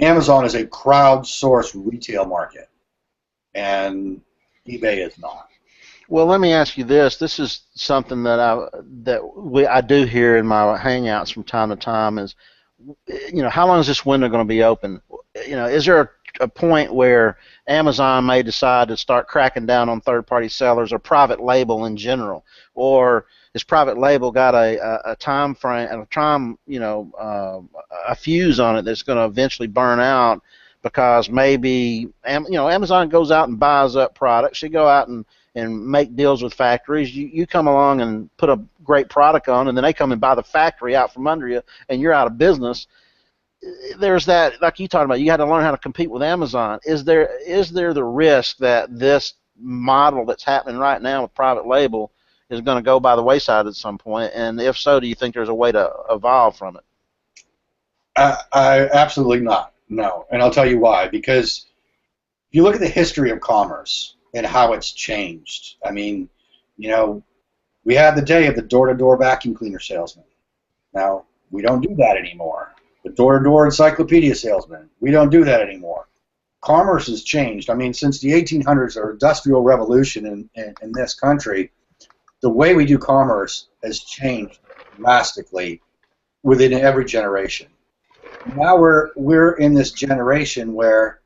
Amazon is a crowdsourced retail market, and eBay is not. Well, let me ask you this. This is something that I do hear in my hangouts from time to time is, how long is this window going to be open? Is there a point where Amazon may decide to start cracking down on third-party sellers or private label in general, or is private label got a time frame and a fuse on it that's going to eventually burn out because maybe Amazon goes out and buys up products. They go out and make deals with factories. You come along and put a great product on, and then they come and buy the factory out from under you, and you're out of business. There's that, like you talked about, you had to learn how to compete with Amazon. Is there the risk that this model that's happening right now with private label is going to go by the wayside at some point? And if so, do you think there's a way to evolve from it? I absolutely not. No, and I'll tell you why. Because if you look at the history of commerce and how it's changed, I mean, we had the day of the door-to-door vacuum cleaner salesman. Now, we don't do that anymore. The door-to-door encyclopedia salesman, we don't do that anymore. Commerce has changed. I mean, since the 1800s, or Industrial Revolution in this country, the way we do commerce has changed drastically within every generation. Now we're in this generation where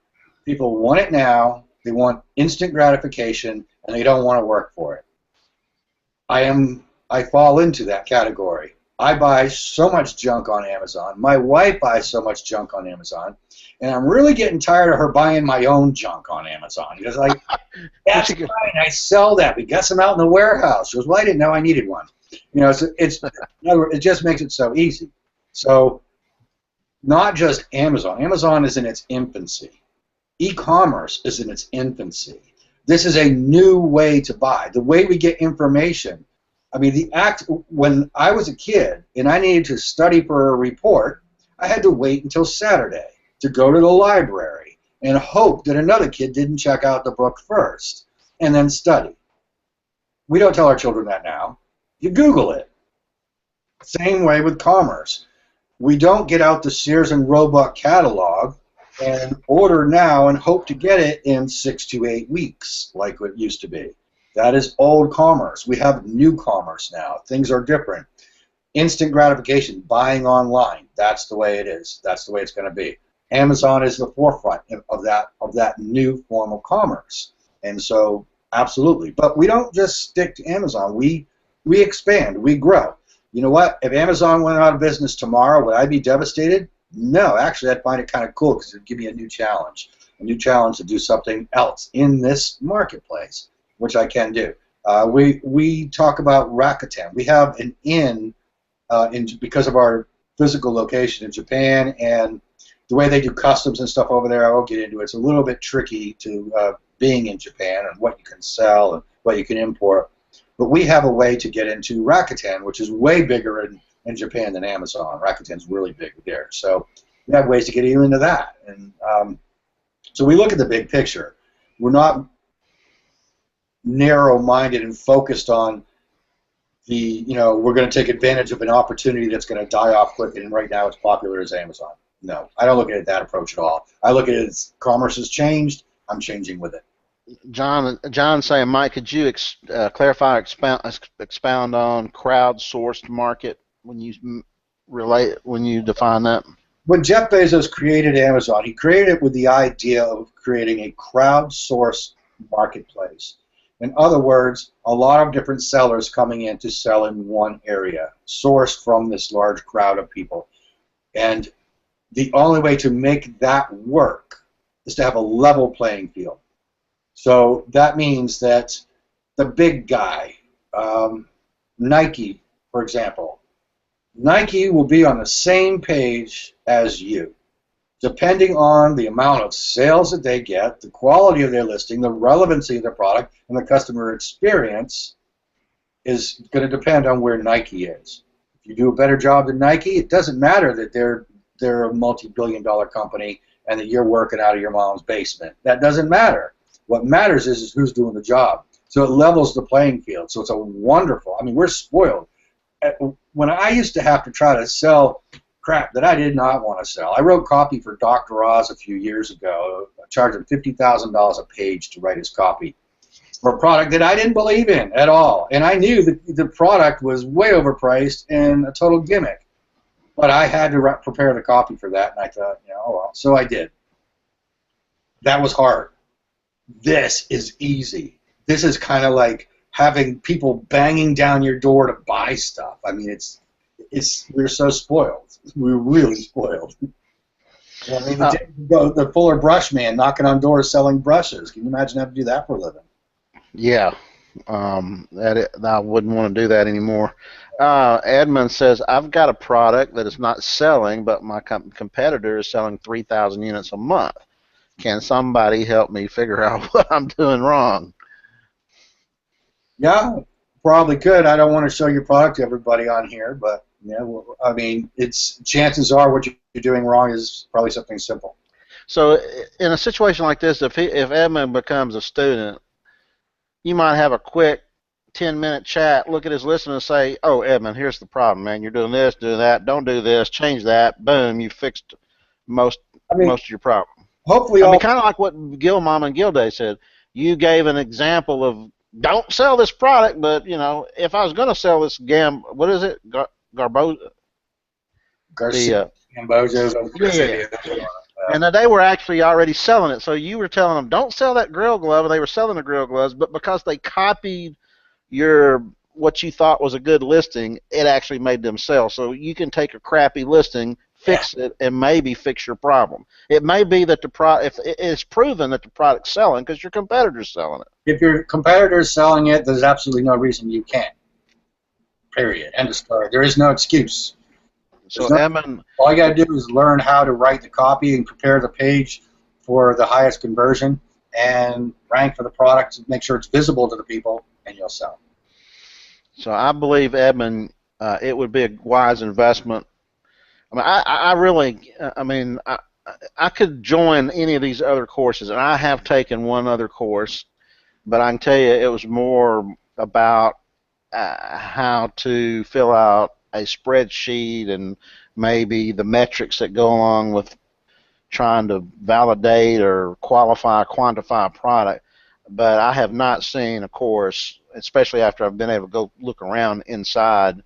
people want it now, they want instant gratification, and they don't want to work for it. I fall into that category. I buy so much junk on Amazon. My wife buys so much junk on Amazon, and I'm really getting tired of her buying my own junk on Amazon. Because that's fine. I sell that. We got some out in the warehouse. She goes, well, I didn't know I needed one. In other words, it just makes it so easy. So, not just Amazon. Amazon is in its infancy. E-commerce is in its infancy. This is a new way to buy. The way we get information. I mean, when I was a kid and I needed to study for a report, I had to wait until Saturday to go to the library and hope that another kid didn't check out the book first and then study. We don't tell our children that now. You Google it. Same way with commerce. We don't get out the Sears and Roebuck catalog and order now and hope to get it in 6 to 8 weeks like it used to be. That is old commerce. We have new commerce now. Things are different. Instant gratification, buying online. That's the way it is. That's the way it's going to be. Amazon is the forefront of that new form of commerce. And so, absolutely. But we don't just stick to Amazon. We expand. We grow. You know what? If Amazon went out of business tomorrow, would I be devastated? No. Actually, I'd find it kind of cool because it'd give me a new challenge to do something else in this marketplace, which I can do. We talk about Rakuten. We have an because of our physical location in Japan and the way they do customs and stuff over there. I won't get into it. It's a little bit tricky to being in Japan and what you can sell and what you can import. But we have a way to get into Rakuten, which is way bigger in Japan than Amazon. Rakuten's really big there. So we have ways to get you into that. And so we look at the big picture. We're not narrow-minded and focused on we're going to take advantage of an opportunity that's going to die off quickly, and right now it's popular as Amazon. No, I don't look at it that approach at all. I look at it as commerce has changed. I'm changing with it. John saying, Mike, could you clarify, expound on crowdsourced market when you define that? When Jeff Bezos created Amazon, he created it with the idea of creating a crowdsourced marketplace. In other words, a lot of different sellers coming in to sell in one area, sourced from this large crowd of people. And the only way to make that work is to have a level playing field. So that means that the big guy, Nike, for example, Nike will be on the same page as you, depending on the amount of sales that they get, the quality of their listing, the relevancy of their product, and the customer experience is going to depend on where Nike is. If you do a better job than Nike, it doesn't matter that they're a multi-billion-dollar company and that you're working out of your mom's basement. That doesn't matter. What matters is who's doing the job. So it levels the playing field. So it's a wonderful, I mean, we're spoiled. When I used to have to try to sell crap that I did not want to sell, I wrote copy for Dr. Oz a few years ago. I charged him $50,000 a page to write his copy for a product that I didn't believe in at all. And I knew that the product was way overpriced and a total gimmick. But I had to prepare the copy for that, and I thought, oh well. So I did. That was hard. This is easy. This is kind of like having people banging down your door to buy stuff. I mean, we're so spoiled. We're really spoiled. I mean, the Fuller Brush man knocking on doors selling brushes. Can you imagine having to do that for a living? Yeah, I wouldn't want to do that anymore. Edmund says, I've got a product that is not selling, but my competitor is selling 3,000 units a month. Can somebody help me figure out what I'm doing wrong? Yeah, probably could. I don't want to show your product to everybody on here, but yeah, well, I mean, chances are what you're doing wrong is probably something simple. So in a situation like this, if Edmund becomes a student, you might have a quick 10-minute chat, look at his list and say, oh, Edmund, here's the problem, man. You're doing this, doing that, don't do this, change that, boom, you fixed most of your problem. Hopefully, kind of like what Gil Mom and Gilday said. You gave an example of don't sell this product, but if I was going to sell this what is it? Garbozo. Yeah. And they were actually already selling it. So you were telling them, don't sell that grill glove, and they were selling the grill gloves, but because they copied what you thought was a good listing, it actually made them sell. So you can take a crappy listing, fix it, and maybe fix your problem. It may be that if it's proven that the product's selling because your competitor's selling it. If your competitor's selling it, there's absolutely no reason you can't. Period. End of story. There is no excuse. So all you got to do is learn how to write the copy and prepare the page for the highest conversion and rank for the product, make sure it's visible to the people, and you'll sell. So I believe, Edmund, it would be a wise investment. I mean, I could join any of these other courses, and I have taken one other course, but I can tell you it was more about how to fill out a spreadsheet and maybe the metrics that go along with trying to validate or quantify a product. But I have not seen a course, especially after I've been able to go look around inside,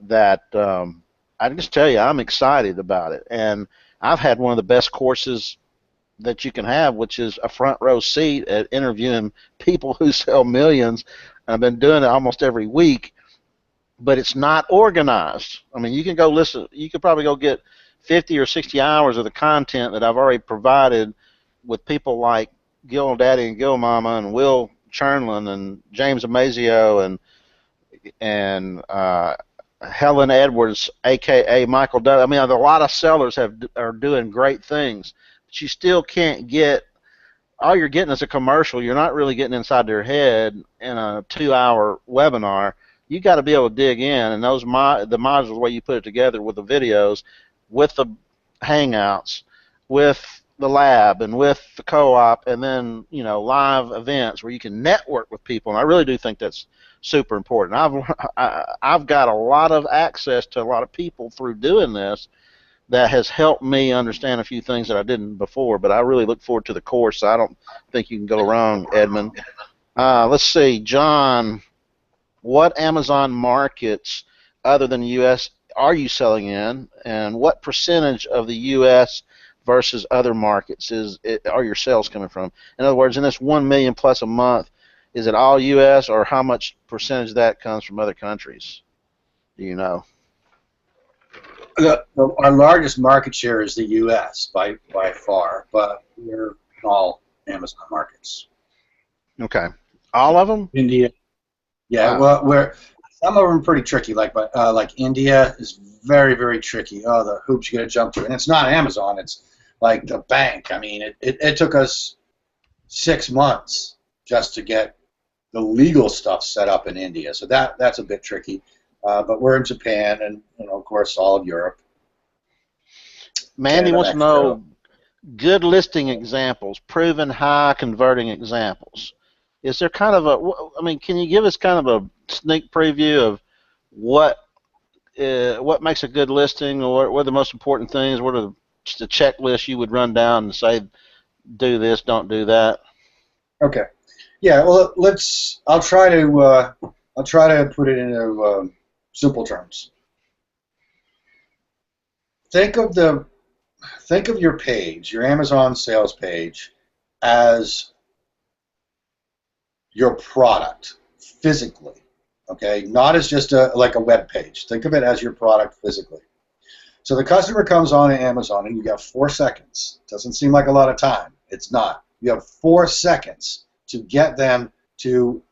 that I can just tell you I'm excited about it. And I've had one of the best courses that you can have, which is a front row seat at interviewing people who sell millions. I've been doing it almost every week, but it's not organized. I mean, you can go listen. You could probably go get 50 or 60 hours of the content that I've already provided with people like Gil Daddy and Gil Mama and Will Chernlin and James Amazio and Helen Edwards, aka Michael Douglas. I mean, a lot of sellers are doing great things, but you still can't get. All you're getting is a commercial. You're not really getting inside their head in a 2-hour webinar. You got to be able to dig in, and those the modules, the way you put it together with the videos, with the hangouts, with the lab, and with the co-op, and then live events where you can network with people. And I really do think that's super important. I've got a lot of access to a lot of people through doing this that has helped me understand a few things that I didn't before, but I really look forward to the course, so I don't think you can go wrong, Edmund. Let's see, John, what Amazon markets other than the U.S. are you selling in, and what percentage of the U.S. versus other markets are your sales coming from? In other words, in this 1 million plus a month, is it all U.S., or how much percentage of that comes from other countries? Do you know? Our largest market share is the U.S. by far, but we're in all Amazon markets. Okay, all of them? India, yeah. Wow. Well, some of them are pretty tricky. Like India is very, very tricky. Oh, the hoops you got to jump through, and it's not Amazon. It's like the bank. I mean, it took us 6 months just to get the legal stuff set up in India. So that's a bit tricky. But we're in Japan and, of course, all of Europe. Mandy wants to know good listing examples, proven high converting examples. Is there kind of can you give us kind of a sneak preview of what makes a good listing, or what are the most important things? What are the checklists you would run down and say, do this, don't do that? Okay. Yeah. Well, I'll try to put it into simple terms. Think of your page, your Amazon sales page, as your product physically. Okay, not as just like a web page. Think of it as your product physically. So the customer comes on to Amazon, and you got 4 seconds. Doesn't seem like a lot of time. It's not. You have 4 seconds to get them to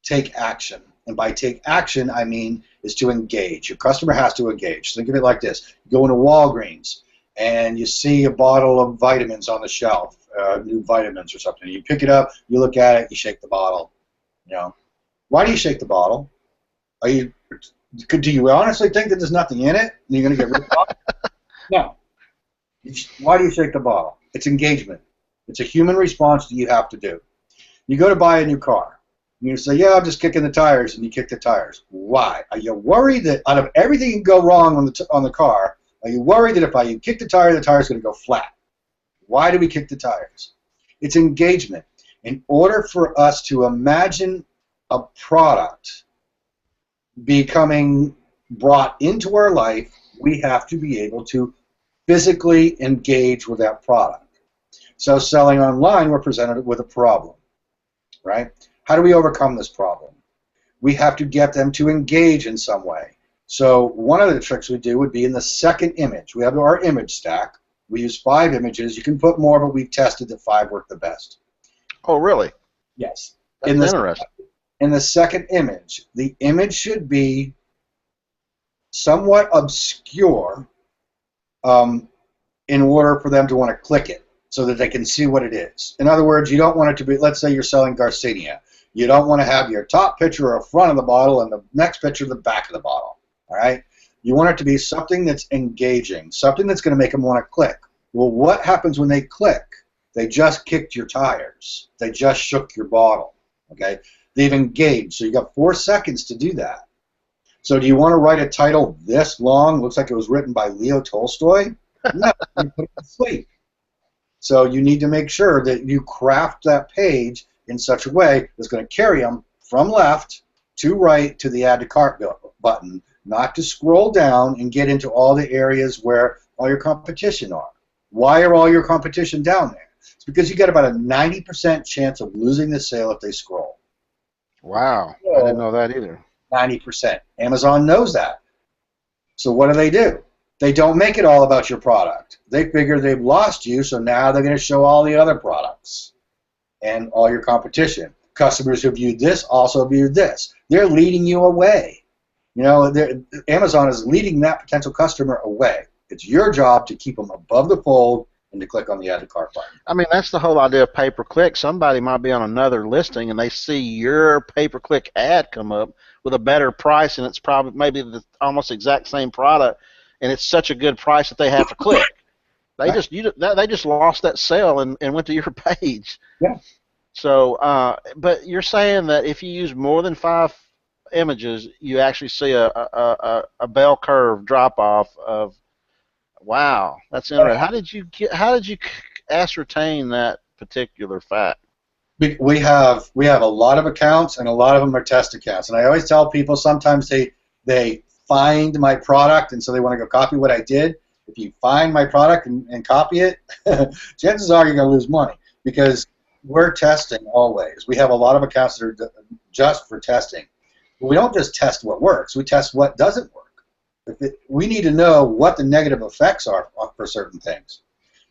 take action. And by take action, I mean is to engage. Your customer has to engage. Think of it like this. You go into Walgreens, and you see a bottle of vitamins on the shelf, new vitamins or something. You pick it up, you look at it, you shake the bottle. Why do you shake the bottle? Do you honestly think that there's nothing in it and you're going to get ripped off? No. Why do you shake the bottle? It's engagement. It's a human response that you have to do. You go to buy a new car. And you say, yeah, I'm just kicking the tires, and you kick the tires. Why? Are you worried that out of everything can go wrong on the car, are you worried that if you kick the tire's going to go flat? Why do we kick the tires? It's engagement. In order for us to imagine a product becoming brought into our life, we have to be able to physically engage with that product. So selling online, we're presented with a problem, right? How do we overcome this problem? We have to get them to engage in some way. So one of the tricks we do would be in the second image. We have our image stack. We use 5 images. You can put more, but we've tested that 5 work the best. Oh, really? Yes. That's interesting. In the second image, the image should be somewhat obscure in order for them to want to click it so that they can see what it is. In other words, you don't want it to be, let's say you're selling Garcinia. You don't want to have your top picture or front of the bottle and the next picture the back of the bottle. All right? You want it to be something that's engaging, something that's going to make them want to click. Well, what happens when they click? They just kicked your tires. They just shook your bottle. Okay? They've engaged. So you got 4 seconds to do that. So do you want to write a title this long? Looks like it was written by Leo Tolstoy? No, you put it to sleep. So you need to make sure that you craft that page in such a way that's going to carry them from left to right to the Add to Cart button, not to scroll down and get into all the areas where all your competition are. Why are all your competition down there? It's because you got about a 90% chance of losing the sale if they scroll. Wow, I didn't know that either. 90%. Amazon knows that. So what do? They don't make it all about your product. They figure they've lost you, so now they're going to show all the other products and all your competition. Customers who viewed this also viewed this. They're leading you away. You know, Amazon is leading that potential customer away. It's your job to keep them above the fold and to click on the add to cart button. I mean, that's the whole idea of pay-per-click. Somebody might be on another listing and they see your pay-per-click ad come up with a better price, and it's probably maybe the almost exact same product, and it's such a good price that they have to click. They just lost that sale and went to your page. Yeah. So, but you're saying that if you use more than 5 images, you actually see a bell curve drop off of. Wow, that's interesting. How did you ascertain that particular fact? We have a lot of accounts, and a lot of them are test accounts. And I always tell people sometimes they find my product, and so they want to go copy what I did. If you find my product and copy it, chances are you're going to lose money because we're testing always. We have a lot of accounts that are just for testing. But we don't just test what works. We test what doesn't work. We need to know what the negative effects are for certain things.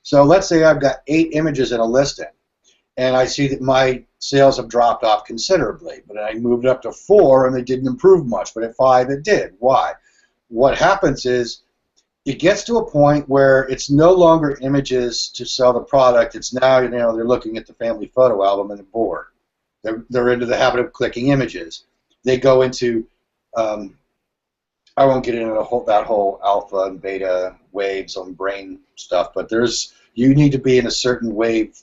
So let's say I've got 8 images in a listing, and I see that my sales have dropped off considerably, but I moved up to 4 and they didn't improve much, but at 5 it did. Why? What happens is it gets to a point where it's no longer images to sell the product. It's now, you know, they're looking at the family photo album and they're bored. They're into the habit of clicking images. They go into I won't get into that whole alpha and beta waves on brain stuff, but you need to be in a certain wave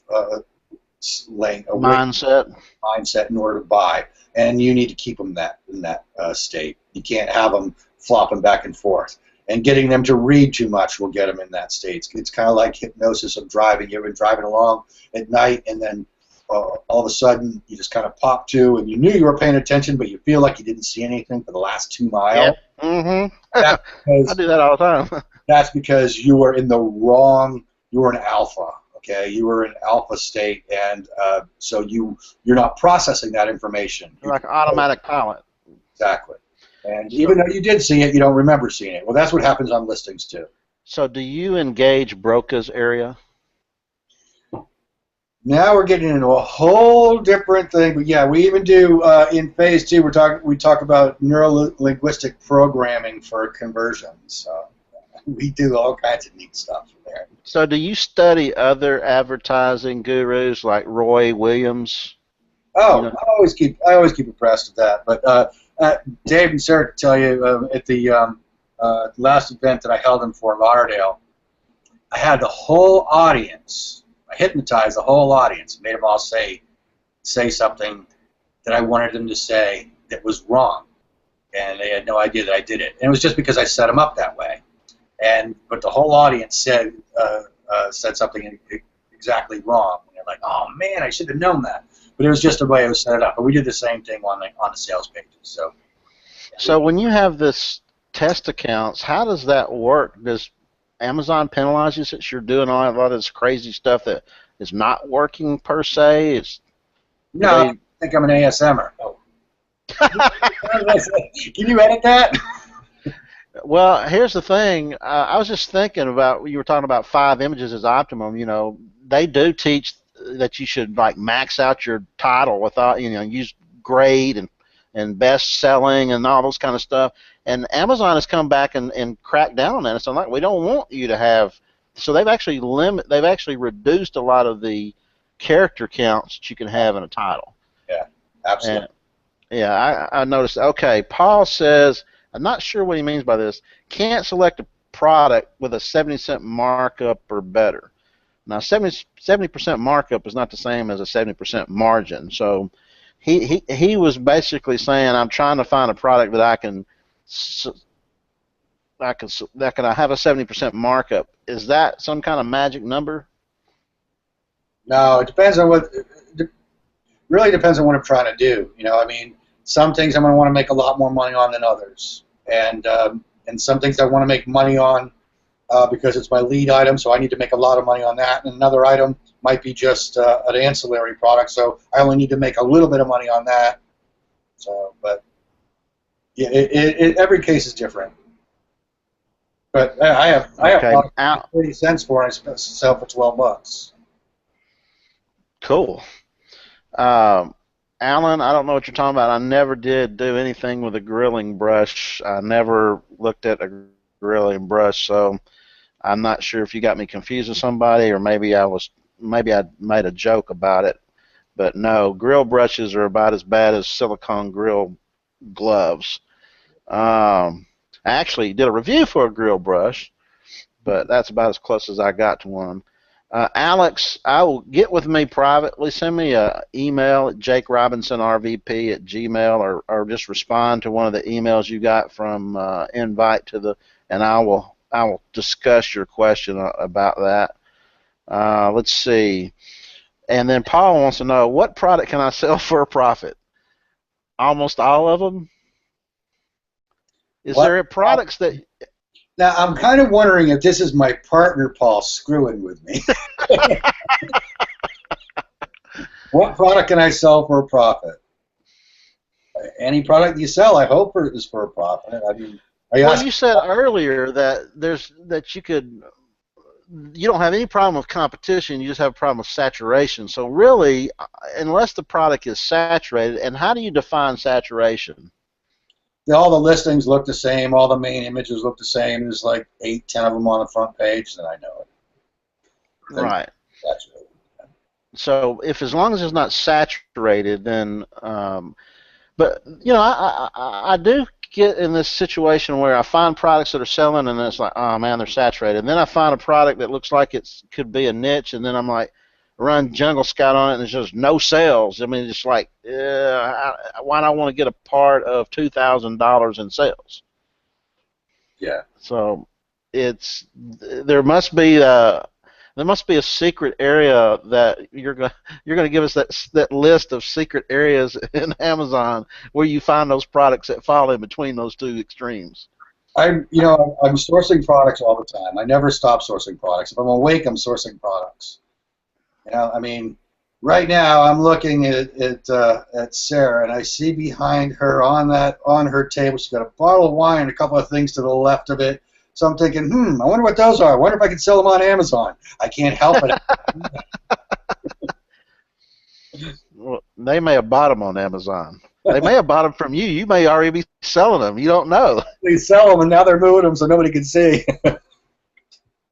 length, mindset in order to buy, and you need to keep them in that state. You can't have them flopping back and forth, and getting them to read too much will get them in that state. It's kind of like hypnosis of driving. You've been driving along at night, and then all of a sudden you just kind of pop to, and you knew you were paying attention, but you feel like you didn't see anything for the last 2 miles. Yep. Mm-hmm. I do that all the time. That's because you were in the wrong. You were in alpha. Okay, you were in alpha state, and so you're not processing that information. You're like an automatic pilot. Exactly. And even though you did see it, you don't remember seeing it. Well, that's what happens on listings too. So, do you engage brokers area? Now we're getting into a whole different thing, but yeah, we even do in phase 2. We talk about neuro-linguistic programming for conversions. So we do all kinds of neat stuff there. So, do you study other advertising gurus like Roy Williams? Oh, you know? I always keep abreast of that. But Dave and Sarah can tell you at the last event that I held in Fort Lauderdale, I had the whole audience. I hypnotized the whole audience, made them all say something that I wanted them to say that was wrong, and they had no idea that I did it. And it was just because I set them up that way. But the whole audience said something exactly wrong, and they're like, "Oh man, I should have known that." But it was just the way it was set up. But we did the same thing on the sales pages. So when you have this test accounts, how does that work? Does Amazon penalize you since you're doing a lot of this crazy stuff that is not working per se? No, I think I'm an ASMer. Oh. Can you edit that? Well, here's the thing. I was just thinking about, you were talking about 5 images as optimum. You know, they do teach that you should like max out your title without, use grade and best selling and all those kind of stuff. And Amazon has come back and cracked down on that. So like, we don't want you to have. So they've actually reduced a lot of the character counts that you can have in a title. Yeah, absolutely. I noticed. Okay, Paul says, I'm not sure what he means by this. Can't select a product with a 70% markup or better. Now, 70% markup is not the same as a 70% margin. So he was basically saying, I'm trying to find a product that I can have a 70% markup. Is that some kind of magic number? No, it depends on really depends on what I'm trying to do. I mean, some things I'm going to want to make a lot more money on than others, and some things I want to make money on because it's my lead item, so I need to make a lot of money on that. And another item might be just an ancillary product, so I only need to make a little bit of money on that. So, but yeah, every case is different. But I have products 30 cents for, and I sell for $12. Cool. Alan, I don't know what you're talking about. I never did do anything with a grilling brush. I never looked at a grilling brush, so I'm not sure if you got me confused with somebody, or maybe I made a joke about it. But no, grill brushes are about as bad as silicone grill gloves. I actually did a review for a grill brush, but that's about as close as I got to one. Alex, I will get with me privately. Send me an email at jakerobinsonrvp@gmail, or just respond to one of the emails you got from invite to the, and I will discuss your question about that. Let's see. And then Paul wants to know, what product can I sell for a profit? Almost all of them. Is there products that? Now, I'm kind of wondering if this is my partner, Paul, screwing with me. What product can I sell for a profit? Any product you sell, I hope, is for a profit. I mean, well, you said earlier that you don't have any problem with competition, you just have a problem with saturation. So really, unless the product is saturated, and how do you define saturation? All the listings look the same, all the main images look the same, there's like 8, 10 of them on the front page, then I know it. Right. Saturated. So as long as it's not saturated, then, but, you know, I do get in this situation where I find products that are selling, and it's like, oh man, they're saturated. And then I find a product that looks like it could be a niche, and then I'm like, run Jungle Scout on it, and there's just no sales. I mean, it's like, why do I want to get a part of $2,000 in sales? Yeah. So there must be a secret area that you're going to give us that list of secret areas in Amazon where you find those products that fall in between those two extremes. I'm sourcing products all the time. I never stop sourcing products. If I'm awake, I'm sourcing products. You know, I mean, right now I'm looking at Sarah, and I see behind her on her table, she's got a bottle of wine and a couple of things to the left of it. So I'm thinking, I wonder what those are. I wonder if I can sell them on Amazon. I can't help it. Well, they may have bought them on Amazon. They may have bought them from you. You may already be selling them. You don't know. They sell them, and now they're moving them so nobody can see.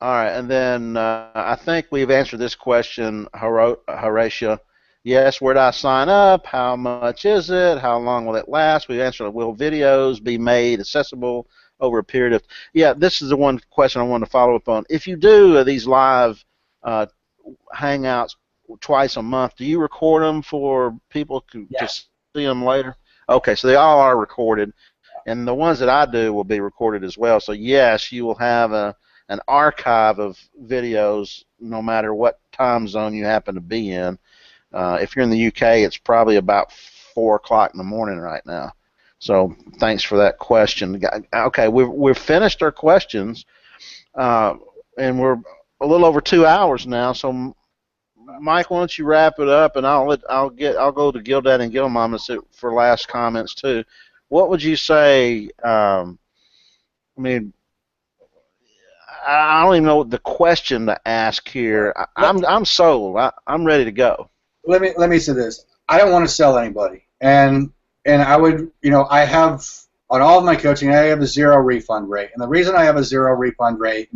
All right, and then I think we've answered this question, Horatio. Yes, where do I sign up? How much is it? How long will it last? We've answered, will videos be made accessible over a period of... Yeah, this is the one question I wanted to follow up on. If you do these live hangouts twice a month, do you record them for people to see them later? Okay, so they all are recorded, and the ones that I do will be recorded as well. So yes, you will have an archive of videos no matter what time zone you happen to be in. If you're in the UK, it's probably about 4 o'clock in the morning right now. So thanks for that question. Okay, we've finished our questions, and we're a little over 2 hours now. So Mike, why don't you wrap it up, and I'll go to Gildad and Gilmama for last comments too. What would you say? I mean, I don't even know what the question to ask here. I'm sold. I'm ready to go. Let me say this. I don't want to sell anybody, and I would, I have on all of my coaching, I have a 0 refund rate, and the reason I have a 0 refund rate,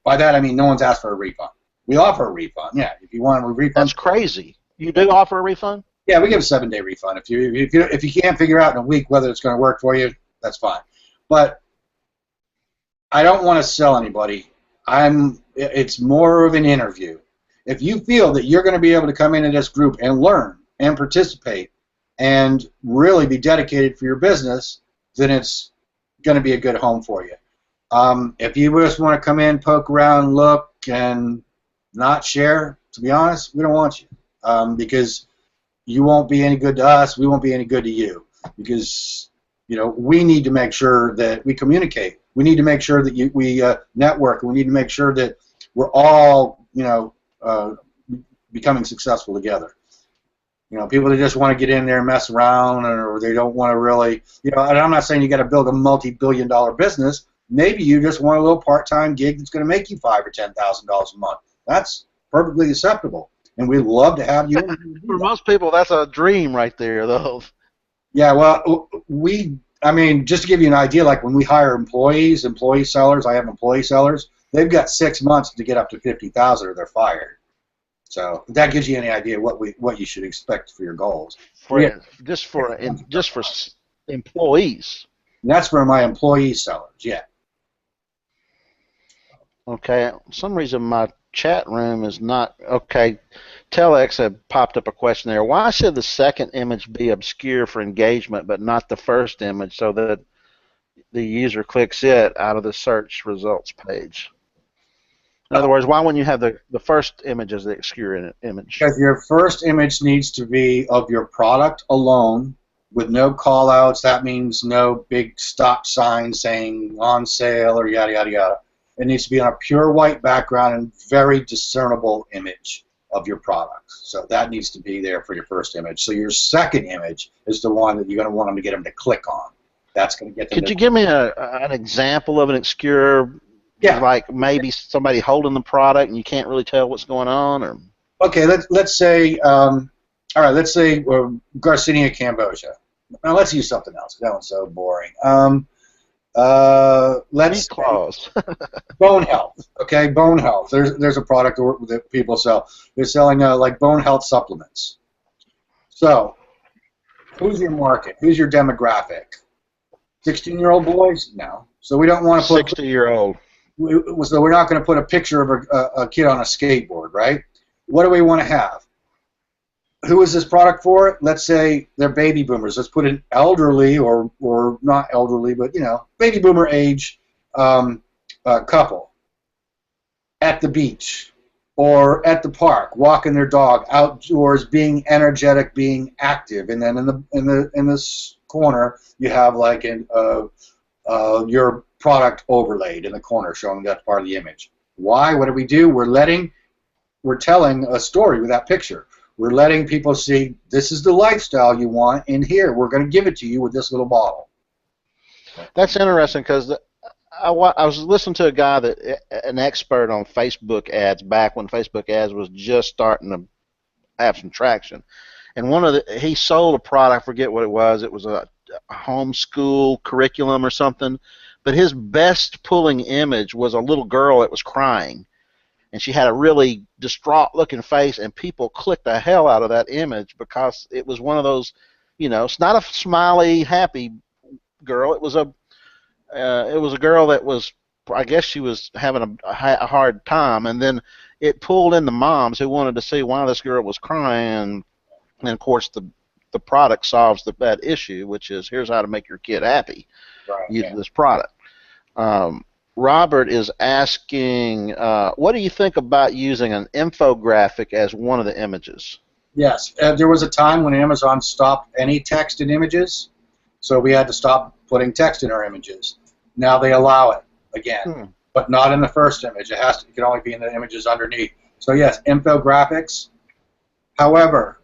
by that I mean no one's asked for a refund. We offer a refund. Yeah, if you want a refund. That's crazy. You do offer a refund? Yeah, we give a 7-day refund. If you can't figure out in a week whether it's going to work for you, that's fine. But I don't want to sell anybody. It's more of an interview. If you feel that you're going to be able to come into this group and learn and participate and really be dedicated for your business, then it's going to be a good home for you. If you just want to come in, poke around, look, and not share, to be honest, we don't want you, because you won't be any good to us, we won't be any good to you, because we need to make sure that we communicate We need to make sure that we network. We need to make sure that we're all, becoming successful together. People that just want to get in there and mess around, or they don't want to really, and I'm not saying you got to build a multi-billion-dollar business. Maybe you just want a little part-time gig that's going to make you $5,000 or $10,000 a month. That's perfectly acceptable, and we'd love to have you. For most people, that's a dream right there, though. Yeah, well, just to give you an idea, like when we hire employee sellers, I have employee sellers, they've got 6 months to get up to 50,000 or they're fired. So that gives you any idea what you should expect for your goals. Just for employees. And that's for my employee sellers, yeah. Okay, for some reason my chat room is not okay. Telex had popped up a question there. Why should the second image be obscure for engagement but not the first image so that the user clicks it out of the search results page? In other words, why wouldn't you have the first image as the obscure image? Because your first image needs to be of your product alone with no call-outs. That means no big stop sign saying on sale or yada, yada, yada. It needs to be on a pure white background and very discernible image of your products. So that needs to be there for your first image. So your second image is the one that you're going to want them to get them to click on. That's going to get them. Could you give me an example of an obscure? Yeah. Like maybe somebody holding the product and you can't really tell what's going on, or. Okay, let's say, all right, let's say Garcinia, Cambodia. Now let's use something else. That one's so boring. Let's clause. Bone health. Okay, bone health. There's a product that people sell. They're selling like bone health supplements. So, who's your market? Who's your demographic? 16-year-old boys? No. So we don't want to put 60-year-old. So we're not going to put a picture of a kid on a skateboard, right? What do we want to have? Who is this product for? Let's say they're baby boomers. Let's put an elderly or not elderly, but baby boomer age couple at the beach or at the park, walking their dog outdoors, being energetic, being active, and then in this corner you have like your product overlaid in the corner showing that part of the image. Why? What do we do? We're telling a story with that picture. We're letting people see this is the lifestyle you want in here. We're going to give it to you with this little bottle. That's interesting because I was listening to a guy an expert on Facebook ads back when Facebook ads was just starting to have some traction, and he sold a product. I forget what it was. It was a homeschool curriculum or something. But his best pulling image was a little girl that was crying, and she had a really distraught-looking face, and people clicked the hell out of that image because it was one of those, it's not a smiley, happy girl. It was a girl that was, I guess she was having a hard time, and then it pulled in the moms who wanted to see why this girl was crying, and of course the product solves that issue, which is here's how to make your kid happy. Right, using this product. Robert is asking, what do you think about using an infographic as one of the images? Yes, there was a time when Amazon stopped any text in images, so we had to stop putting text in our images. Now they allow it again, but not in the first image. It can only be in the images underneath. So yes, infographics. However,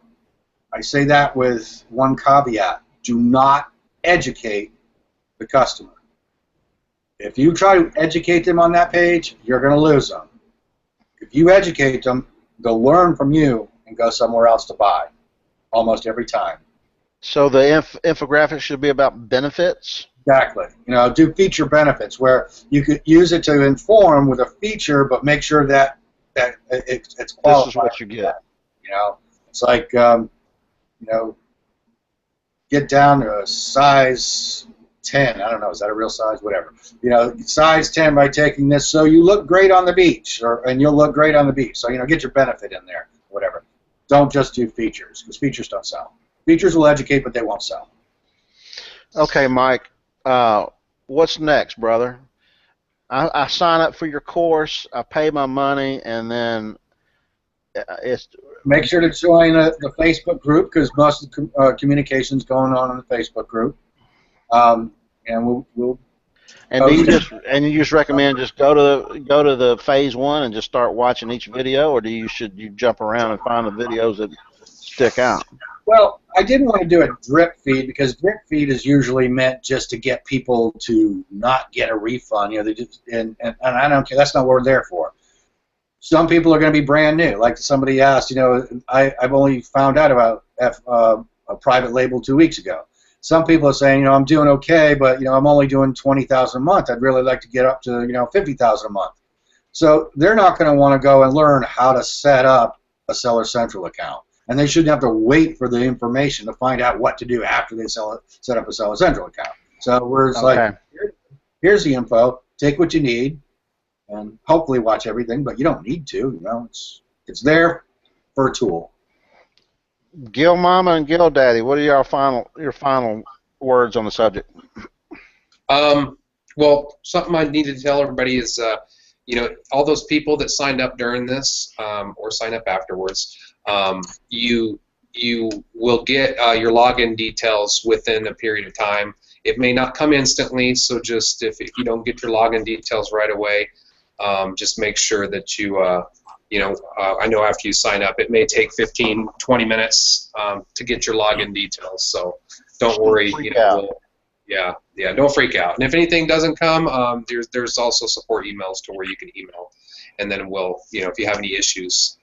I say that with one caveat: do not educate the customer. If you try to educate them on that page, you're going to lose them. If you educate them, they'll learn from you and go somewhere else to buy, almost every time. So the infographic should be about benefits? Exactly. Do feature benefits where you could use it to inform with a feature, but make sure that it's qualified. This is what you get. It's like, get down to a size 10. I don't know. Is that a real size? Whatever. Size 10 by taking this, so you look great on the beach, and you'll look great on the beach. So get your benefit in there, whatever. Don't just do features, because features don't sell. Features will educate, but they won't sell. Okay, Mike. What's next, brother? I sign up for your course. I pay my money, and then it's. Make sure to join the Facebook group, because most of the communication's going on in the Facebook group. And we'll And do you just recommend just go to the phase one and just start watching each video, or should you jump around and find the videos that stick out? Well, I didn't want to do a drip feed because drip feed is usually meant just to get people to not get a refund. You know, they just, and I don't care. That's not what we're there for. Some people are going to be brand new. Like somebody asked, you know, I've only found out about a private label 2 weeks ago. Some people are saying, you know, I'm doing okay, but you know, I'm only doing 20,000 a month. I'd really like to get up to 50,000 a month. So they're not going to want to go and learn how to set up a Seller Central account. And they shouldn't have to wait for the information to find out what to do after they set up a Seller Central account. So we're just like, here's the info. Take what you need, and hopefully watch everything. But you don't need to. You know, it's there for a tool. Gil Mama and Gil Daddy, what are your final words on the subject? Well, something I need to tell everybody is, you know, all those people that signed up during this or sign up afterwards. You will get your login details within a period of time. It may not come instantly, so just if you don't get your login details right away, just make sure that you, I know after you sign up, it may take 15, 20 minutes to get your login details. So don't worry. Don't freak out. And if anything doesn't come, there's also support emails to where you can email, and then we'll, if you have any issues.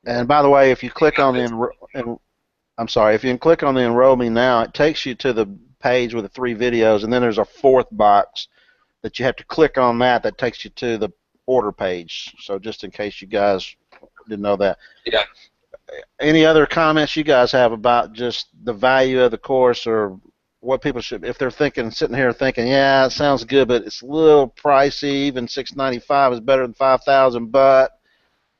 And by the way, if you click on if you click on the Enroll Me Now, it takes you to the page with the 3 videos, and then there's a 4th box that you have to click on that takes you to the order page. So just in case you guys didn't know that. Yeah. Any other comments you guys have about just the value of the course, or what people should, if they're sitting here thinking, yeah, it sounds good, but it's a little pricey, even $695 is better than $5,000, but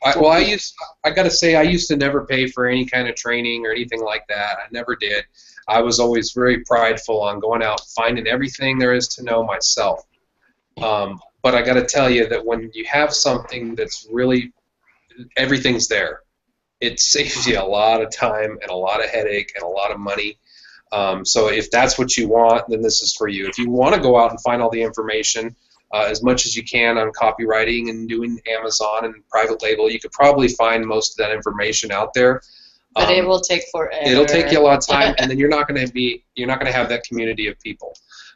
I got to say, I used to never pay for any kind of training or anything like that. I never did. I was always very prideful on going out, finding everything there is to know myself. But I got to tell you that when you have something that's really, everything's there, it saves you a lot of time and a lot of headache and a lot of money. So if that's what you want, then this is for you. If you want to go out and find all the information, as much as you can on copywriting and doing Amazon and private label, you could probably find most of that information out there. But it will take forever. It'll take you a lot of time, and then you're not going to have that community of people.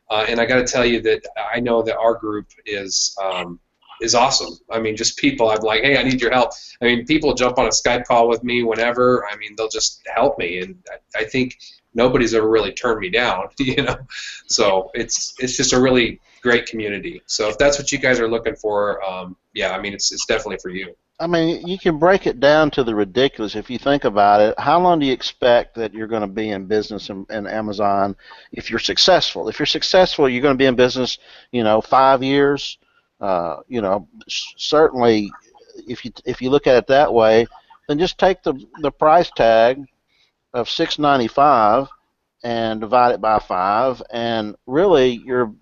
And I got to tell you that I know that our group is awesome. I mean, just people. I'm like, hey, I need your help. I mean, people jump on a Skype call with me whenever. I mean, they'll just help me, and I think nobody's ever really turned me down. So it's just a really great community. So if that's what you guys are looking for, I mean, it's definitely for you. I mean, you can break it down to the ridiculous if you think about it. How long do you expect that you're going to be in business in Amazon if you're successful? If you're successful, you're going to be in business, 5 years. Certainly, if you look at it that way, then just take the price tag of $695 and divide it by 5, and really you're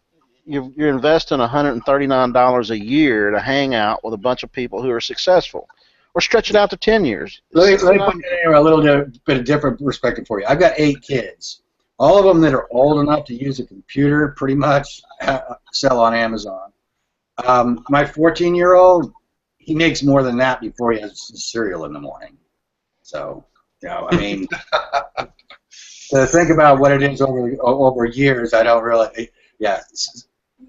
investing $139 a year to hang out with a bunch of people who are successful, or stretch it out to 10 years. Let me put it in a little bit of different perspective for you. I've got 8 kids. All of them that are old enough to use a computer pretty much sell on Amazon. My 14-year-old, he makes more than that before he has cereal in the morning. So, I mean, to think about what it is over years, I don't really,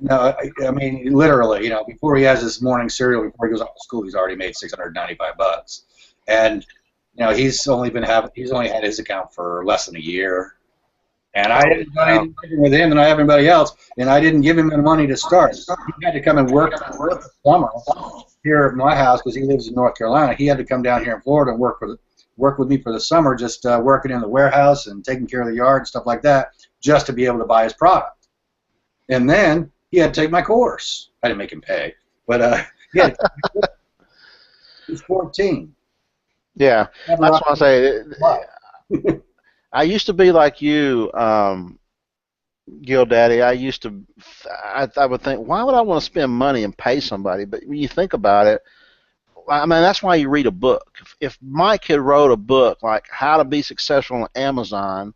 No, I mean, literally, before he has his morning cereal, before he goes off to school, he's already made $695. And, he's only had his account for less than a year. And I didn't do anything with him, and I have anybody else, and I didn't give him the money to start. He had to come and work the summer here at my house because he lives in North Carolina. He had to come down here in Florida and work with me for the summer, just working in the warehouse and taking care of the yard and stuff like that, just to be able to buy his product. And then he had to take my course. I didn't make him pay, but yeah, he's 14. Yeah, that's what I say. I used to be like you, Gil Daddy. I would think, why would I want to spend money and pay somebody? But when you think about it, I mean, that's why you read a book. If Mike had wrote a book like How to Be Successful on Amazon,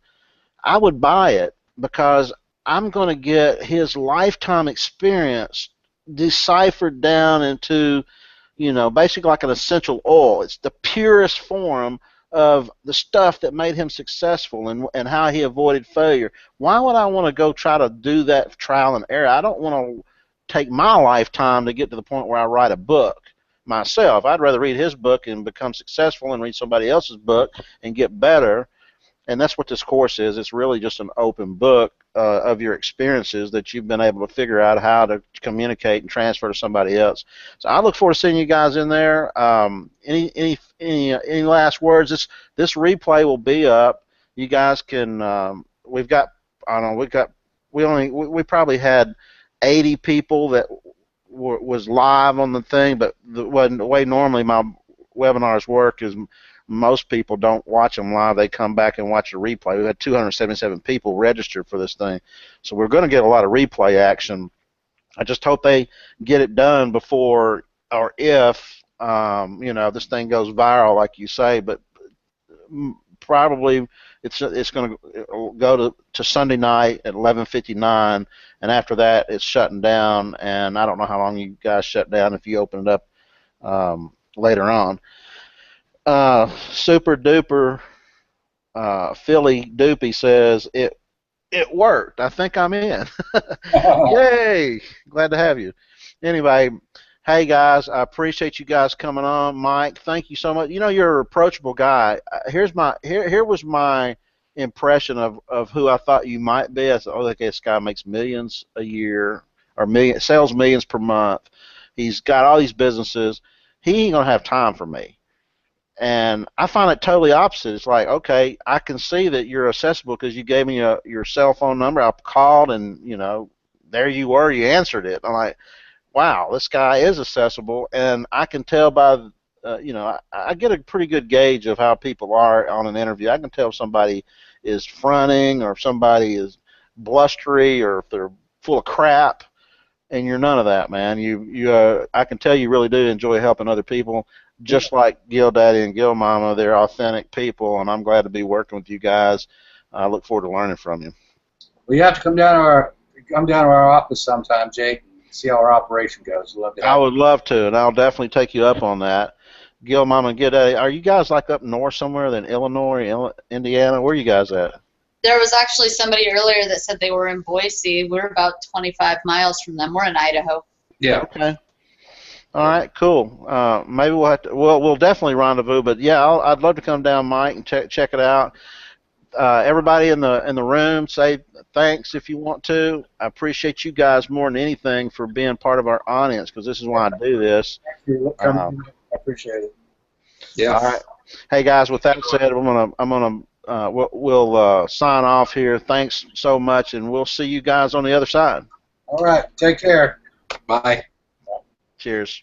I would buy it because I'm going to get his lifetime experience deciphered down into, basically like an essential oil. It's the purest form of the stuff that made him successful and how he avoided failure. Why would I want to go try to do that trial and error? I don't want to take my lifetime to get to the point where I write a book myself. I'd rather read his book and become successful and read somebody else's book and get better. And that's what this course is. It's really just an open book of your experiences that you've been able to figure out how to communicate and transfer to somebody else. So I look forward to seeing you guys in there. Any last words? This replay will be up. You guys can. We've got. I don't know. We probably had 80 people that was live on the thing, but the way normally my webinars work is most people don't watch them live. They come back and watch a replay. We had 277 people registered for this thing, so we're going to get a lot of replay action. I just hope they get it done before or if this thing goes viral, like you say. But probably it's going to go to Sunday night at 11:59, and after that it's shutting down. And I don't know how long you guys shut down if you open it up later on. Super duper Philly Doopy says it worked. I think I'm in. Yay! Glad to have you. Anyway, hey guys, I appreciate you guys coming on. Mike, thank you so much. You're an approachable guy. Here was my impression of who I thought you might be. I said, oh, okay, this guy makes millions a year or sells millions per month. He's got all these businesses. He ain't gonna have time for me. And I find it totally opposite. It's like, okay, I can see that you're accessible because you gave me your cell phone number. I called, and there you were. You answered it. I'm like, wow, this guy is accessible, and I can tell by, I get a pretty good gauge of how people are on an interview. I can tell if somebody is fronting or if somebody is blustery or if they're full of crap. And you're none of that, man. I can tell you really do enjoy helping other people. Just like Gil Daddy and Gil Mama, they're authentic people, and I'm glad to be working with you guys. I look forward to learning from you. Well, you have to come down to our office sometime, Jake, and see how our operation goes. I would love to, and I'll definitely take you up on that. Gil Mama and Gil Daddy, are you guys like up north somewhere than Illinois, Indiana? Where are you guys at? There was actually somebody earlier that said they were in Boise. We're about 25 miles from them. We're in Idaho. Yeah. Okay. All right, cool. Maybe we'll have to. We'll definitely rendezvous. But yeah, I'd love to come down, Mike, and check it out. Everybody in the room, say thanks if you want to. I appreciate you guys more than anything for being part of our audience, because this is why I do this. I appreciate it. Yeah. All right. Hey guys, with that said, we'll sign off here. Thanks so much, and we'll see you guys on the other side. All right. Take care. Bye. Cheers.